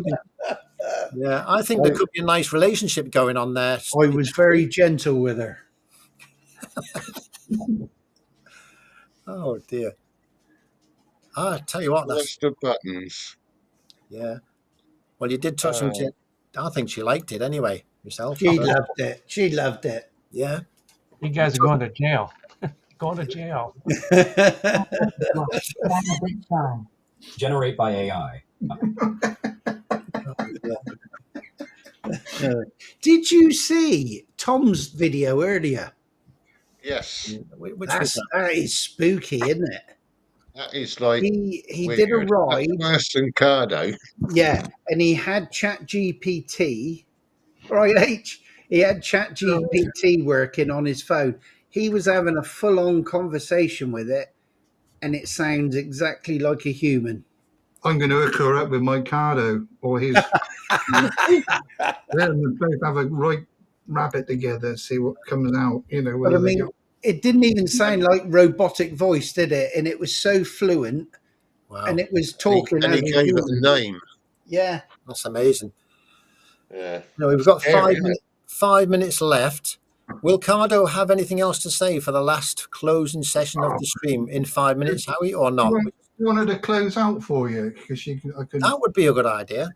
yeah, I think there could be a nice relationship going on there. I was very gentle with her. Oh dear. I tell you what, Press the buttons. yeah. Well, you did touch on it. I think she liked it anyway. Yourself. She loved it. She loved it. Yeah. You guys are going to jail. Going to jail. Generate by AI. Did you see Tom's video earlier? Yes. Which was that is spooky, isn't it? That is like he weird. did a ride. That's worse than Cardo. Yeah, and he had ChatGPT, right? He had ChatGPT working on his phone. He was having a full-on conversation with it, and it sounds exactly like a human. I'm going to hook her up with my Cardo or his. Let them both have a right rabbit together, see what comes out. You know, But I mean, it didn't even sound like robotic voice, did it? And it was so fluent, and it was talking. And he gave it a name. Yeah, that's amazing. Yeah. No, we've got 5 minutes left. Will Cardo have anything else to say for the last closing session of the stream in 5 minutes, Howie, or not? You wanted to close out for you because I could. That would be a good idea.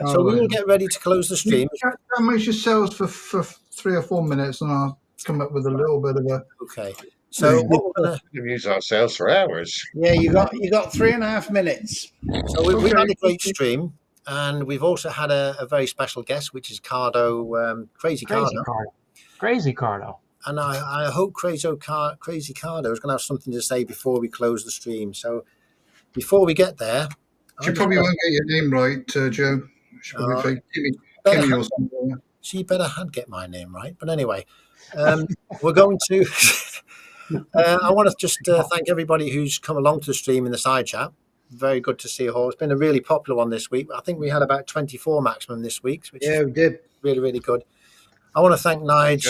So we will get ready to close the stream. That makes yourselves for 3 or 4 minutes, and I'll come up with a little bit of a. Okay. So what we're going to use ourselves for hours. Yeah, you got 3.5 minutes. So we've had a great stream, and we've also had a very special guest, which is Cardo, Crazy Cardo. Crazy Cardo. And I hope Crazy Cardo is going to have something to say before we close the stream. So before we get there, She probably won't get your name right, Joe. She probably think Kime or something. She better get my name right. But anyway, we're going to. I want to just thank everybody who's come along to the stream in the side chat. Very good to see you all. It's been a really popular one this week. I think we had about 24 maximum this week, which is we did. Really, really good. I want to thank Nige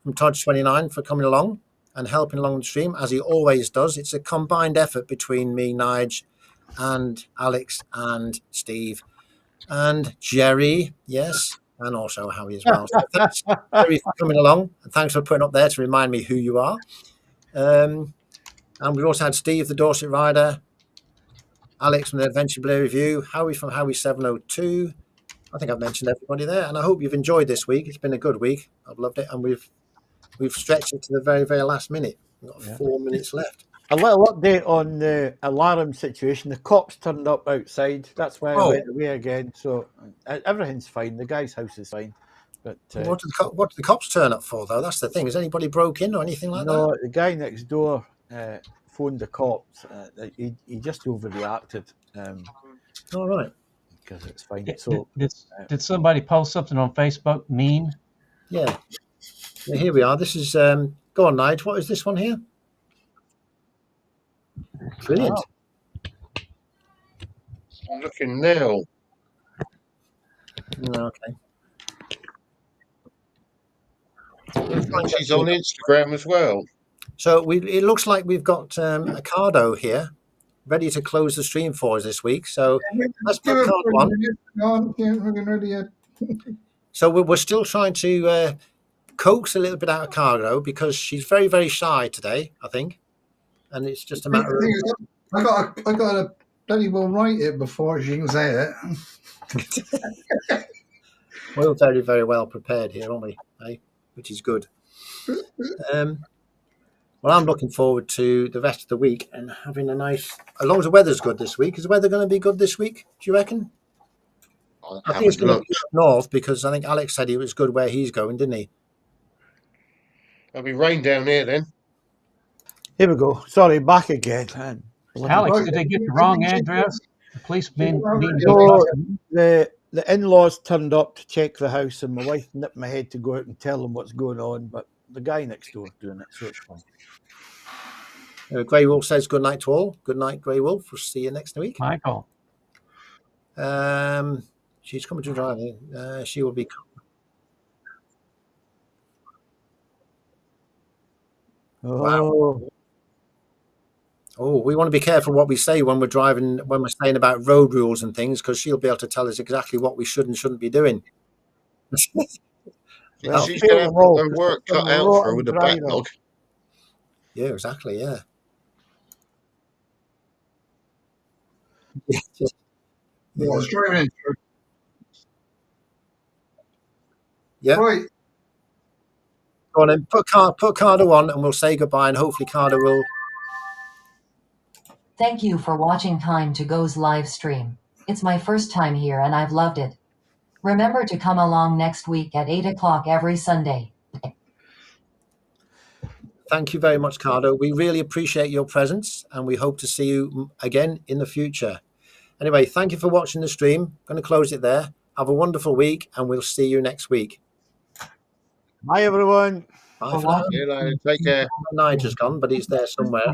from Todge29 for coming along and helping along the stream, as he always does. It's a combined effort between me, Nige, and Alex and Steve and Jerry, yes, and also Howie as well. So thanks, Jerry, for coming along, and thanks for putting up there to remind me who you are. And we've also had Steve, the Dorset Rider, Alex from the Adventure Blue Review, Howie from Howie702. I think I've mentioned everybody there, and I hope you've enjoyed this week. It's been a good week. I've loved it, and we've stretched it to the very, very last minute. We've got 4 minutes left. A little update on the alarm situation. The cops turned up outside. That's why I went away again. So everything's fine. The guy's house is fine. But what did the cops turn up for, though? That's the thing. Has anybody broke in or anything like that? No, the guy next door phoned the cops. He just overreacted. All right. Because it's fine. Did somebody post something on Facebook? Meme? Yeah. Here we are. This is go on, Nige. What is this one here? Brilliant. I'm looking now. Okay. She's on Instagram as well. So it looks like we've got a Cardo here, ready to close the stream for us this week. So let's put card one. So we're still trying to coax a little bit out of Cardo because she's very, very shy today, I think. And it's just a matter of... I got to bloody well write it before she can say it. We're very, very well prepared here, aren't we? Which is good. Well, I'm looking forward to the rest of the week and having a nice. As long as the weather's good this week, is the weather going to be good this week? Do you reckon? I think it's going to be up north because I think Alex said it was good where he's going, didn't he? There'll be rain down here then. Here we go. Sorry, back again. Alex, did they get the wrong address? The police mean No, the in-laws turned up to check the house, and my wife nipped my head to go out and tell them what's going on. But the guy next door is doing it, so it's fine. Grey Wolf says good night to all. Good night, Grey Wolf. We'll see you next week. Michael. She's coming to drive. She will be. Wow. Oh, we want to be careful what we say when we're driving, when we're saying about road rules and things, because she'll be able to tell us exactly what we should and shouldn't be doing. She's going to have her work cut out for her with the backlog. Yeah, exactly. Yeah. Yeah, I was driving. Yeah. Right. Go on then. Put Cardo on, and we'll say goodbye, and hopefully Cardo will. Thank you for watching Time to Go's live stream. It's my first time here and I've loved it. Remember to come along next week at 8 o'clock every Sunday. Thank you very much, Cardo. We really appreciate your presence, and we hope to see you again in the future. Anyway, thank you for watching the stream. I'm going to close it there. Have a wonderful week, and we'll see you next week. Bye, everyone. Bye for now. See you later. Take care. Nigel's gone, but he's there somewhere.